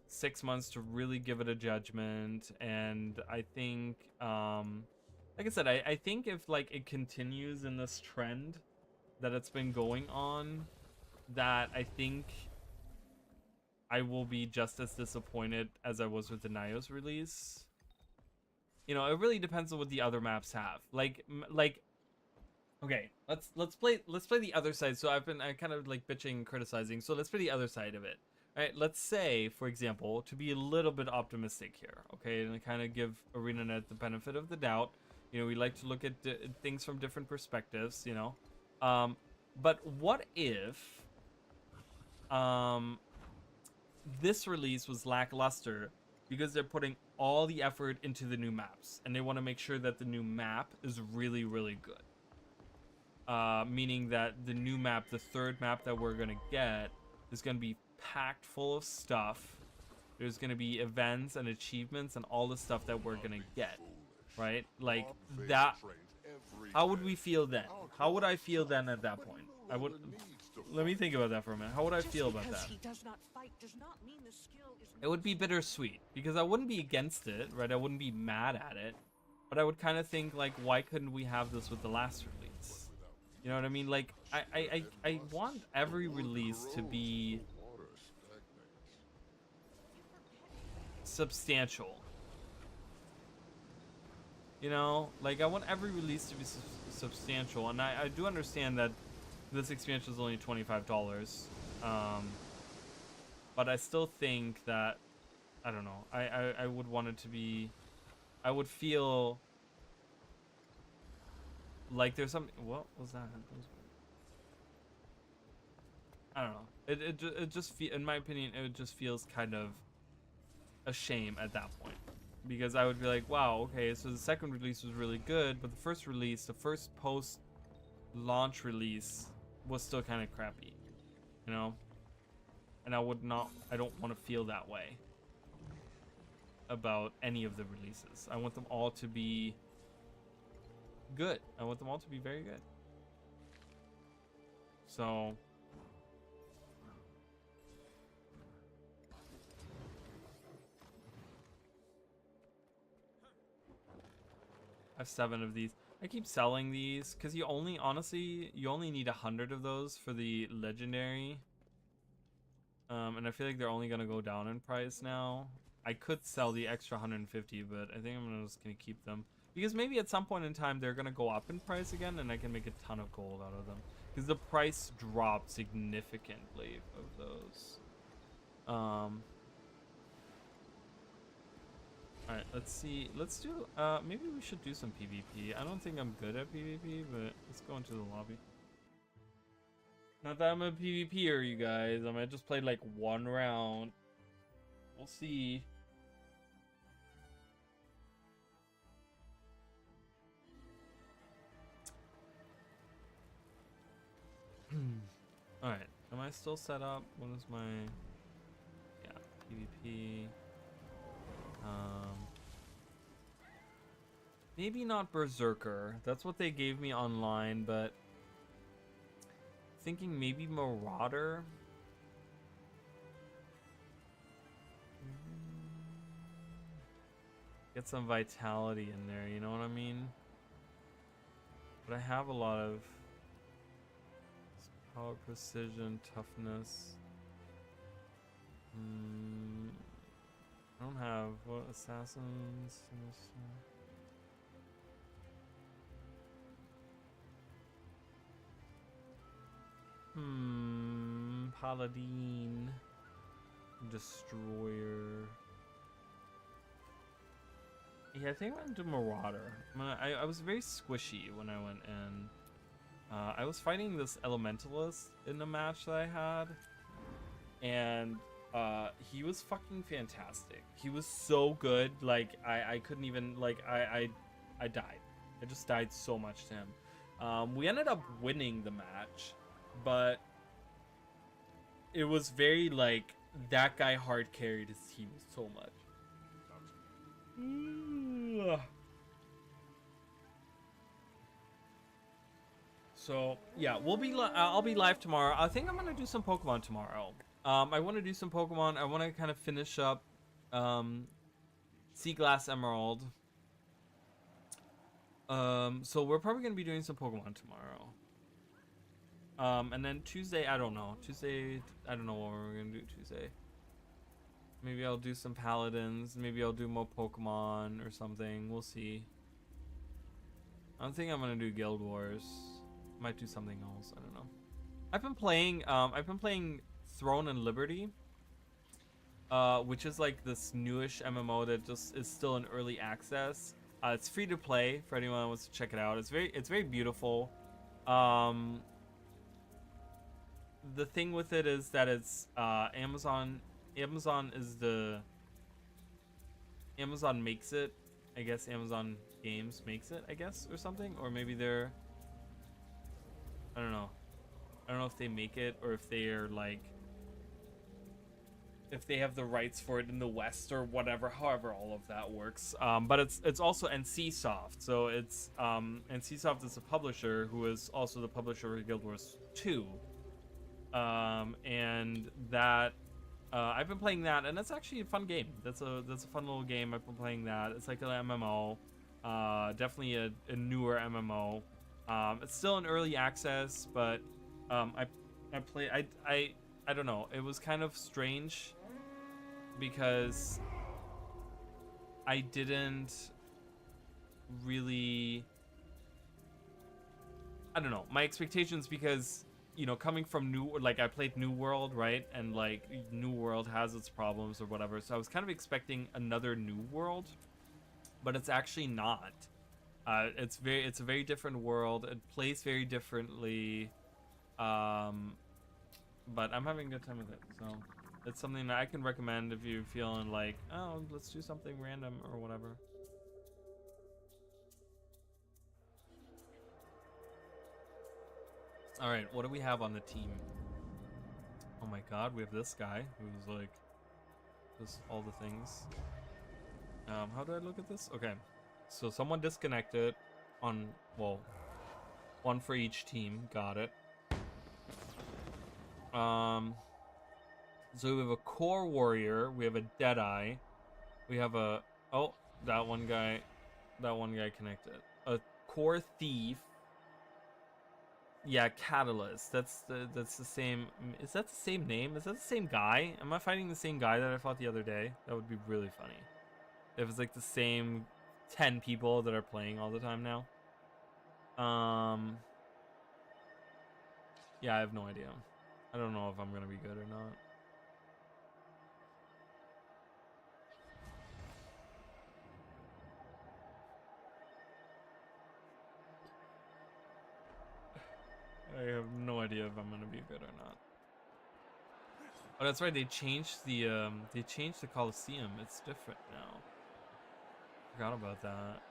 6 months to really give it a judgment. And I think, like I said, I think if like it continues in this trend that it's been going on, that I think I will be just as disappointed as I was with the Nios release. You know, it really depends on what the other maps have. Like, okay, let's play the other side. So I kind of like bitching, criticizing. So let's play the other side of it. All right, let's say, for example, to be a little bit optimistic here, okay, and kind of give ArenaNet the benefit of the doubt. You know, we like to look at things from different perspectives, you know. But what if this release was lackluster because they're putting all the effort into the new maps, and they want to make sure that the new map is really, really good. Meaning that the new map, the third map that we're going to get, is going to be packed full of stuff. There's going to be events and achievements and all the stuff that we're going to get, right? Like that. How would we feel then? How would I feel then at that point? I would. Let me think about that for a minute. How would I feel about that? He does not fight does not mean the skill is It would be bittersweet because I wouldn't be against it, right? I wouldn't be mad at it, but I would kind of think like, why couldn't we have this with the last release? You know what I mean? Like, I want every release to be substantial. You know, like I want every release to be substantial, and I do understand that this expansion is only $25, but I still think that, I don't know, I would want it to be, I would feel like there's something. What was that? I don't know. It just in my opinion, it just feels kind of a shame at that point, because I would be like, wow, okay, so the second release was really good, but the first release, the first post-launch release, was still kind of crappy, you know. And I don't want to feel that way about any of the releases. I want them all to be good. I want them all to be very good. So I have 7 of these. I keep selling these because you only need 100 of those for the legendary. And I feel like they're only gonna go down in price now. I could sell the extra 150, but I think I'm just gonna keep them because maybe at some point in time they're gonna go up in price again, and I can make a ton of gold out of them because the price dropped significantly of those. Alright, let's see. Let's do, maybe we should do some PvP. I don't think I'm good at PvP, but let's go into the lobby. Not that I'm a PvPer, you guys. I might just play like 1 round. We'll see. Alright, am I still set up? What is my... Yeah, PvP. Maybe not Berserker. That's what they gave me online, but thinking maybe Marauder. Get some vitality in there, you know what I mean? But I have a lot of power, precision, toughness. I don't have what assassins. Paladin, destroyer. Yeah, I think I went to Marauder. I was very squishy when I went in. I was fighting this elementalist in the match that I had, and he was fucking fantastic. He was so good. Like I couldn't even, like, I died. I just died so much to him. We ended up winning the match, but it was very like that guy hard carried his team so much. So yeah, I'll be live tomorrow. I think I'm gonna do some Pokemon tomorrow. I want to do some Pokemon. I want to kind of finish up Sea Glass Emerald. So we're probably gonna be doing some Pokemon tomorrow. And then Tuesday, I don't know. Tuesday, I don't know what we're gonna do Tuesday. Maybe I'll do some Paladins. Maybe I'll do more Pokemon or something. We'll see. I don't think I'm gonna do Guild Wars. Might do something else. I don't know. I've been playing Throne and Liberty, which is like this newish MMO that just is still in early access. It's free to play for anyone who wants to check it out. It's very beautiful. The thing with it is that it's Amazon makes it. I guess Amazon Games makes it, I guess, or something, or maybe they're, I don't know if they make it or if they are like, if they have the rights for it in the West or whatever, however all of that works. But it's also NCSoft, so it's NCSoft is a publisher who is also the publisher of Guild Wars 2, and that I've been playing that, and it's actually a fun game. That's a fun little game. I've been playing that. It's like an MMO, definitely a newer MMO. It's still in early access, but I don't know. It was kind of strange because I didn't really, I don't know, my expectations, because, you know, coming from I played New World, right? And like New World has its problems or whatever. So I was kind of expecting another New World, but it's actually not. It's a very different world. It plays very differently. But I'm having a good time with it. So it's something that I can recommend if you're feeling like, oh, let's do something random or whatever. All right, what do we have on the team? Oh my god, we have this guy who's like just all the things. How do I look at this? Okay, so someone disconnected on, well, one for each team. Got it. So we have a core warrior, we have a Deadeye, we have a, oh, that one guy connected. A core thief. Yeah, Catalyst. That's the same. Is that the same name? Is that the same guy? Am I fighting the same guy that I fought the other day? That would be really funny. If it's like the same 10 people that are playing all the time now. Yeah, I have no idea. I don't know if I'm gonna be good or not. I have no idea if I'm gonna be good or not. Oh, that's right. They changed the Coliseum. It's different now. Forgot about that.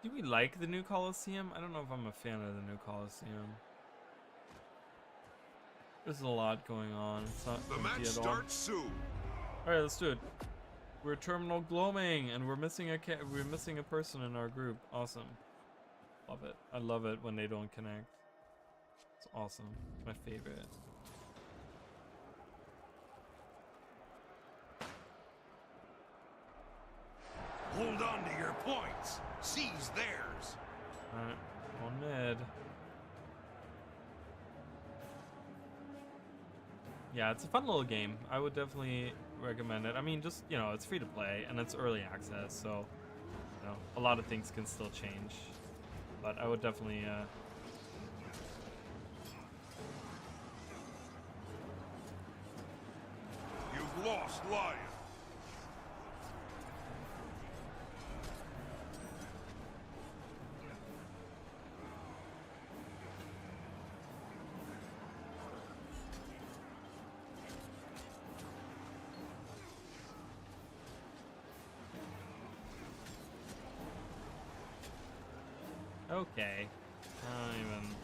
Do we like the new Coliseum? I don't know if I'm a fan of the new Coliseum. There's a lot going on. It's not The empty match at all. starts soon. All right, let's do it. We're Terminal Gloaming, and we're missing a person in our group. Awesome. Love it. I love it when they don't connect. It's awesome. It's my favorite. Hold on to your points. Seize theirs. Alright, on mid. Yeah, it's a fun little game. I would definitely recommend it. I mean, just, you know, it's free to play and it's early access, so, you know, a lot of things can still change. But I would definitely, You've lost Lion. okay. I don't even...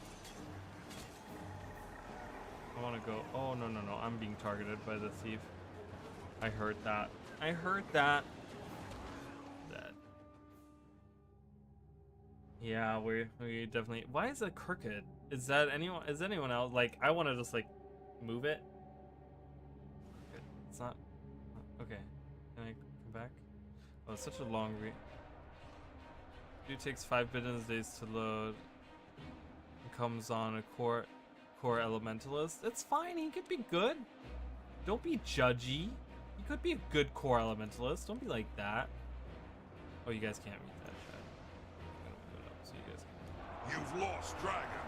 I want to go... Oh, no, no, no. I'm being targeted by the thief. I heard that. I heard that. Dead. Yeah, we definitely. Why is it crooked? Is that anyone? Is anyone else like? I want to just like move it. It's not. Okay. Can I come back? Oh, it's such a long read. It takes 5 business days to load. It comes on a core elementalist. It's fine. He could be good. Don't be judgy. He could be a good core elementalist. Don't be like that. Oh, you guys can't read that chat. I'm gonna move it up so you guys can. You've lost, dragon.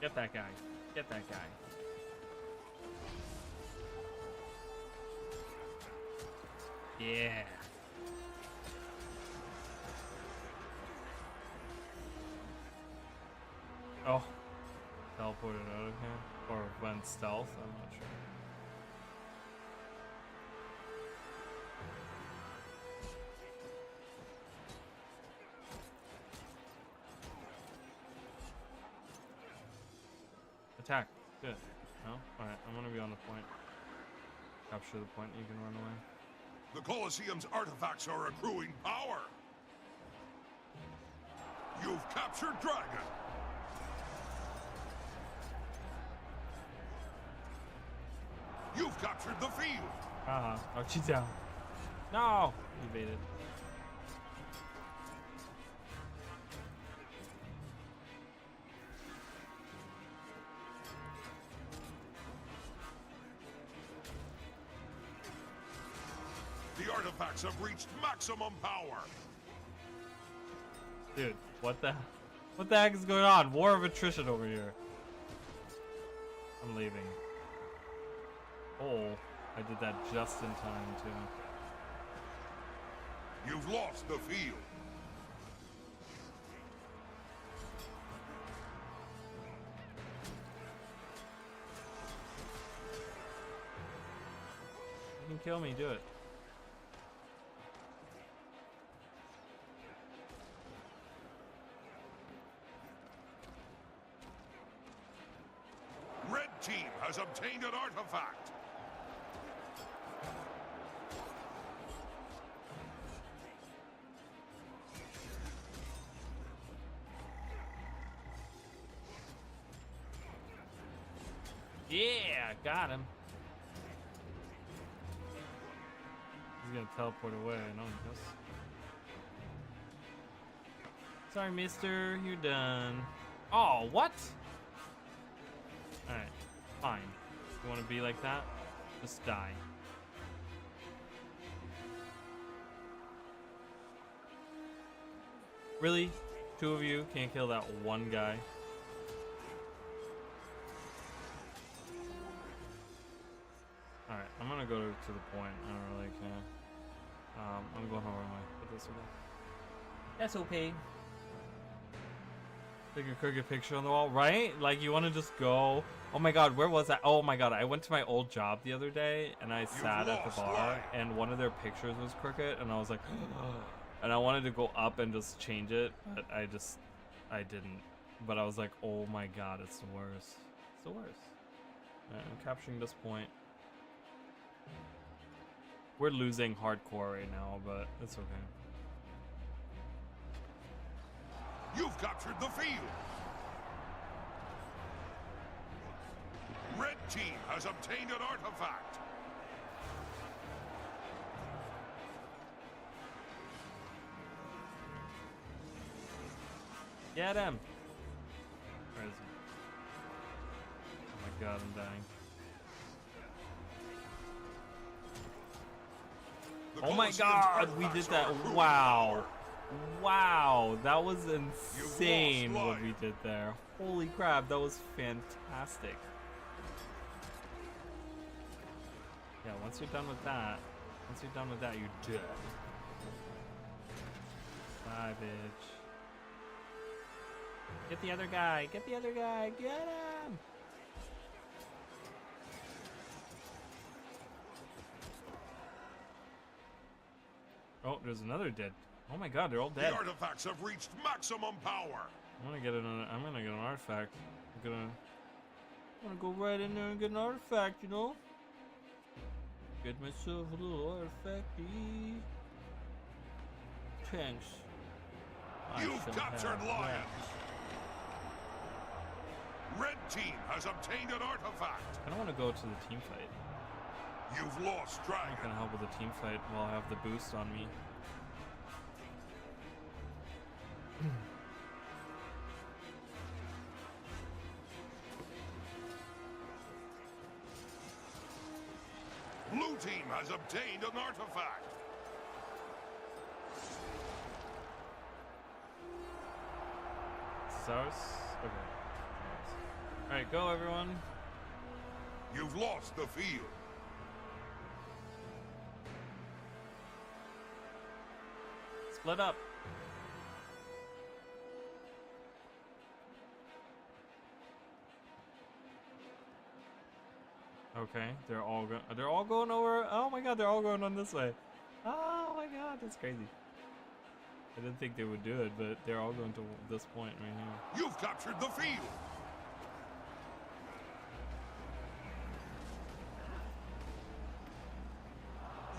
Get that guy. Get that guy. Yeah. Oh. Teleported out of here? Or went stealth? I'm not sure. Attack. Good. No? Alright, I'm gonna be on the point. Capture the point, you can run away. The Colosseum's artifacts are accruing power. You've captured dragon. You've captured the field. Oh, she's down. No! Evaded. The artifacts have reached maximum power. Dude, what the heck is going on? War of attrition over here. I'm leaving. Oh, I did that just in time too. You've lost the field. You can kill me, do it. Red team has obtained an artifact. Yeah, got him. He's gonna teleport away, no, yes. Sorry, mister, you're done. Oh, what? Alright, fine. You wanna be like that? Just die. Really? Two of you can't kill that one guy? Alright, I'm gonna go to the point. I don't really care. I'm going over my. Put this away. That's okay. Take a crooked picture on the wall, right? Like you want to just go. Oh my god, where was that? Oh my god, I went to my old job the other day and I sat at the bar and one of their pictures was crooked and I was like, and I wanted to go up and just change it, but I didn't. But I was like, oh my god, it's the worst. It's the worst. Alright, I'm capturing this point. We're losing hardcore right now, but it's okay. You've captured the field. Red team has obtained an artifact. Get him! Where is he? Oh my god, I'm dying. The Oh my Colosseum's god, we did artifacts that. are accruing Wow. power. Wow, that was insane lost what we life. did there. Holy crap, that was fantastic. Yeah, once you're done with that, you're dead. Bye, bitch. Get the other guy, get the other guy, get him! Oh, there's another dead Oh my god, they're all The dead. artifacts have reached maximum power. I'm gonna get an artifact. I'm gonna go right in there and get an artifact, you know? Get myself a little artifacty. Thanks. I You've shall captured have lions. that. Red team has obtained an artifact. I don't want to go to the team fight. You've lost I'm dragon. not gonna help with the team fight while I have the boost on me. Blue team has obtained an artifact. Source? Okay. Alright, go everyone. You've lost the field. Split up. Okay, they're all going over. Oh my god, they're all going on this way. Oh my god, that's crazy. I didn't think they would do it, but they're all going to this point right here. You've captured the field.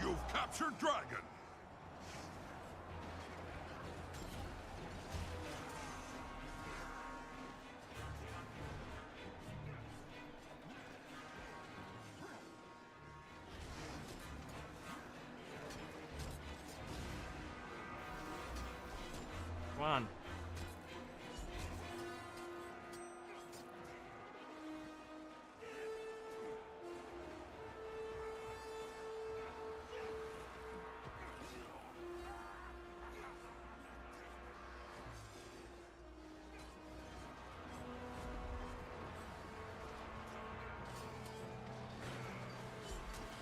You've captured dragon. Come on.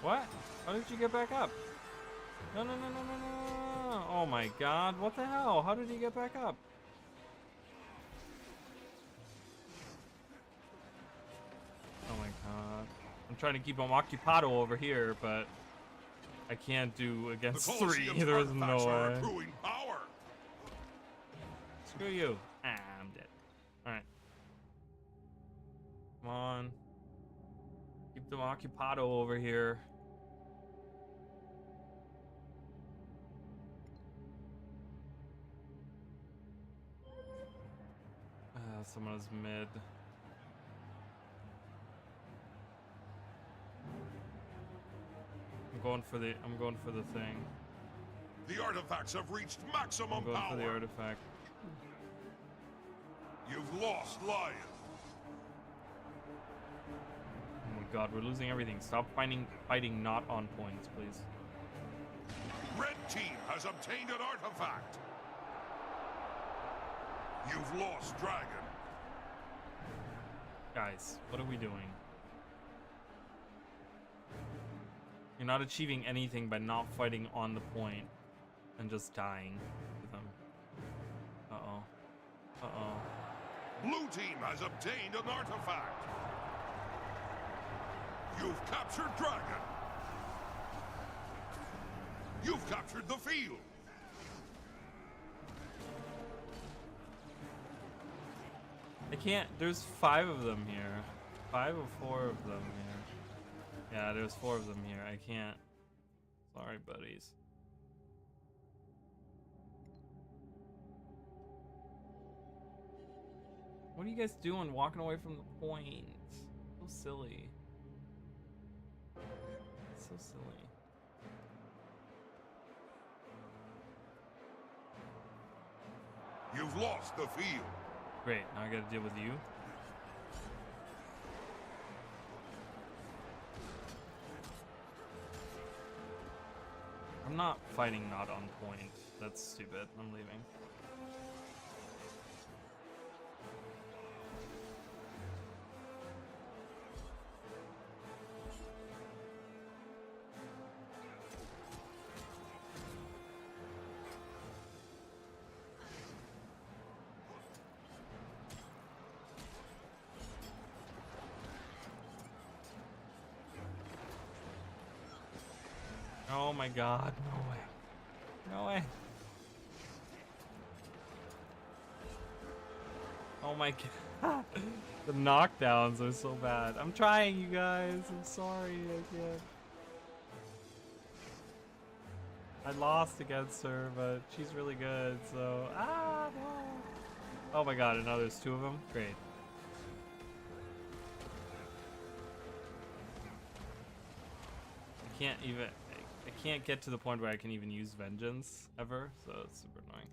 What? How did you get back up? No, no, no, no, no, no, no. Oh my god, what the hell? How did he get back up? Oh my god. I'm trying to keep him occupado over here, but I can't do The against Colosseum's three. There is no artifacts are way. accruing power. Screw you. Ah, I'm dead. Alright. Come on. Keep them occupado over here. Someone is mid. I'm going for the thing. The artifacts have reached I'm maximum going power. for the artifact. You've lost lion. Oh my god, we're losing everything. Stop fighting not on points, please. Red team has obtained an artifact. You've lost dragon. Guys, what are we doing? You're not achieving anything by not fighting on the point and just dying to them. Uh-oh. Uh-oh. Blue team has obtained an artifact. You've captured dragon. You've captured the field. I can't. There's 5 of them here. 5 or 4 of them here. Yeah, there's 4 of them here. I can't. Sorry, buddies. What are you guys doing walking away from the point? So silly. So silly. You've lost the field. Great, now I gotta deal with you. I'm not fighting not on point. That's stupid. I'm leaving. Oh my god, no way. No way. my god. The knockdowns are so bad. I'm trying, you guys. I'm sorry. I can't. I lost against her, but she's really good, so... Ah, no. Oh my god, and now there's two of them? Great. I can't even... I can't get to the point where I can even use Vengeance, ever, so it's super annoying.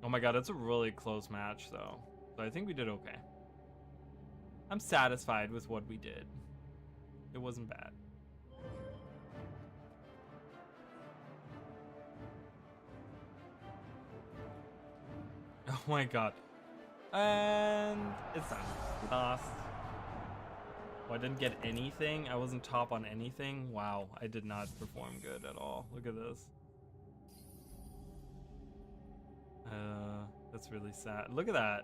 Oh my god, it's a really close match, though. So I think we did okay. I'm satisfied with what we did. It wasn't bad. Oh my god. And it's done. Lost. Oh, I didn't get anything? I wasn't top on anything? Wow, I did not perform good at all. Look at this. That's really sad. Look at that.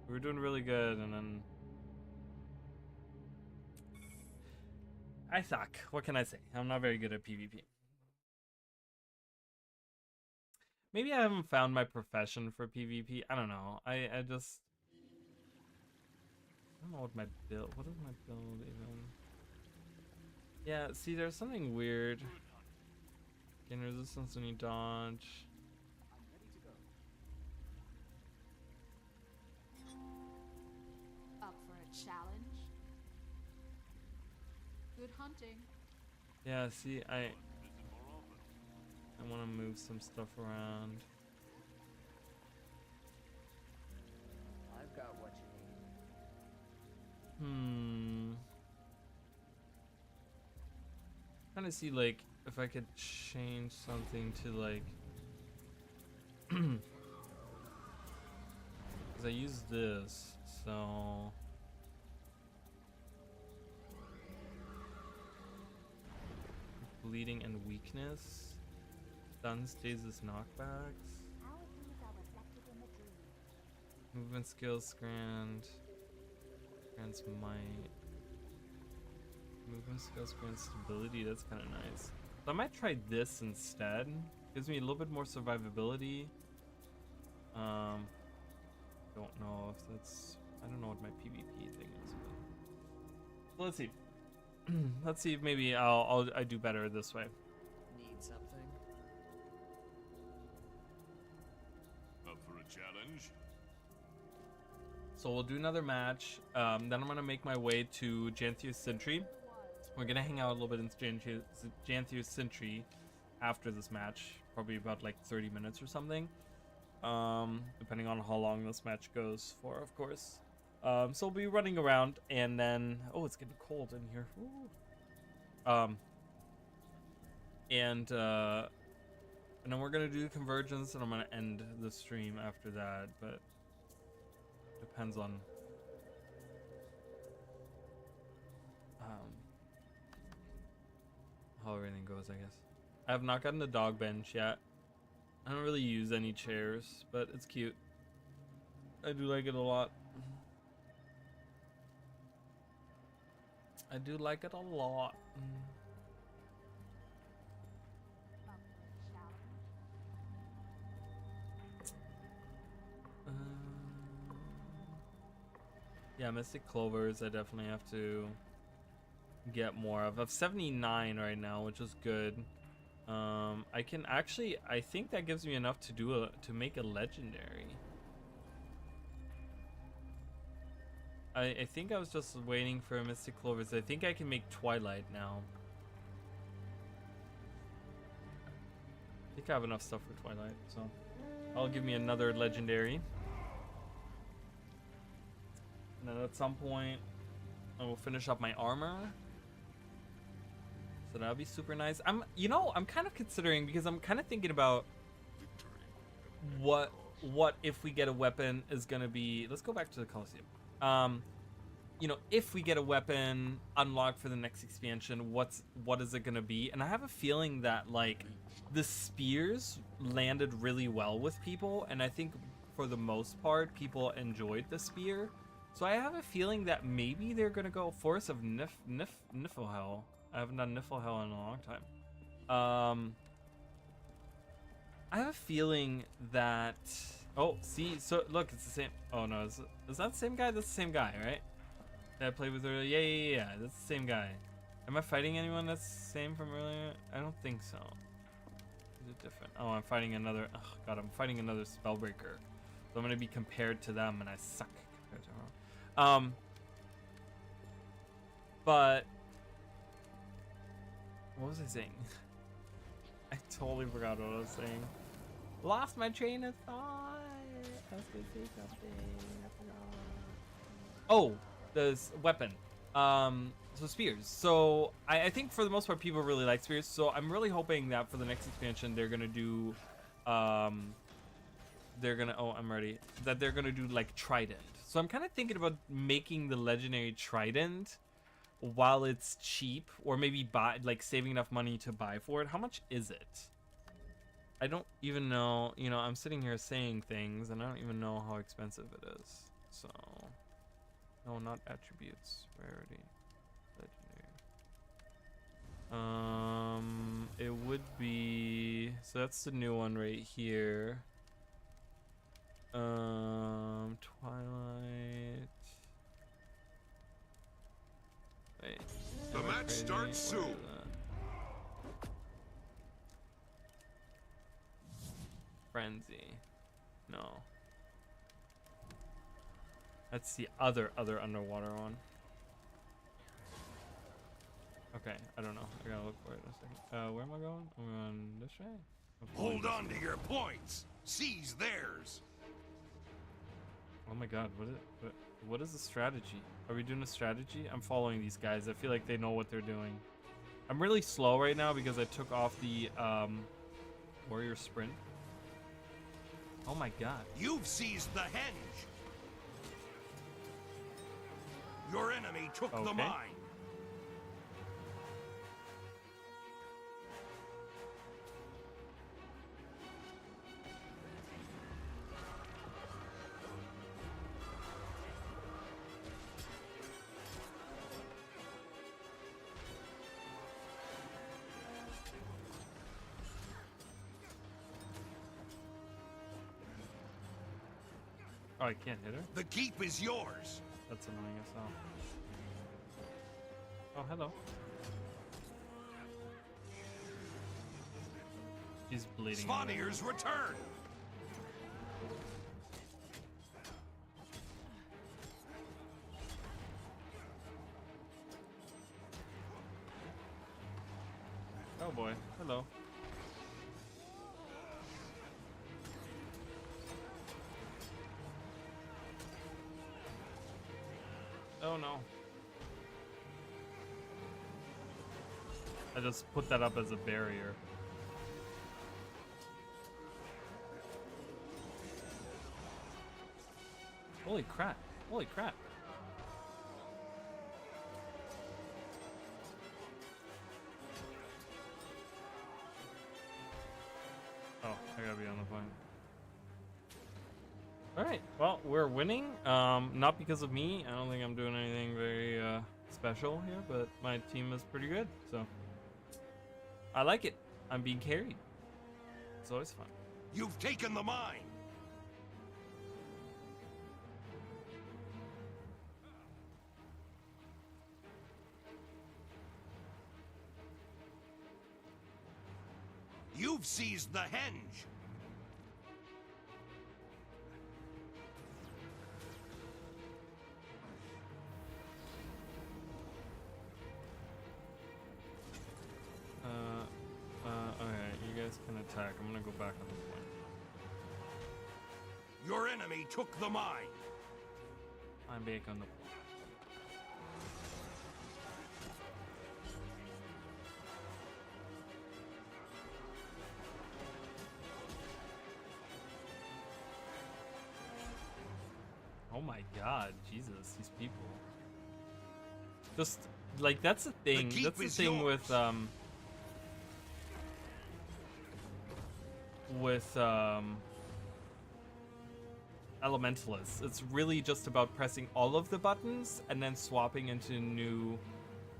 We were doing really good, and then... I suck. What can I say? I'm not very good at PvP. Maybe I haven't found my profession for PvP. I don't know. I just... I don't know what my build... What is my build even? Yeah, see, there's something weird. Gain resistance when you dodge. Up for a challenge? Good hunting. Yeah, see, I want to move some stuff around. I've got what you need. Trying to see, like, if I could change something to, like... Because I use this, so... Bleeding and weakness. Stun stasis knockbacks. Movement skills grants might. Movement skills grants stability. That's kind of nice. So I might try this instead. Gives me a little bit more survivability. Don't know if that's. I don't know what my PvP thing is. But let's see. Let's see if maybe I do better this way. Need something? Up for a challenge? So we'll do another match. Then I'm gonna make my way to Janthius Sentry. We're gonna hang out a little bit in Janthius Sentry after this match, probably about like 30 minutes or something, depending on how long this match goes for, of course. So we'll be running around, and then it's getting cold in here. Ooh. And then we're gonna do convergence, and I'm gonna end the stream after that, but depends on how everything goes, I guess. I have not gotten the dog bench yet. I don't really use any chairs, but it's cute. I do like it a lot. I do like it a lot. Yeah, Mystic Clovers I definitely have to get more of. I have 79 right now, which is good. I can actually, I think that gives me enough to do to make a legendary. I think I was just waiting for Mystic Clovers. I think I can make Twilight now. I think I have enough stuff for Twilight, so I'll give me another legendary. And then at some point, I will finish up my armor. So that'll be super nice. I'm kind of considering, because I'm kind of thinking about what if we get a weapon is gonna be. Let's go back to the Colosseum. If we get a weapon unlocked for the next expansion, what is it gonna be? And I have a feeling that like the spears landed really well with people, and I think for the most part people enjoyed the spear. So I have a feeling that maybe they're gonna go Forest of Niflhel. I haven't done Niflhel in a long time. I have a feeling that Oh, see, so look, it's the same. Oh no, is that the same guy? That's the same guy, right? That I played with earlier. Yeah. That's the same guy. Am I fighting anyone that's the same from earlier? I don't think so. Is it different? Oh, I'm fighting another. Oh god, I'm fighting another Spellbreaker. So I'm gonna be compared to them, and I suck compared to them. But what was I saying? I totally forgot what I was saying. Lost my train of thought. I was gonna say something. I forgot. Oh, the weapon. So spears. So I think for the most part people really like spears. So I'm really hoping that for the next expansion they're gonna do, oh, I'm ready. That they're gonna do like trident. So I'm kind of thinking about making the legendary trident while it's cheap, or maybe buy, like saving enough money to buy for it. How much is it? I don't even know. You know, I'm sitting here saying things and I don't even know how expensive it is. So no, not attributes, rarity, legendary. It would be, so that's the new one right here. Twilight. Wait. The match starts soon. Frenzy. No. That's the other underwater one. Okay, I don't know. I gotta look for it in a second. Where am I going? I'm going this way? Hold on to your points. Seize theirs. Oh my god, what is the strategy? Are we doing a strategy? I'm following these guys. I feel like they know what they're doing. I'm really slow right now because I took off the warrior sprint. Oh my god. You've seized the henge. Your enemy took the mine. Oh, I can't hit her? The keep is yours. That's annoying as hell. Oh, hello. She's bleeding. Svanir's return. Oh boy, hello. Oh no. I just put that up as a barrier. Holy crap. Holy crap. Oh, I gotta be on the phone. Alright, well, we're winning. Not because of me. I don't think I'm doing anything very special here, but my team is pretty good, so I like it. I'm being carried. It's always fun. You've taken the mine. You've seized the henge. Okay, you guys can attack. I'm gonna go back on the point. Your enemy took the mine. I'm back on the point. Oh my god, Jesus, these people. Just, like, that's the thing. That's the thing with Elementalists. It's really just about pressing all of the buttons and then swapping into new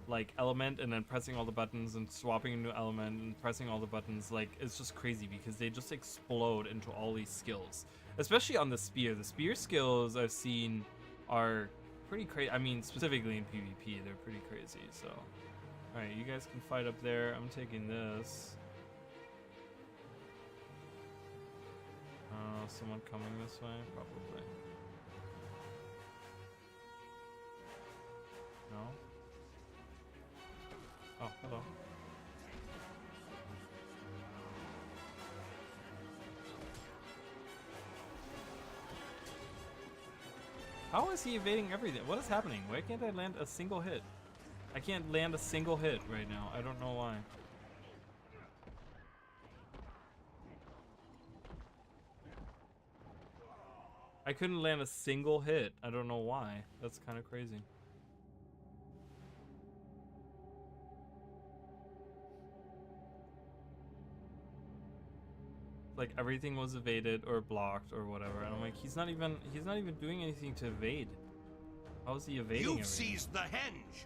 like element and then pressing all the buttons and swapping a new element and pressing all the buttons. Like, it's just crazy because they just explode into all these skills, especially on the spear. The spear skills I've seen are pretty crazy. I mean, specifically in PvP, they're pretty crazy. So, all right, you guys can fight up there. I'm taking this. Someone coming this way, probably. No? Oh, hello. How is he evading everything? What is happening? Why can't I land a single hit? I can't land a single hit right now. I don't know why. I couldn't land a single hit. I don't know why. That's kind of crazy. Like everything was evaded or blocked or whatever, and I'm like, he's not even doing anything to evade. How is he evading You've everything? seized the henge.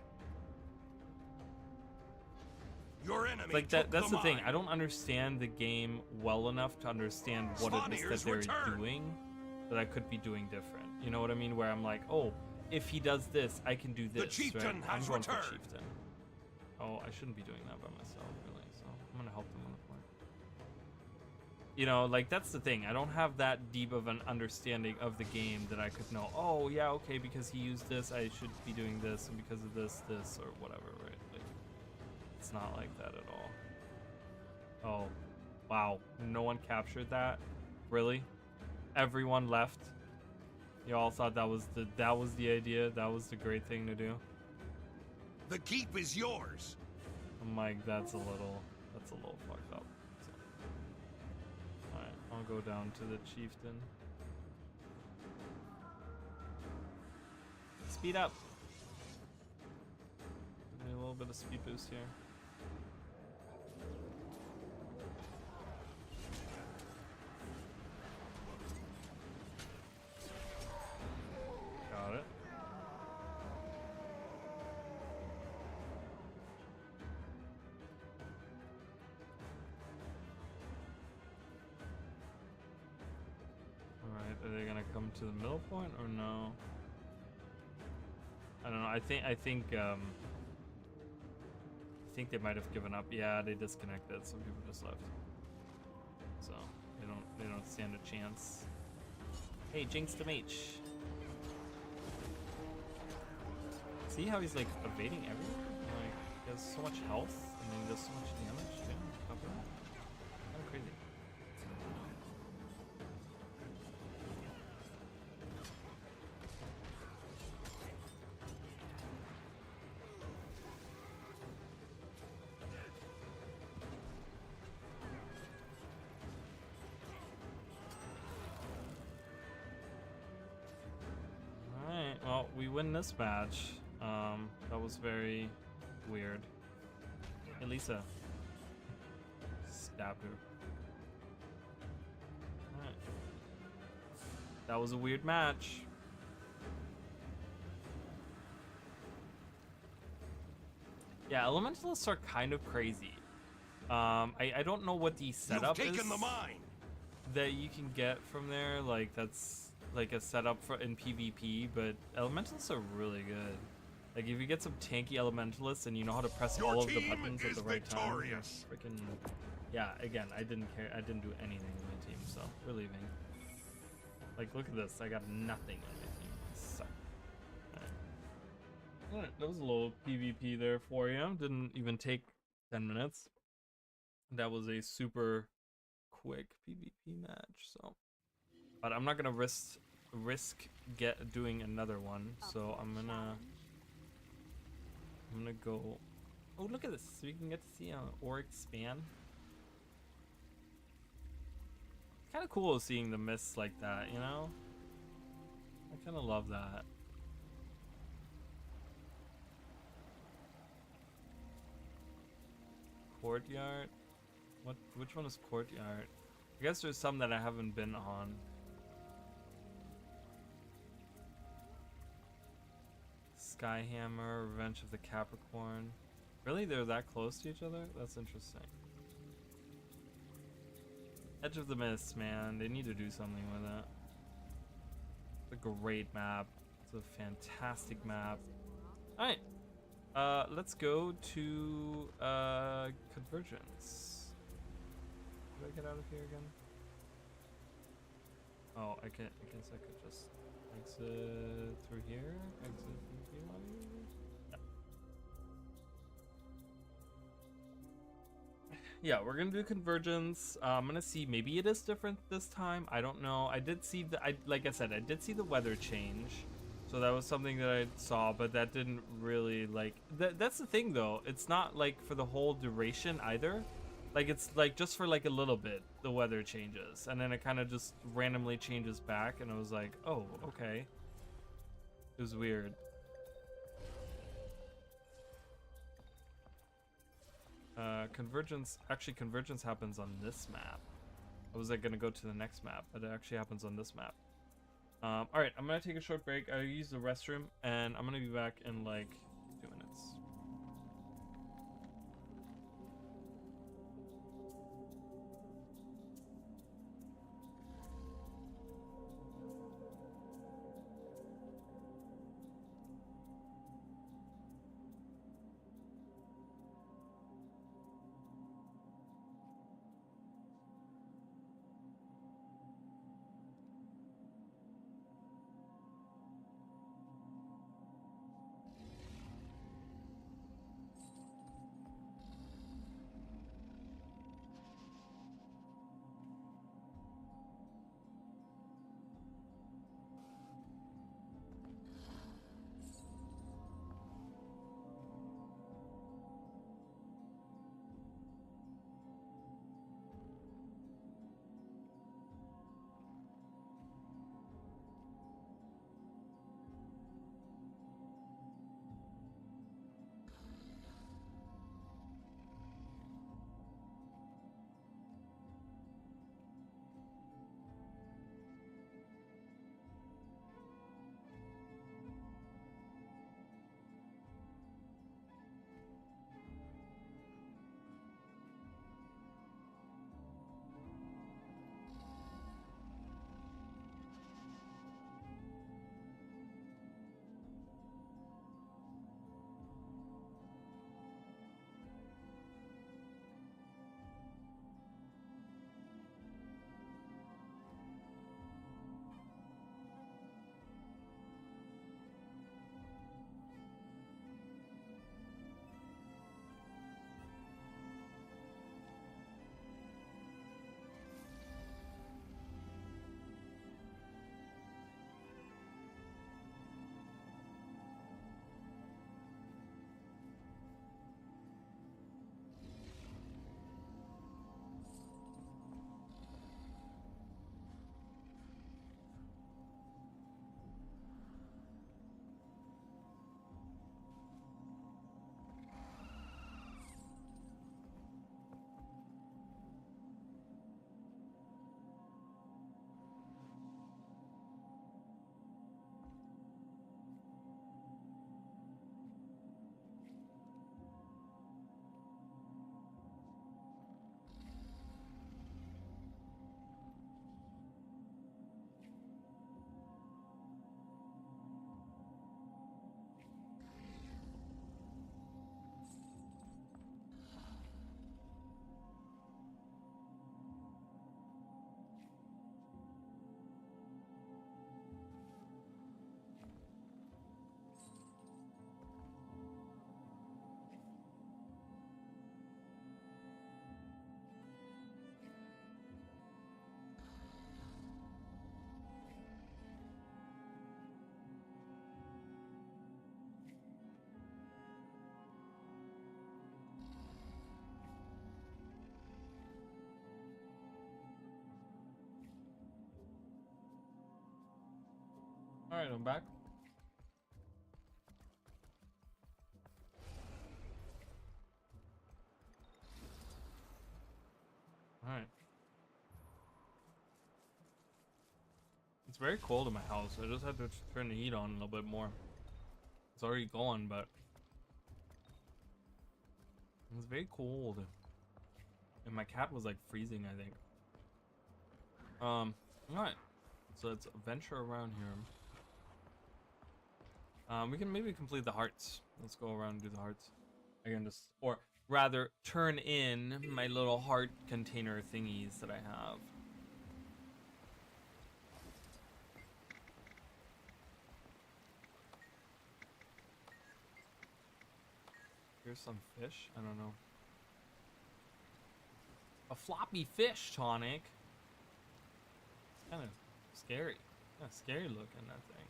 Your enemy Like took that's the thing. mine. I don't understand the game well enough to understand what it is that Spawneers they're return. doing that I could be doing different. You know what I mean? Where I'm like, oh, if he does this, I can do this. chieftain right? I'm has going for returned. chieftain. Oh, I shouldn't be doing that by myself, really. So I'm gonna help them on the point. You know, like that's the thing. I don't have that deep of an understanding of the game that I could know. Oh yeah, okay, because he used this, I should be doing this, and because of this, or whatever, right? Like, it's not like that at all. Oh, wow! No one captured that. Really? Everyone left. You all thought that was the idea. That was the great thing to do. The keep is yours. I'm like, that's a little fucked up. So. All right, I'll go down to the chieftain. Speed up. Give me a little bit of speed boost here. Got it. Alright, are they gonna come to the middle point or no? I don't know. I think they might have given up. Yeah, they disconnected. Some people just left. So they don't stand a chance. Hey, Jinx the Mage. See how he's like evading everything? Like, he has so much health and then he does so much damage too. Kind of crazy. Alright, well, we win this match. That was very weird. Hey, Lisa. Stabbed her. Alright. That was a weird match. Yeah, elementalists are kind of crazy. I don't know what the setup You've is taken the mine. that you can get from there. Like, that's like a setup for in PvP, but elementalists are really good. Like, if you get some tanky elementalists and you know how to press Your all of the team buttons at is the right time, victorious. freaking yeah. Again, I didn't care. I didn't do anything in my team, so we're leaving. Like, look at this. I got nothing on my team. I suck. Alright, that was a little PvP there for you. Didn't even take 10 minutes. That was a super quick PvP match. So, but I'm not gonna risk doing another one. So I'm gonna go. Oh, look at this! So we can get to see an ore expand. Kind of cool seeing the mists like that, you know. I kind of love that. Courtyard. What? Which one is courtyard? I guess there's some that I haven't been on. Skyhammer, Revenge of the Capricorn. Really? They're that close to each other? That's interesting. Edge of the Mist, man. They need to do something with it. It's a great map. It's a fantastic map. Alright. Let's go to Convergence. Did I get out of here again? Oh, I guess I could just exit through here. Exit through here. Yeah, we're gonna do Convergence. I'm gonna see, maybe it is different this time. I don't know. I did see like I said, I did see the weather change. So that was something that I saw, but that didn't really like, that's the thing though. It's not like for the whole duration either. Like it's like just for like a little bit, the weather changes. And then it kind of just randomly changes back. And I was like, oh, okay. It was weird. Convergence happens on this map. I was like gonna go to the next map, but it actually happens on this map. All right, I'm gonna take a short break. I use the restroom, and I'm gonna be back in like 2 minutes. All right, I'm back. All right. It's very cold in my house. I just had to turn the heat on a little bit more. It's already gone, but it was very cold. And my cat was like freezing, I think. Alright. So let's venture around here. We can maybe complete the hearts. Let's go around and do the hearts. Again, just, or rather, turn in my little heart container thingies that I have. Here's some fish. I don't know. A floppy fish tonic. It's kind of scary. Kind of scary looking, that thing.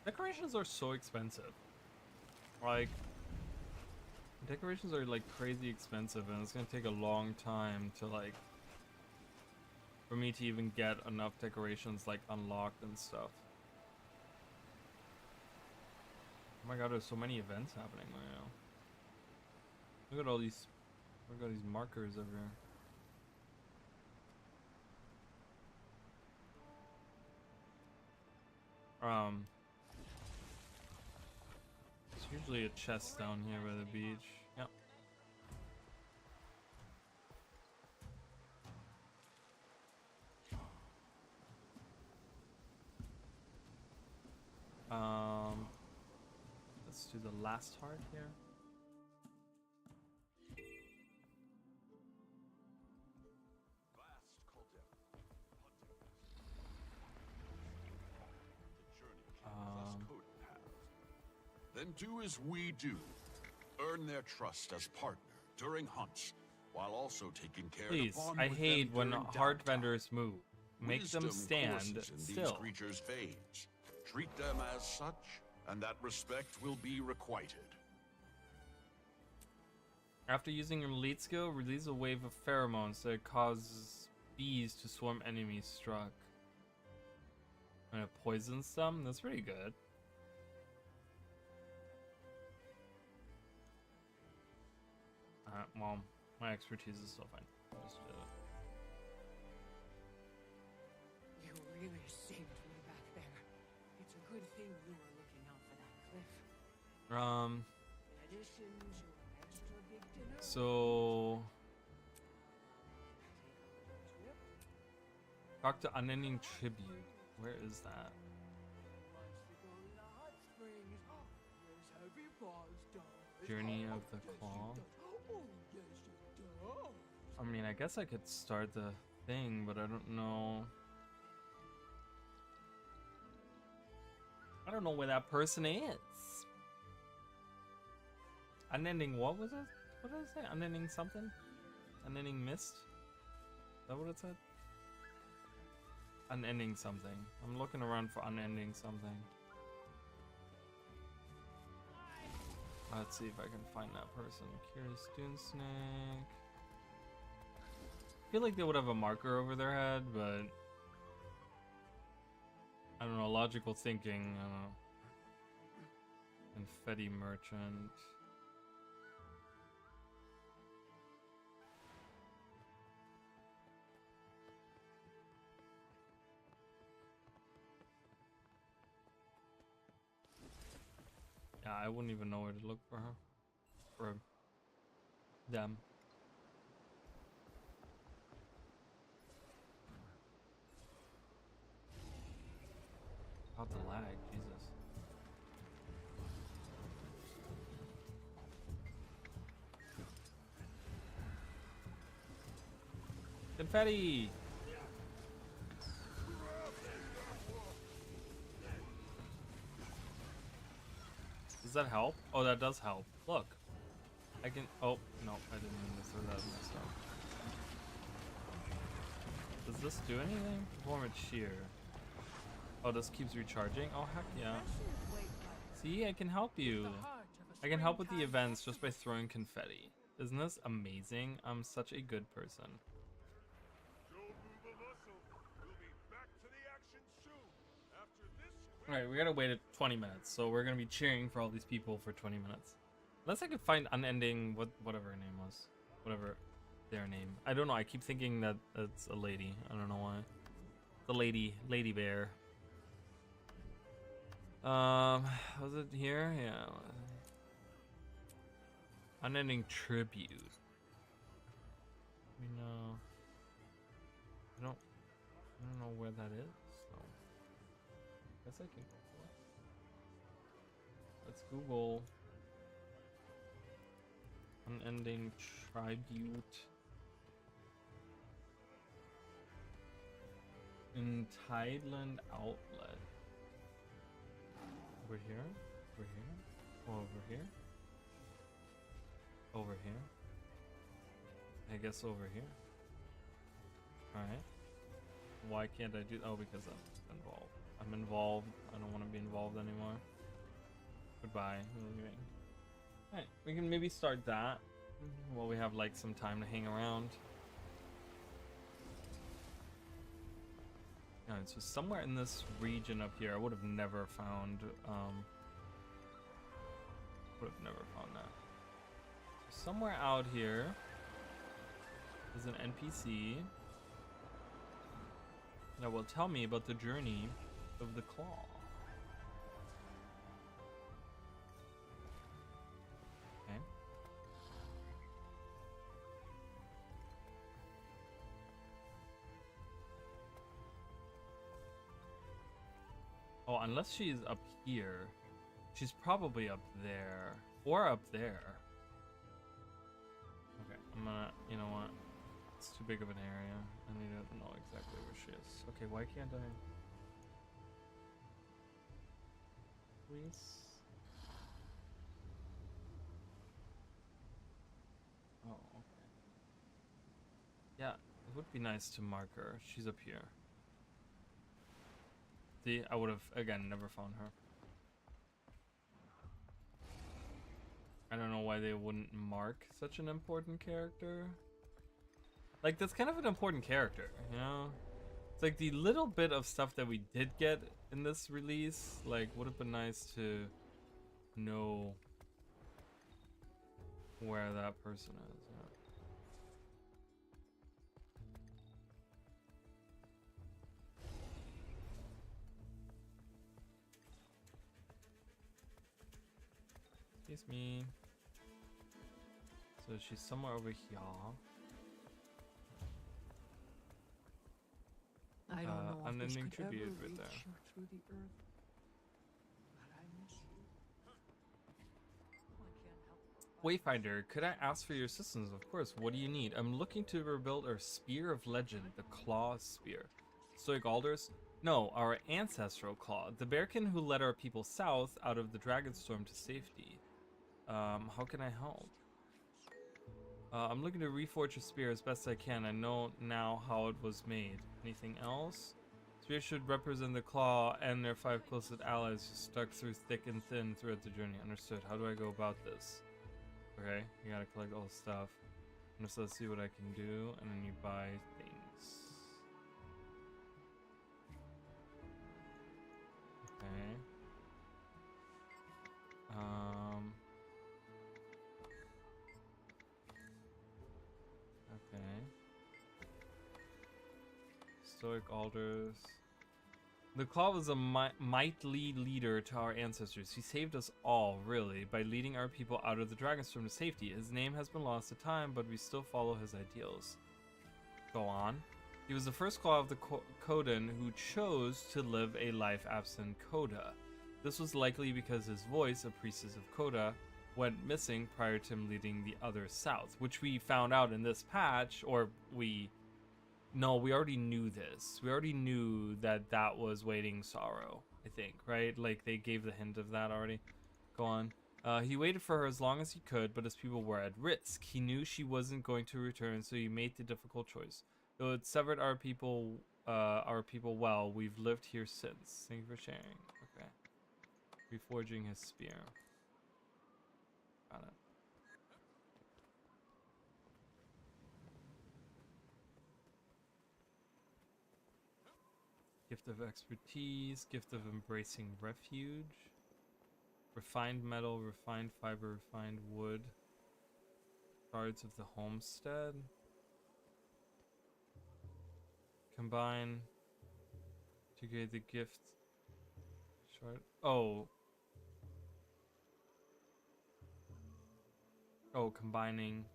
Decorations are so expensive. Like, decorations are like crazy expensive, and it's gonna take a long time to like, for me to even get enough decorations like unlocked and stuff. Oh my god, there's so many events happening right now. Look at all these, look at these markers everywhere. There's usually a chest down here by the beach. Yep. Let's do the last heart here. Then do as we do. Earn their trust as partner during hunts, while also taking care Please, to bond I with hate them when during heart downtime. vendors move. Make them Wisdom stand courses in still. these creatures' veins. Treat them as such, and that respect will be requited. After using your lead skill, release a wave of pheromones that causes bees to swarm enemies struck. And it poisons them? That's pretty good. Well, my expertise is still fine. Just do it. You really saved me back there. It's a good thing you were looking out for that cliff. In addition to an extra big dinner. So talk to Unending Tribute. Where is that? Journey of the Claw. I mean, I guess I could start the thing, but I don't know. I don't know where that person is. Unending what was it? What did I say? Unending something? Unending mist? Is that what it said? Unending something. I'm looking around for unending something. Let's see if I can find that person. Curious Dune Snake. I feel like they would have a marker over their head, but I don't know, logical thinking, I don't know. Confetti Merchant. Yeah, I wouldn't even know where to look for her. For them. About the lag, Jesus. Confetti! Does that help? Oh, that does help. Look. I can. Oh, no, I didn't mean to throw that messed up. Does this do anything? Performance shear. Oh, this keeps recharging? Oh, heck yeah. See, I can help you. I can help with the events just by throwing confetti. Isn't this amazing? I'm such a good person. Don't move a muscle. We'll be back to the Alright, we gotta wait 20 minutes, so we're gonna be cheering for all these people for 20 minutes. Unless I could find unending, whatever her name was. Whatever their name. I don't know, I keep thinking that it's a lady. I don't know why. The lady bear. Was it here? Yeah. Unending tribute. We know. I don't know where that is. So guess I can Google it. Let's Google unending tribute in Tideland outlet. Over here? Over here? Oh, over here? Over here? I guess over here. Alright. Why can't I do? Oh, because I'm involved. I'm involved. I don't want to be involved anymore. Goodbye. I'm leaving. Alright, we can maybe start that while we have like some time to hang around. Alright, so somewhere in this region up here, I would have never found that. So somewhere out here is an NPC that will tell me about the journey of the claw. Okay. Oh, unless she's up here. She's probably up there. Or up there. Okay, I'm gonna, you know what? It's too big of an area. I need to know exactly where she is. Okay, why can't I? Please? Oh, okay. Yeah, it would be nice to mark her. She's up here. See, I would have, again, never found her. I don't know why they wouldn't mark such an important character. Like, that's kind of an important character, you know? It's like the little bit of stuff that we did get in this release, like, would have been nice to know where that person is. Yeah. Excuse me. So she's somewhere over here. I don't know if this unending could ever tribute right reach there. you through the earth, but I miss you. Wayfinder, could I ask for your assistance? Of course. What do you need? I'm looking to rebuild our Spear of Legend, the Claw Spear. Stoic Alders? No, our ancestral claw. The bearkin who led our people south out of the Dragonstorm to safety. How can I help? I'm looking to reforge a spear as best I can. I know now how it was made. Anything else? Spear should represent the claw and their 5 closest allies who stuck through thick and thin throughout the journey. Understood. How do I go about this? Okay, you gotta collect all the stuff. Just let's see what I can do, and then you buy things. Okay. Okay. Stoic Alders. The Claw was a mighty leader to our ancestors. He saved us all, really, by leading our people out of the Dragonstorm to safety. His name has been lost to time, but we still follow his ideals. Go on. He was the first Claw of the Kodan who chose to live a life absent Koda. This was likely because his voice, a priestess of Koda, went missing prior to him leading the others south, which we found out in this patch, or no, we already knew this. We already knew that that was Waiting Sorrow, I think, right? Like, they gave the hint of that already. Go on. He waited for her as long as he could, but his people were at risk. He knew she wasn't going to return, so he made the difficult choice. Though it severed our people well, we've lived here since. Thank you for sharing. Okay. Reforging his spear. Got it. Gift of expertise, gift of embracing refuge, refined metal, refined fiber, refined wood, shards of the homestead. Combine to create the gift shard. Oh. Oh, combining.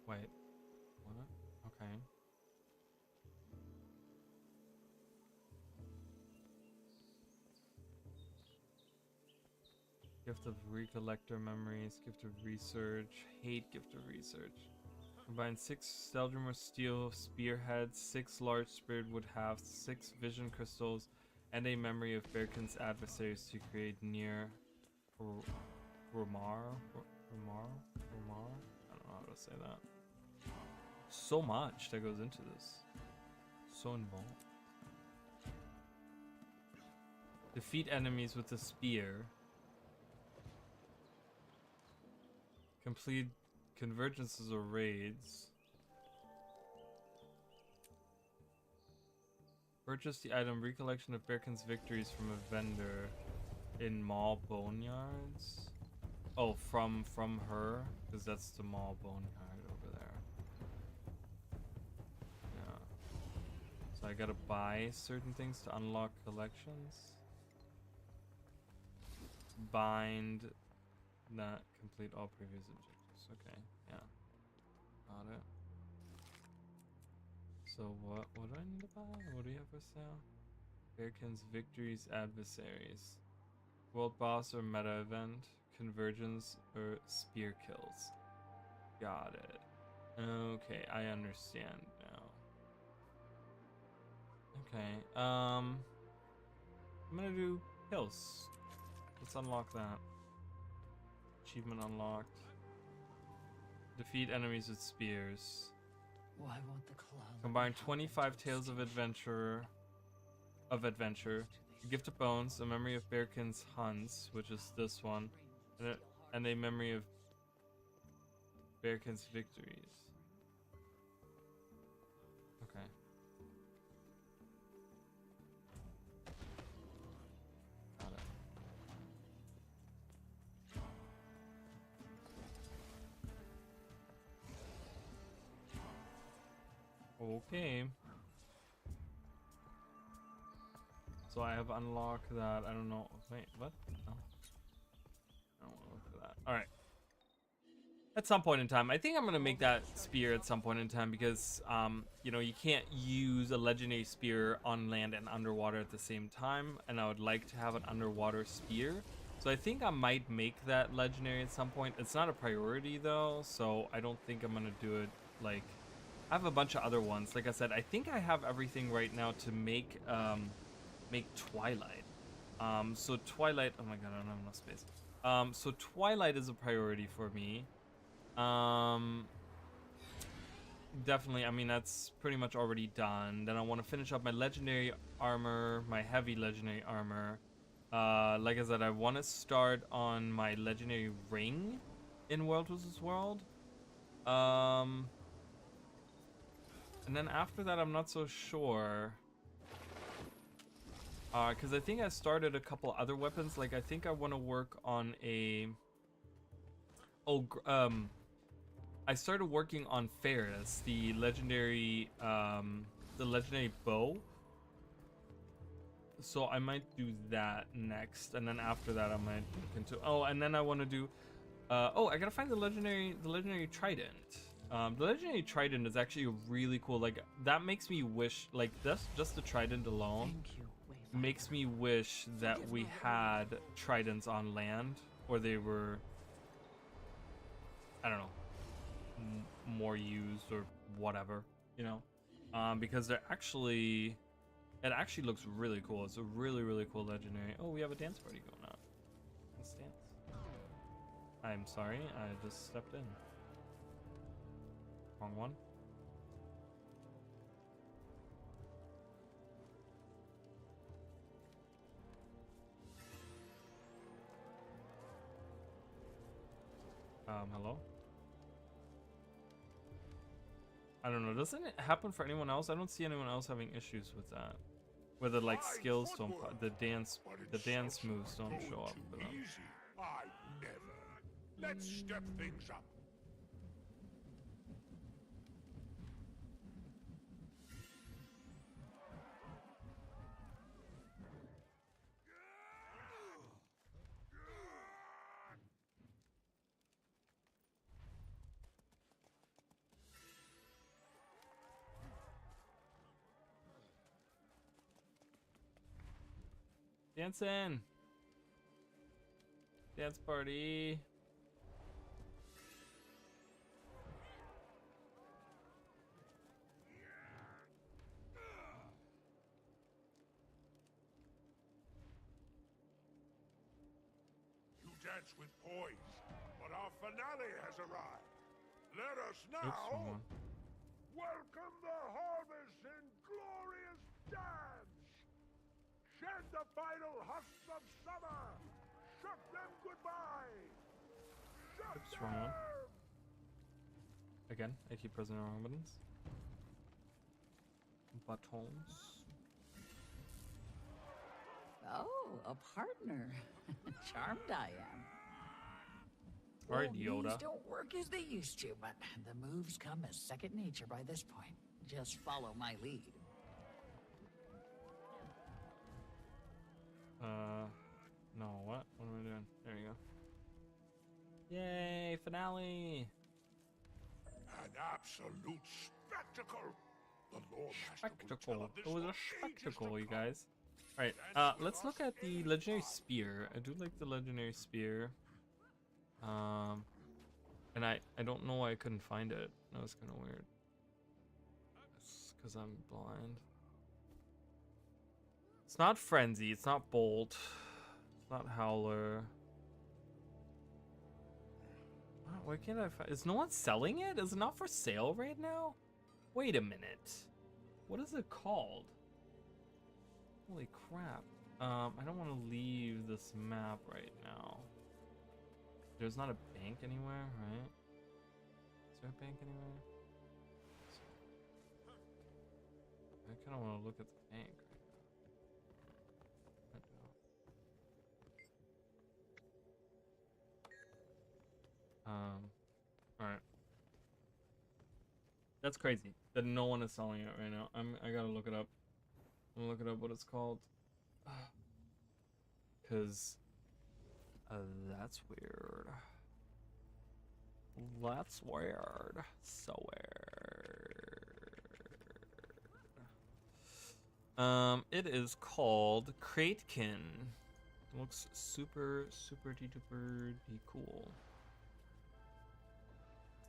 Wait. What? Okay. Gift of recollector memories, gift of research, hate gift of research. Combine 6 Seldrimor steel spearheads, 6 large spirit wood halves, 6 vision crystals, and a memory of Birkin's adversaries to create near Romar. I don't know how to say that. So much that goes into this. So involved. Defeat enemies with a spear. Complete convergences or raids. Purchase the item Recollection of Birkin's victories from a vendor in Mall Boneyards. Oh, from her, because that's the Mall Boneyard over there. Yeah. So I gotta buy certain things to unlock collections. Bind. Not complete all previous objectives. Okay, yeah. Got it. So what do I need to buy? What do you have for sale? Birkin's victories, adversaries. World boss or meta event. Convergence or spear kills. Got it. Okay, I understand now. Okay, I'm gonna do kills. Let's unlock that. Achievement unlocked. Defeat enemies with spears. Why won't the club Combine 25 tales of adventure. A gift of bones, a memory of Birkin's hunts, which is this one, and a memory of Birkin's victories. Okay. Got it. Okay. So I have unlocked that. I don't know. Wait, what? Oh. I don't want to look for that. Alright. At some point in time. I think I'm going to make that spear at some point in time because, you know, you can't use a legendary spear on land and underwater at the same time. And I would like to have an underwater spear. So I think I might make that legendary at some point. It's not a priority though. So I don't think I'm going to do it like... I have a bunch of other ones. Like I said, I think I have everything right now to make Twilight. So Twilight, oh my god, I don't have enough space. So Twilight is a priority for me. Definitely, I mean, that's pretty much already done. Then I want to finish up my legendary armor, my heavy legendary armor. Like I said, I want to start on my legendary ring in World vs. World. And then after that, I'm not so sure. Because I think I started a couple other weapons. Like, I think I want to work on a... Oh, I started working on Ferris, the legendary bow. So I might do that next. And then after that, I might look into... Oh, and then I want to do... oh, I gotta find the legendary trident. The legendary trident is actually really cool. Like, that makes me wish, like, just the trident alone makes me wish that we had tridents on land, or they were, I don't know, more used or whatever, you know, because they're actually, it actually looks really cool. It's a really, really cool legendary. Oh, we have a dance party going on. Let's dance. I'm sorry, I just stepped in. Wrong one. Hello? I don't know. Doesn't it happen for anyone else? I don't see anyone else having issues with that. Where the like Fine skills don't, footwork, the dance but it's moves don't going show up too for them. easy. I never. Let's step things up. Dancing! Dance party! You dance with poise, but our finale has arrived. Let us Oops, now wrong one. welcome the harvest in glorious dance. Shed the final husks of summer. Shook them goodbye. Shook Oops, wrong one. them. Again, I keep pressing the wrong buttons. Buttons. Oh, a partner. Charmed I am. Alright, Old Yoda. knees don't work as they used to, but the moves come as second nature by this point. Just follow my lead. No, what? What am I doing? There you go. Yay, finale! An absolute spectacle. The lore master will tell Spectacle. of this It was a for ages to spectacle, you come. guys. Alright, let's look at the legendary spear. I do like the legendary spear. And I don't know why I couldn't find it. That was kind of weird. It's because I'm blind. It's not Frenzy. It's not Bolt. It's not Howler. Why can't I find? Is no one selling it? Is it not for sale right now? Wait a minute. What is it called? Holy crap. I don't want to leave this map right now. There's not a bank anywhere, right? Is there a bank anywhere? I kind of want to look at the bank right now. Alright. That's crazy that no one is selling it right now. I gotta look it up. I'm gonna look it up what it's called. Cause that's weird. That's weird. So weird. It is called Kratekin. It looks super duper cool.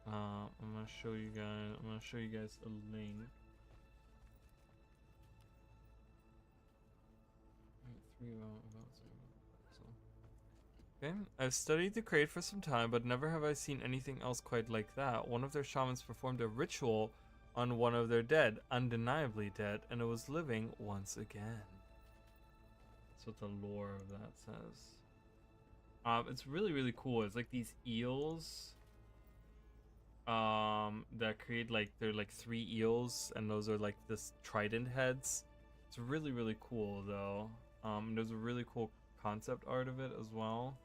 I'm gonna show you guys a link. Okay, I've studied the crate for some time, but never have I seen anything else quite like that. One of their shamans performed a ritual on one of their dead, undeniably dead, and it was living once again. That's what the lore of that says. It's really cool. It's like these eels that create like, they're like 3 eels, and those are like this trident heads. It's really cool though. There's a really cool concept art of it as well.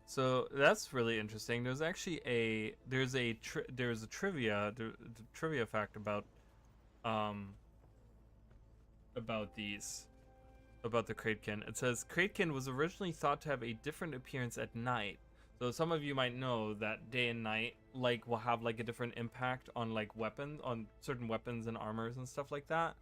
So that's really interesting. There's actually a trivia fact about the Kratekin. It says Kratekin was originally thought to have a different appearance at night. So some of you might know that day and night like will have like a different impact on like weapons, on certain weapons and armors and stuff like that,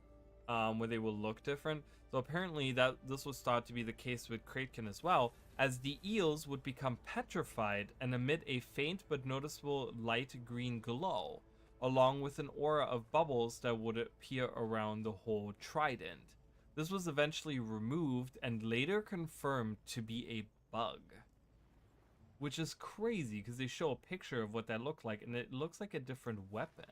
where they will look different. So apparently that this was thought to be the case with Kratekin as well, as the eels would become petrified and emit a faint but noticeable light green glow, along with an aura of bubbles that would appear around the whole trident. This was eventually removed and later confirmed to be a bug. Which is crazy because they show a picture of what that looked like and it looks like a different weapon.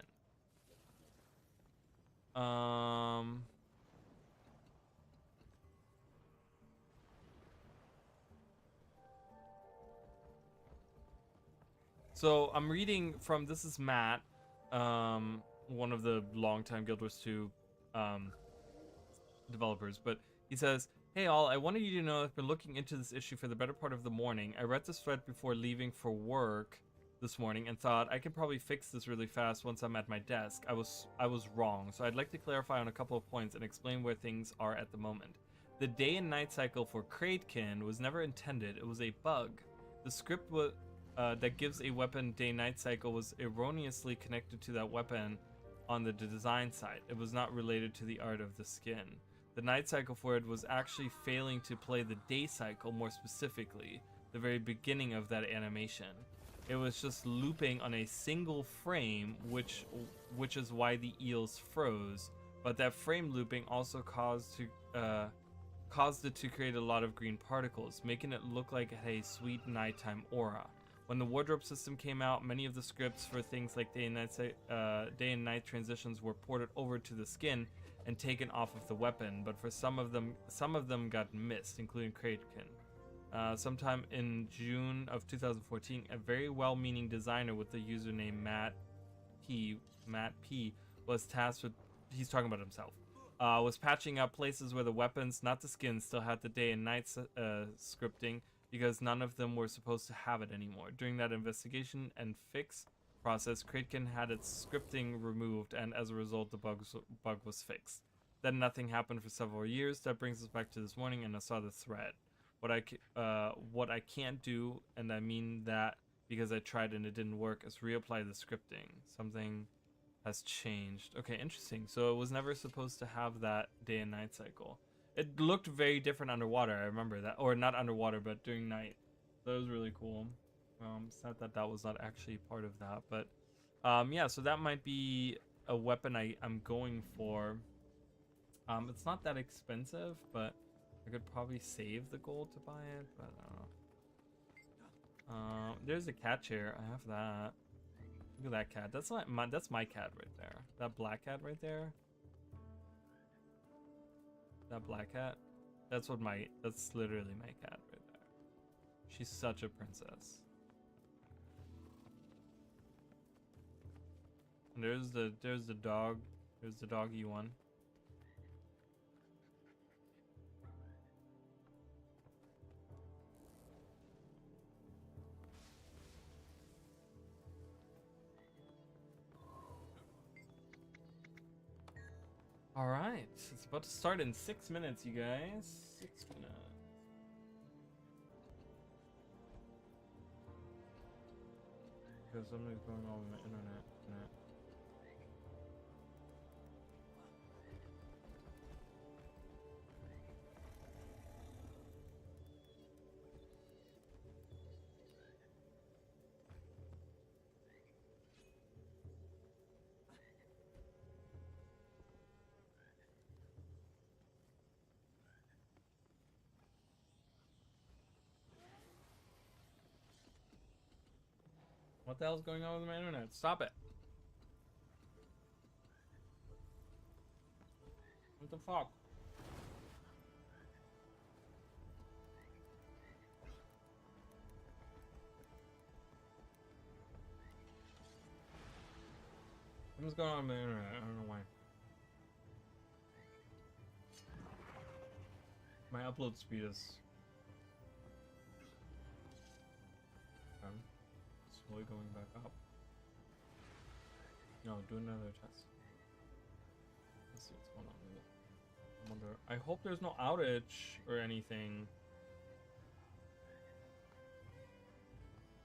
So I'm reading from, this is Matt, one of the longtime Guild Wars 2 developers, but he says, "Hey all, I wanted you to know I've been looking into this issue for the better part of the morning. I read this thread before leaving for work this morning and thought I could probably fix this really fast once I'm at my desk. I was wrong, so I'd like to clarify on a couple of points and explain where things are at the moment. The day and night cycle for Kraidkin was never intended. It was a bug. The script that gives a weapon day-night cycle was erroneously connected to that weapon on the design side. It was not related to the art of the skin. The night cycle for it was actually failing to play the day cycle, more specifically, the very beginning of that animation. It was just looping on a single frame, which is why the eels froze. But that frame looping also caused it to create a lot of green particles, making it look like it had a sweet nighttime aura. When the wardrobe system came out, many of the scripts for things like day and night transitions were ported over to the skin and taken off of the weapon, but for some of them got missed, including Kraidkin. Sometime in June of 2014, a very well-meaning designer with the username Matt P, was tasked with, he's talking about himself, was patching up places where the weapons, not the skins, still had the day and night scripting, because none of them were supposed to have it anymore. During that investigation and fix process, Kraidkin had its scripting removed, and as a result, the bug was fixed. Then nothing happened for several years. That brings us back to this morning, and I saw the thread. What I can't do, and I mean that because I tried and it didn't work, is reapply the scripting. Something has changed. Okay, interesting. So it was never supposed to have that day and night cycle. It looked very different underwater, I remember that. Or not underwater, but during night. So that was really cool. Sad that that was not actually part of that. But yeah, so that might be a weapon I'm going for. It's not that expensive, but I could probably save the gold to buy it, but I don't know. There's a cat chair. I have that. Look at that cat. That's my cat right there. That black cat right there. That black cat. That's literally my cat right there. She's such a princess. And there's the dog. There's the doggy one. All right, it's about to start in 6 minutes, you guys. 6 minutes. Because something's going on with my internet. What the hell's going on with my internet? Stop it. What the fuck? What's going on with my internet? I don't know why. My upload speed is slowly going back up. No, do another test. Let's see what's going on with it. I wonder. I hope there's no outage or anything.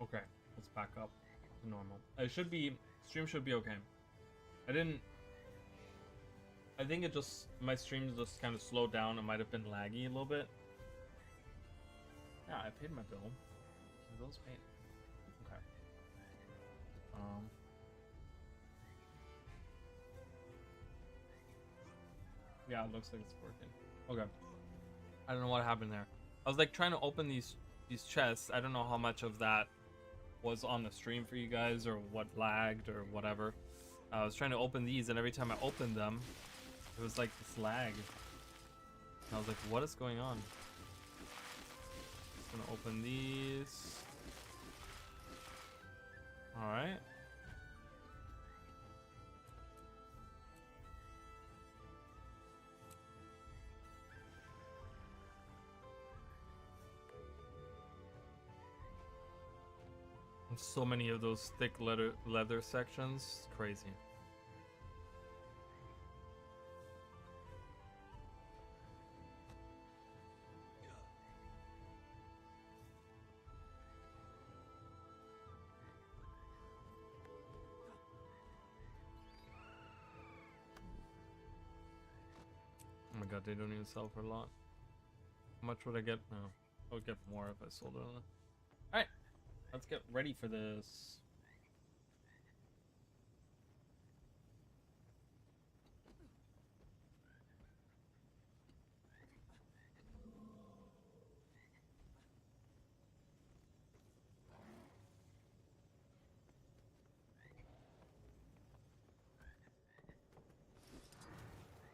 Okay, let's back up to normal. Stream should be okay. I think it just, my streams just kind of slowed down. It might have been laggy a little bit. Yeah, I paid my bill. My bill's paid. Okay. Yeah, it looks like it's working. Okay. I don't know what happened there. I was like trying to open these chests. I don't know how much of that was on the stream for you guys or what lagged or whatever. I was trying to open these, and every time I opened them, it was like this lag. And I was like, what is going on? Just gonna open these. All right. So many of those thick leather sections. Crazy. Oh my god, they don't even sell for a lot. How much would I get? No, I would get more if I sold it. Alright, let's get ready for this.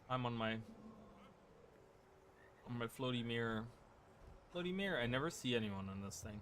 I'm on my floaty mirror. Floaty mirror. I never see anyone on this thing.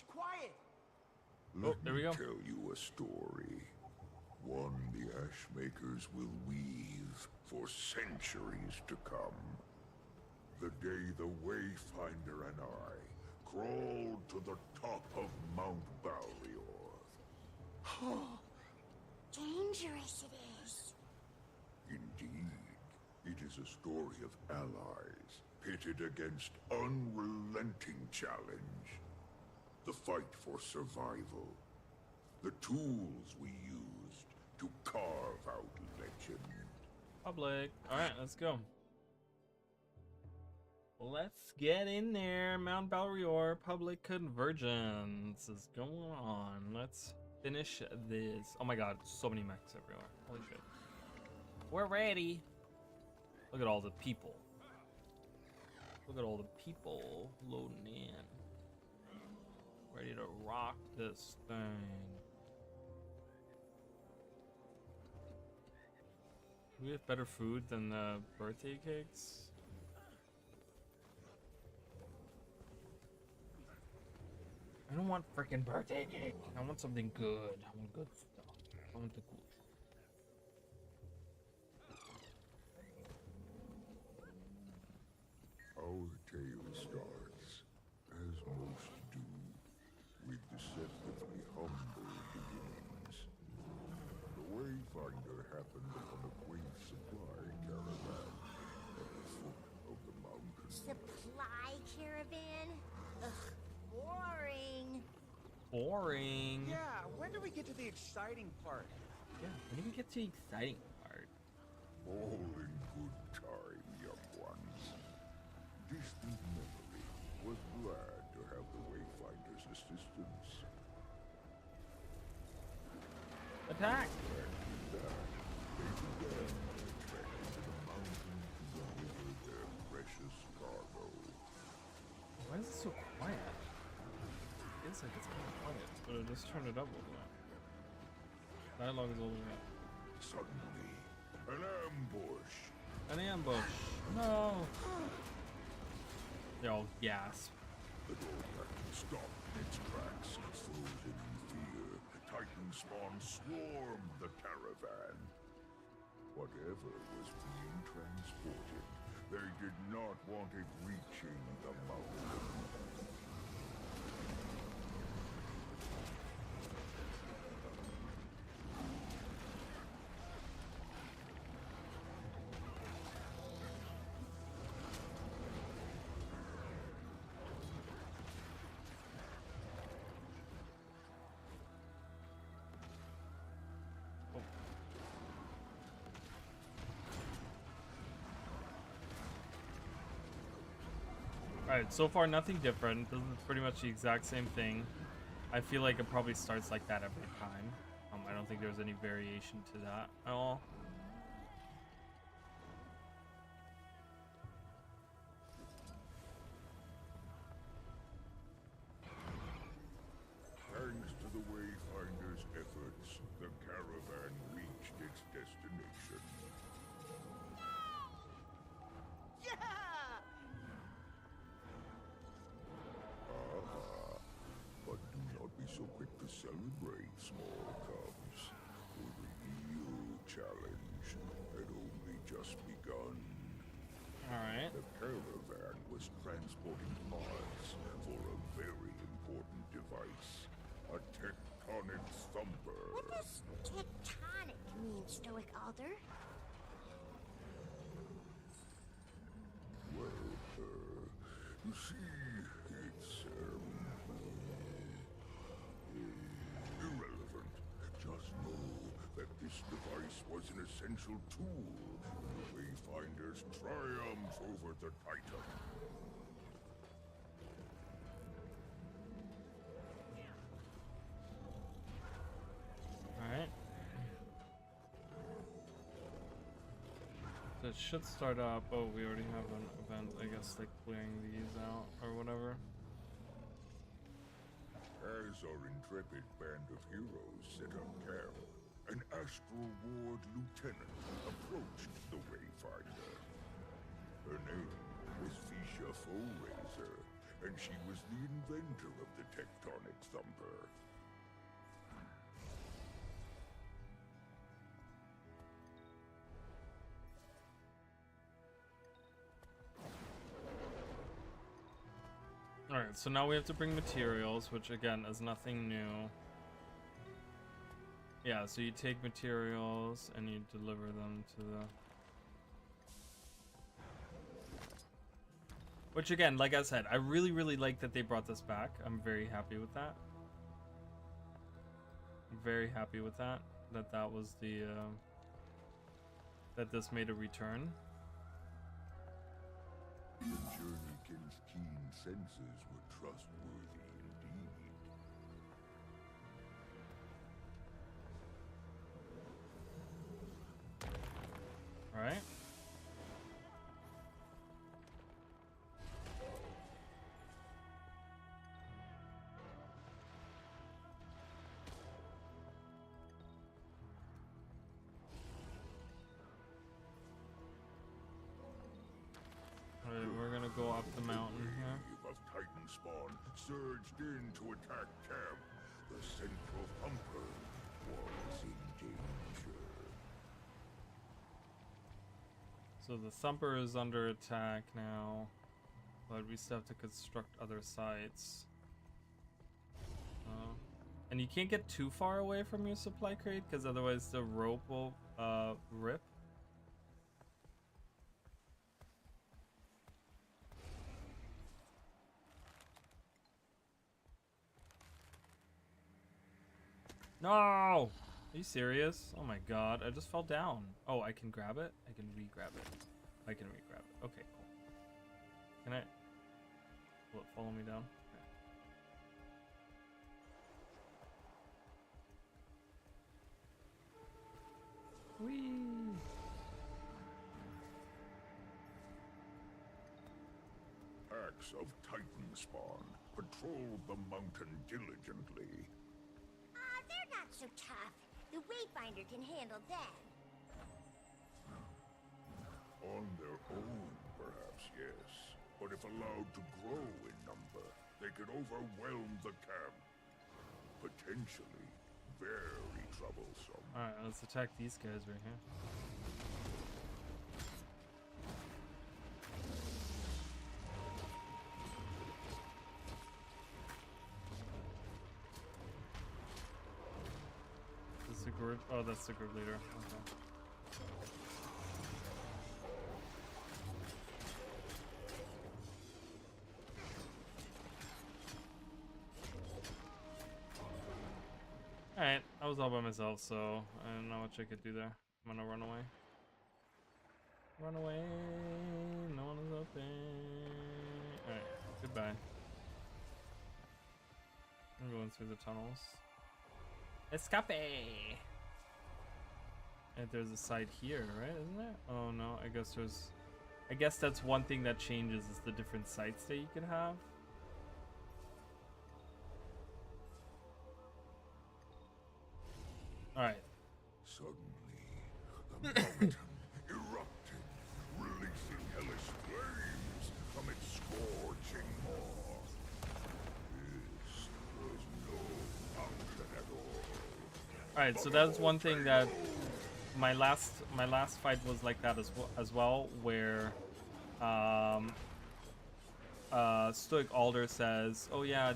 Quiet! Oh, there we go. Let me tell you a story. One the Ashmakers will weave for centuries to come. The day the Wayfinder and I crawled to the top of Mount Balrior. Dangerous it is. Indeed, it is a story of allies pitted against unrelenting challenge. The fight for survival. The tools we used to carve out legend. Public. Alright, let's go. Let's get in there. Mount Balrior public convergence is going on. Let's finish this. Oh my god, so many mechs everywhere. Holy shit. We're ready. Look at all the people. Look at all the people loading in. Ready to rock this thing. Do we have better food than the birthday cakes? I don't want freaking birthday cake. I want something good. I want good stuff. I want the good. Our tale starts, as most do, with deceptively humble beginnings. The Wayfinder happened upon a quaint supply caravan at the foot of the mountain. Supply caravan? Ugh, boring. Boring. Yeah, when do we get to the exciting part? Yeah, when do we get to the exciting part? All in good time, young ones. Distant memory was glad to have the Wayfinder's assistance. Attack! After that, they began their trek into the mountains to deliver their precious cargo. Why is it so quiet? It feels like it's kind of quiet, but I just turned it up a little bit. Dialogue is all the way up. Suddenly, an ambush. An ambush. No. They all gasp. The Dragon stopped in its tracks, frozen in fear. Titan spawn swarmed the caravan. Whatever was being transported, they did not want it reaching the mountain. Alright, so far nothing different. This is pretty much the exact same thing. I feel like it probably starts like that every time. I don't think there's any variation to that at all. Thanks to the Wayfinder's efforts, the caravan reached its destination. Yeah! But do not be so quick to celebrate, small cubs. For the real challenge had only just begun. Alright. The caravan was transporting parts for a very important device. A tectonic thumper. What does tectonic mean, Stoic Alder? Well, you see, it's, irrelevant. Just know that this device was an essential tool in the Wayfinder's triumph over the Titan. Alright. So it should start up. Oh, we already have an event, I guess, like clearing these out or whatever. As our intrepid band of heroes set up camp, an Astral Ward lieutenant approached the Wayfinder. Her name was Fisha Foeraiser, and she was the inventor of the tectonic thumper. Alright, so now we have to bring materials, which again is nothing new. Yeah, so you take materials and you deliver them to the... Which again, like I said, I really like that they brought this back. I'm very happy with that. I'm very happy with that. That was the... that this made a return. The Journeykin's keen senses were trustworthy indeed. Alright. Alright, we're gonna go up the mountain here. Wave of Titan spawn surged in to attack camp. The central thumper was in danger. So the thumper is under attack now, but we still have to construct other sites. And you can't get too far away from your supply crate because otherwise the rope will rip. No! Are you serious? Oh my god, I just fell down. Oh, I can grab it? I can re-grab it. I can re-grab it. Okay, cool. Can I... Will it follow me down? Okay. Whee! Packs of Titan spawn patrolled the mountain diligently. They're not so tough. The Wayfinder can handle them. On their own, perhaps, yes. But if allowed to grow in number, they could overwhelm the camp. Potentially very troublesome. Alright, let's attack these guys right here. Is this the group? Oh, that's the group leader. Okay. Alright, I was all by myself, so I don't know what I could do there. I'm gonna run away. Run away, no one is open. Alright. Goodbye. I'm going through the tunnels. Escape! And there's a side here, right? Isn't there? Oh no, I guess there's... I guess that's one thing that changes is the different sights that you can have. Alright. Suddenly, the mountain erupted, releasing hellish flames from its scorching maw. This was no mountain at all. Alright, so that's one thing that my last fight was like that as well, where Stoic Alder says, "Oh yeah,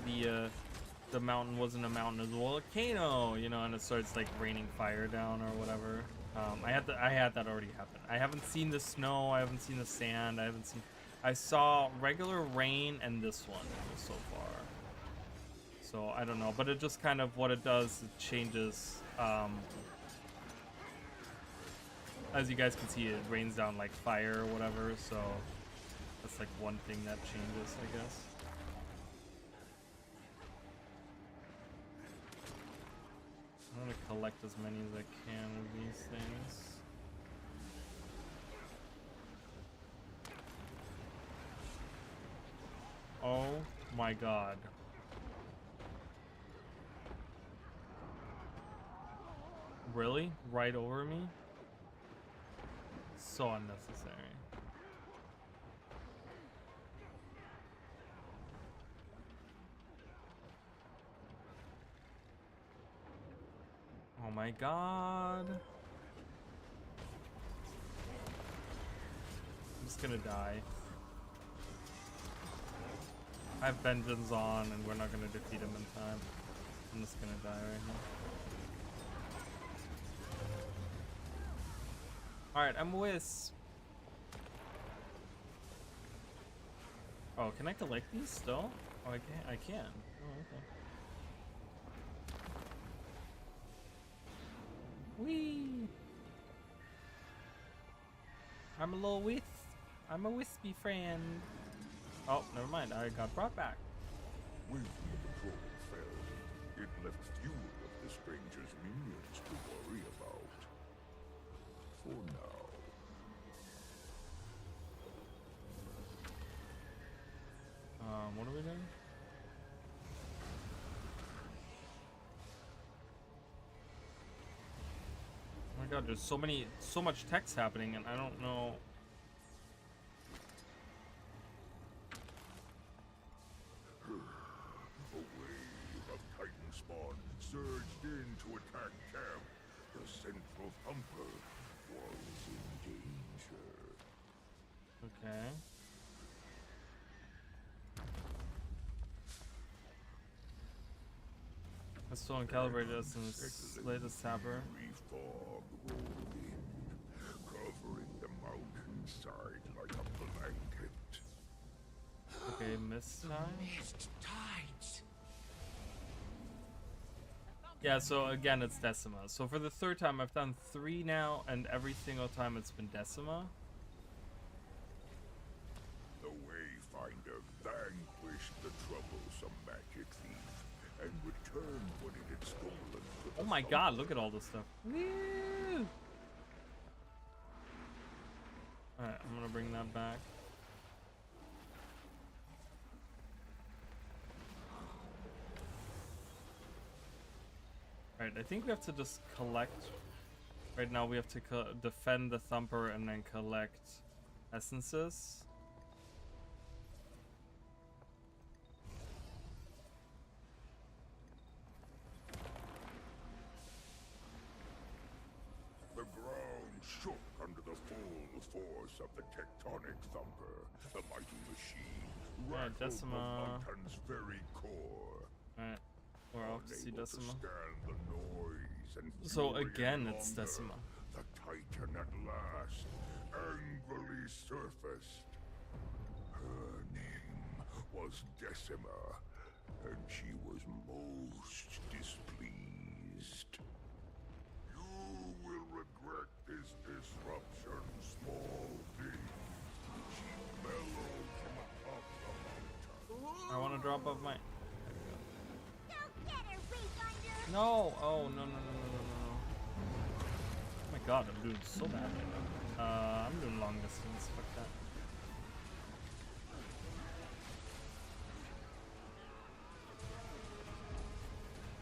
the mountain wasn't a mountain, it was a volcano," you know, and it starts like raining fire down or whatever. I had that already happen. I haven't seen the snow, I haven't seen the sand, I saw regular rain and this one so far. So I don't know, but it just kind of what it does, it changes. As you guys can see, it rains down like fire or whatever, so that's like one thing that changes, I guess. I'm gonna collect as many as I can of these things. Oh my god. Really? Right over me? So unnecessary. Oh my god. I'm just gonna die. I have vengeance on and we're not gonna defeat him in time. I'm just gonna die right here. Alright, I'm Wisp. Oh, can I collect these still? Oh, I can. I can. Oh, okay. Whee! I'm a little wisp. I'm a wispy friend. Oh, never mind. I got brought back. When the patrol fell, it left fewer of the stranger's minions to worry about. For now. What are we doing? Oh my god, there's so much text happening and I don't know. A wave of Titan spawn surged in to attack camp. The central thumper was in danger. Okay. The stolen calibrated us and slay the sapper. Fog rolled in, covering the mountainside like a blanket. Okay, mist time. Mist tides. Yeah, so again, it's Decima. So for the third time, I've done 3 now, and every single time it's been Decima. The Wayfinder vanquished the troublesome magic thief and returned what it had stolen to the Oh my god, look at all this stuff. Woo! Alright, I'm gonna bring that back. Alright, I think we have to just collect. Right now we have to defend the Thumper and then collect essences. The ground shook under the full force of the tectonic thumper. The mighty machine rattled the Decima. mountain's very core. Alright, we're off to see Unable to Decima. stand the noise and So fury again, any it's longer, Decima. The Titan at last angrily surfaced. Her name was Decima, and she was most displeased. You will regret this disruption, small thing. She bellowed from atop the mountain. drop off my... Don't get her, Wayfinder! No! Oh, no, no, no, no, no, no. Oh my god, I'm doing so bad right now. I'm doing long distance. Fuck that.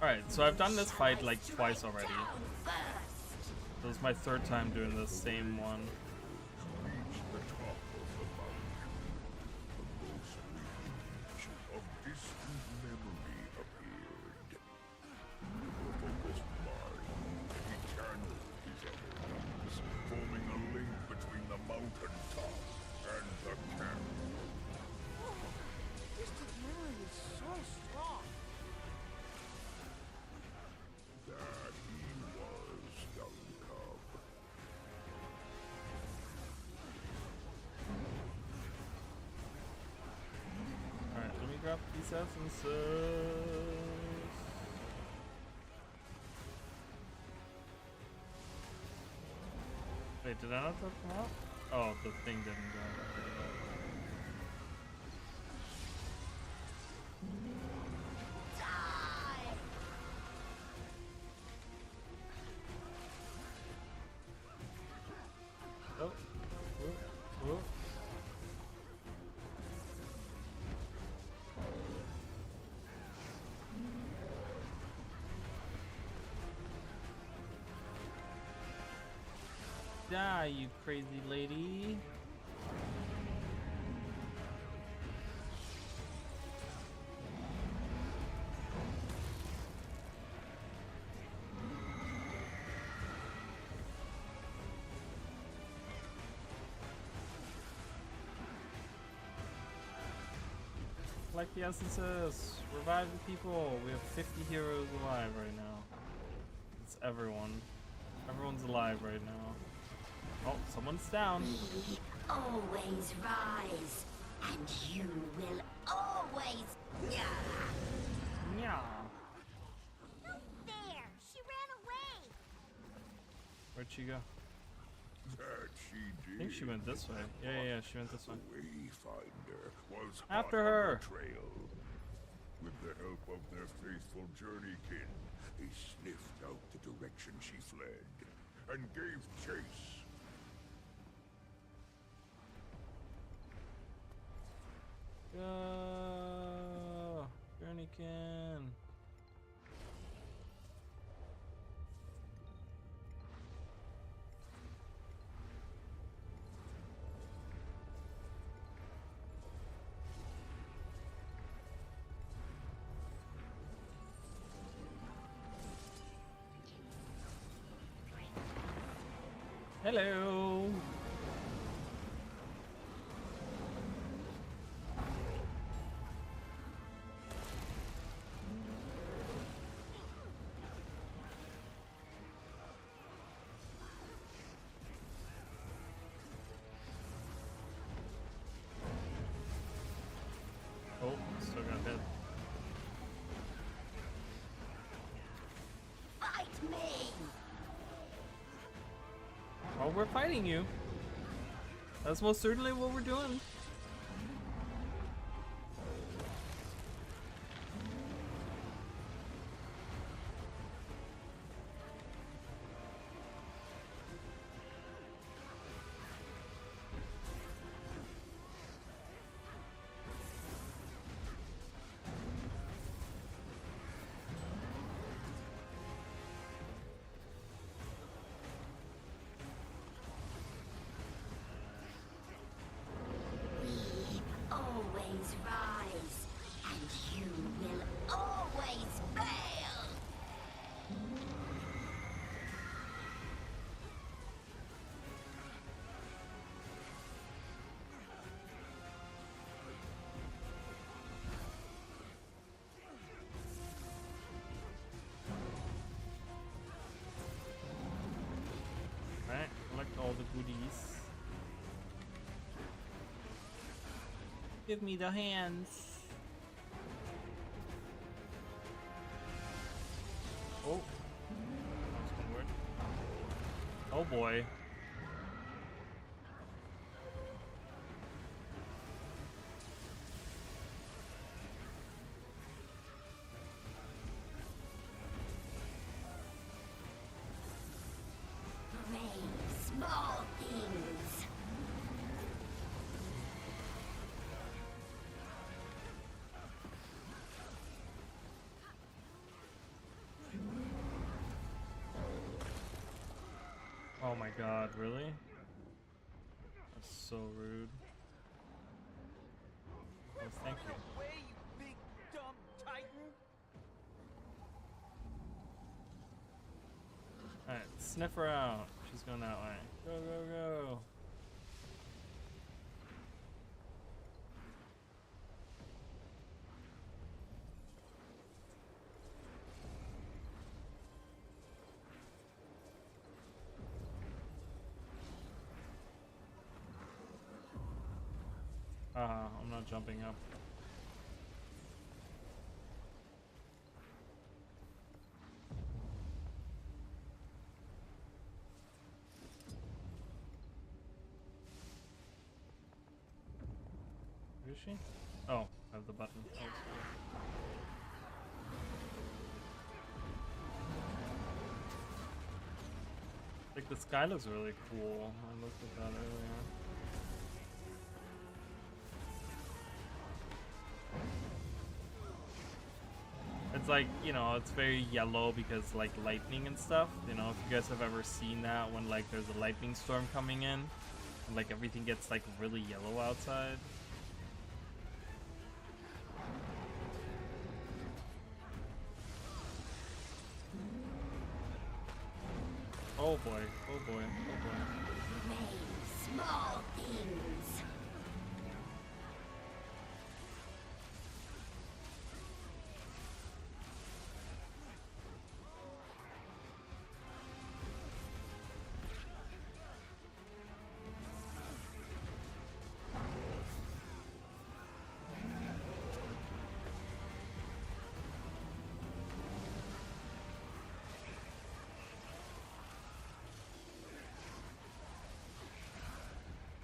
Alright, so I've done this fight like twice already. This is my third time doing the same one. Reach the top of the mountain. A ghostly image of distant memory appeared. The focused mind, he channeled his energies, forming a link between the mountain top and the camp. Distant memory is so strong. That he was, young cub. Alright, let me grab these essences. Wait, did I not touch them out? Oh, the thing didn't go. Oh. Oh. Oh. Die, you crazy lady. Like the essences, revive the people. We have 50 heroes alive right now. It's everyone. Everyone's alive right now. Oh, someone's down. We always rise, and you will always... Yeah. There! She ran away! Where'd she go? That she did. I think she went this way. Yeah, she went this way. The Wayfinder was After hot her. on the trail. With the help of their faithful journeykin, they sniffed out the direction she fled and gave chase. Go! Journeykin! Hello! Oh, still got hit. Fight me! Oh, we're fighting you. That's most certainly what we're doing. Always rise, and you will always fail! Alright, collect all the goodies. Give me the hands. Oh. That's one word. Oh boy. my god, really? That's so rude. Oh, thank you. Away, you big dumb titan! Alright, sniff her out. She's going that way. Go, go, go. I'm not jumping up. Where is she? Oh, I have the button. Oh, it's cool. Like the sky looks really cool. I looked at that earlier. It's like, you know, it's very yellow because like lightning and stuff. You know, if you guys have ever seen that when like there's a lightning storm coming in and like everything gets like really yellow outside. Oh boy, oh boy, oh boy. Many small things.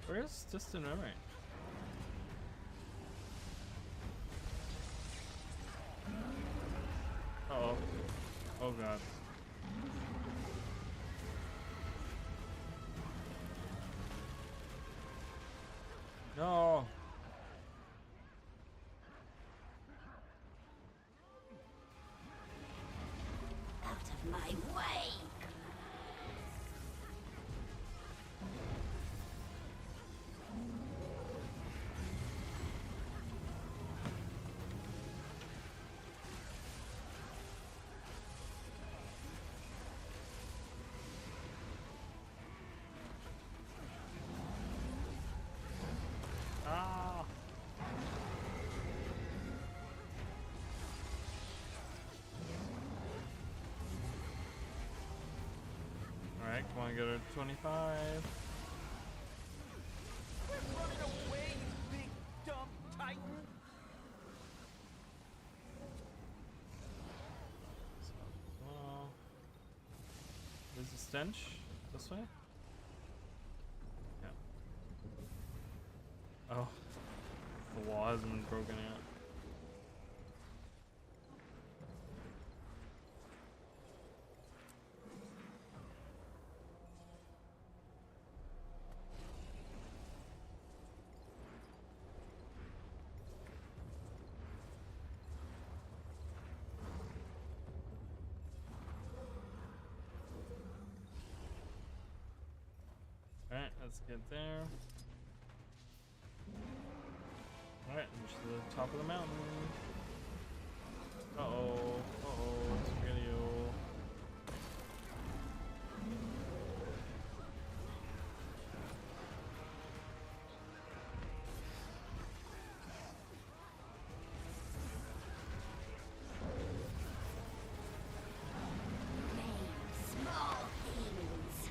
Where's distant memory? Uh-oh. Oh god. No. Out of my way. Ah. Alright, come on, go to 25. Quit running away, you big dumb titan! Well, there's a stench this way. Yeah. Oh, the wall hasn't been broken yet. Alright, let's get there. Alright, reach the top of the mountain. Uh-oh, uh-oh, Spaghetti-O. Many small things.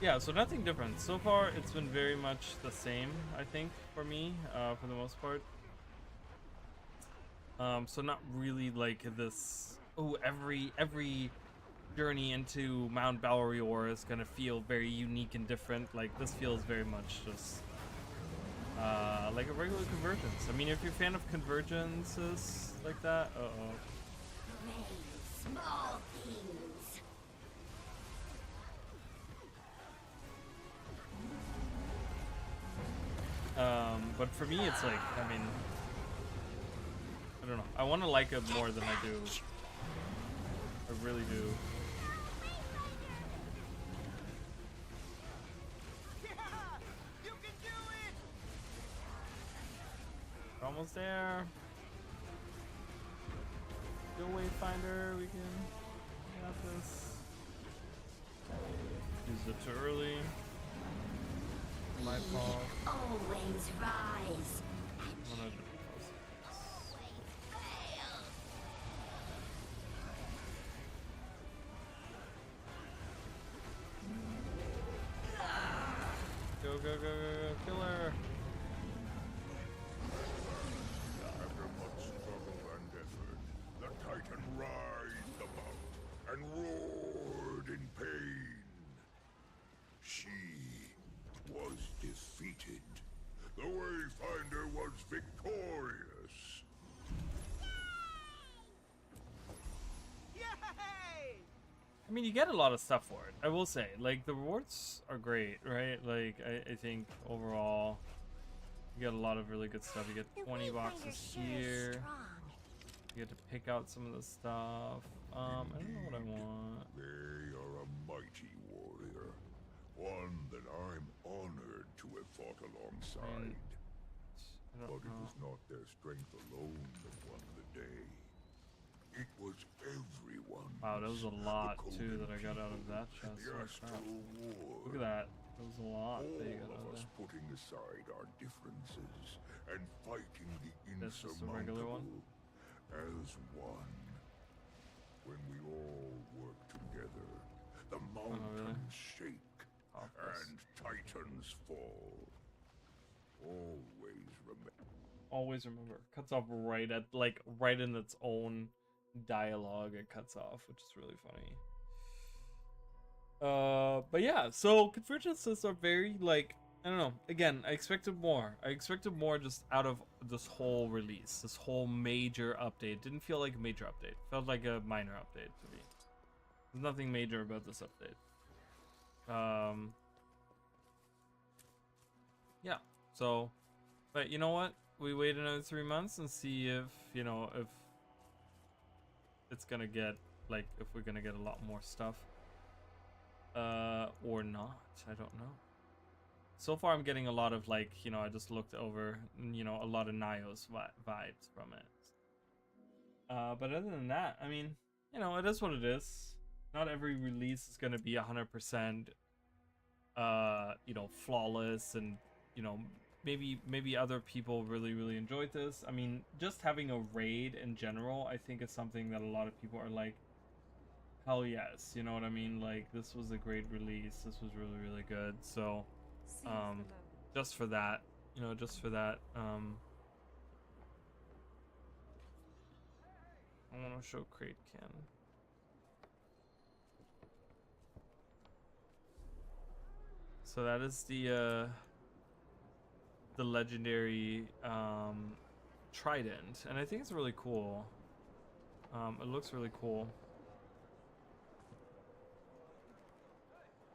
Yeah, so nothing different. So far, it's been very much the same, I think, for me, for the most part. So not really like this, oh, every journey into Mount Balrior is gonna feel very unique and different. Like, this feels very much just, like a regular convergence. I mean, if you're a fan of convergences like that, uh-oh. Vain, small things. But for me, it's like, I mean, I don't know. I want to like it more than I do. I really do. Yeah! You can do it! We're almost there. Go Wayfinder, we got this. Use it too early. My fault. Always rise. I'm gonna do this. Go, go, go, go, go, kill her. After much struggle and effort, the Titan writhed about and roared in pain. She was defeated. The Wayfinder was victorious. Yay! I mean, you get a lot of stuff for it. I will say, like, the rewards are great, right? Like, I think overall, you get a lot of really good stuff. You get 20 boxes here. You get to pick out some of the stuff. I don't know what I want. They are a mighty warrior, one that I'm honored to have fought alongside. I But don't it know. was not their strength alone that won the day. It was everyone. Wow, that was a lot too that I got out of that chest. The Holy crap. Astral War. Look at that. That was a lot that you got All out of of us there. putting aside our differences and fighting the That's just a regular one? insurmountable as one. When we all work together, the mountains really? shake Oh, of course. and titans fall. Always remember. Always remember, cuts off right at, like, right in its own dialogue. It cuts off, which is really funny. But yeah, so convergences are very, like, I don't know. Again, I expected more. I expected more just out of this whole release, this whole major update. Didn't feel like a major update. Felt like a minor update to me. There's nothing major about this update. Yeah. So, but you know what? We wait another 3 months and see if, you know, if it's gonna get, like, if we're gonna get a lot more stuff. Or not. I don't know. So far, I'm getting a lot of, like, you know, I just looked over, you know, a lot of Nios vibes from it. But other than that, I mean, you know, it is what it is. Not every release is gonna be 100%, you know, flawless, and, you know, maybe other people really enjoyed this. I mean, just having a raid in general, I think is something that a lot of people are like, hell yes, you know what I mean? Like, this was a great release. This was really good. So, just for that, you know, just for that, I want to show Crate Can. So that is the legendary trident, and I think it's really cool. It looks really cool.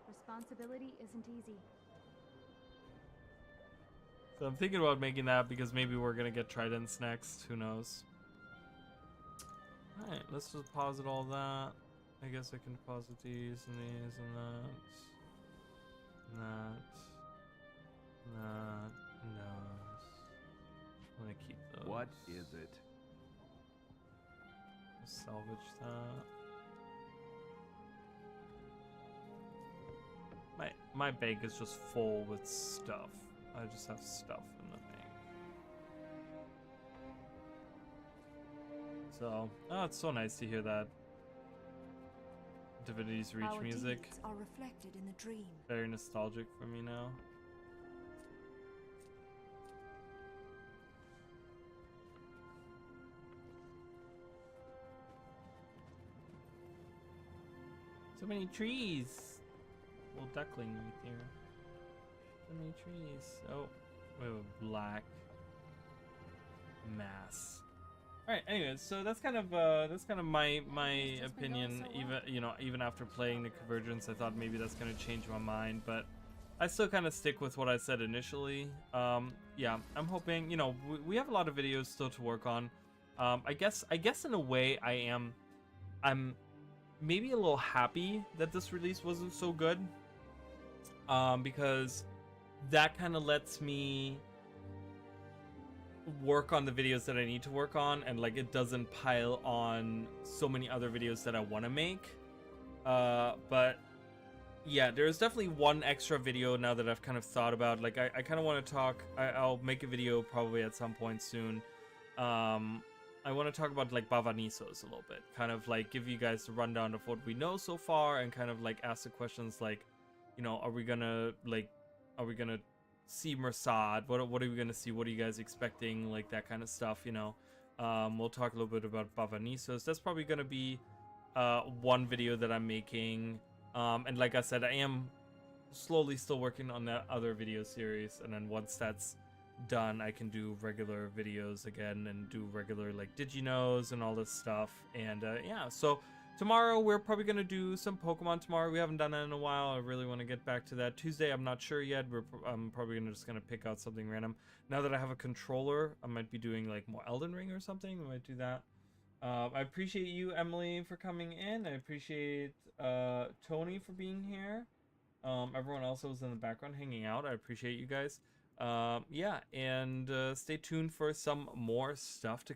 Responsibility isn't easy. So I'm thinking about making that because maybe we're gonna get tridents next. Who knows? Alright, let's just deposit all that. I guess I can deposit these and these and that. And that. That. And those. I'm gonna keep those. What is it? Salvage that. My bank is just full with stuff. I just have stuff in the bank. So, oh, it's so nice to hear that Divinity's Reach Our music. deeds are reflected in the dream. Very nostalgic for me now. So many trees. Little duckling right there. So many trees. Oh, we have a black mass. Alright, anyways, so that's kind of my opinion. Even after playing the Convergence, I thought maybe that's gonna change my mind, but I still kind of stick with what I said initially. Yeah, I'm hoping, we have a lot of videos still to work on. I guess in a way I'm maybe a little happy that this release wasn't so good. Because that kind of lets me work on the videos that I need to work on, and like it doesn't pile on so many other videos that I want to make. But yeah, there's definitely one extra video now that I've kind of thought about. Like I kind of want to talk. I'll make a video probably at some point soon. I want to talk about like Bavanisos a little bit, kind of like give you guys the rundown of what we know so far, and kind of like ask the questions like, are we gonna see Mersad? What are we gonna see? What are you guys expecting? Like that kind of stuff, We'll talk a little bit about Bavanisos. That's probably gonna be one video that I'm making. And like I said, I am slowly still working on that other video series, and then once that's done, I can do regular videos again and do regular like DigiKnows and all this stuff. And yeah, so tomorrow we're probably gonna do some Pokemon tomorrow. We haven't done that in a while. I really want to get back to that. Tuesday, I'm not sure yet. I'm probably just gonna pick out something random. Now that I have a controller, I might be doing like more Elden Ring or something. We might do that. I appreciate you, Emily, for coming in. I appreciate Tony for being here. Everyone else that was in the background hanging out, I appreciate you guys. Yeah, and stay tuned for some more stuff to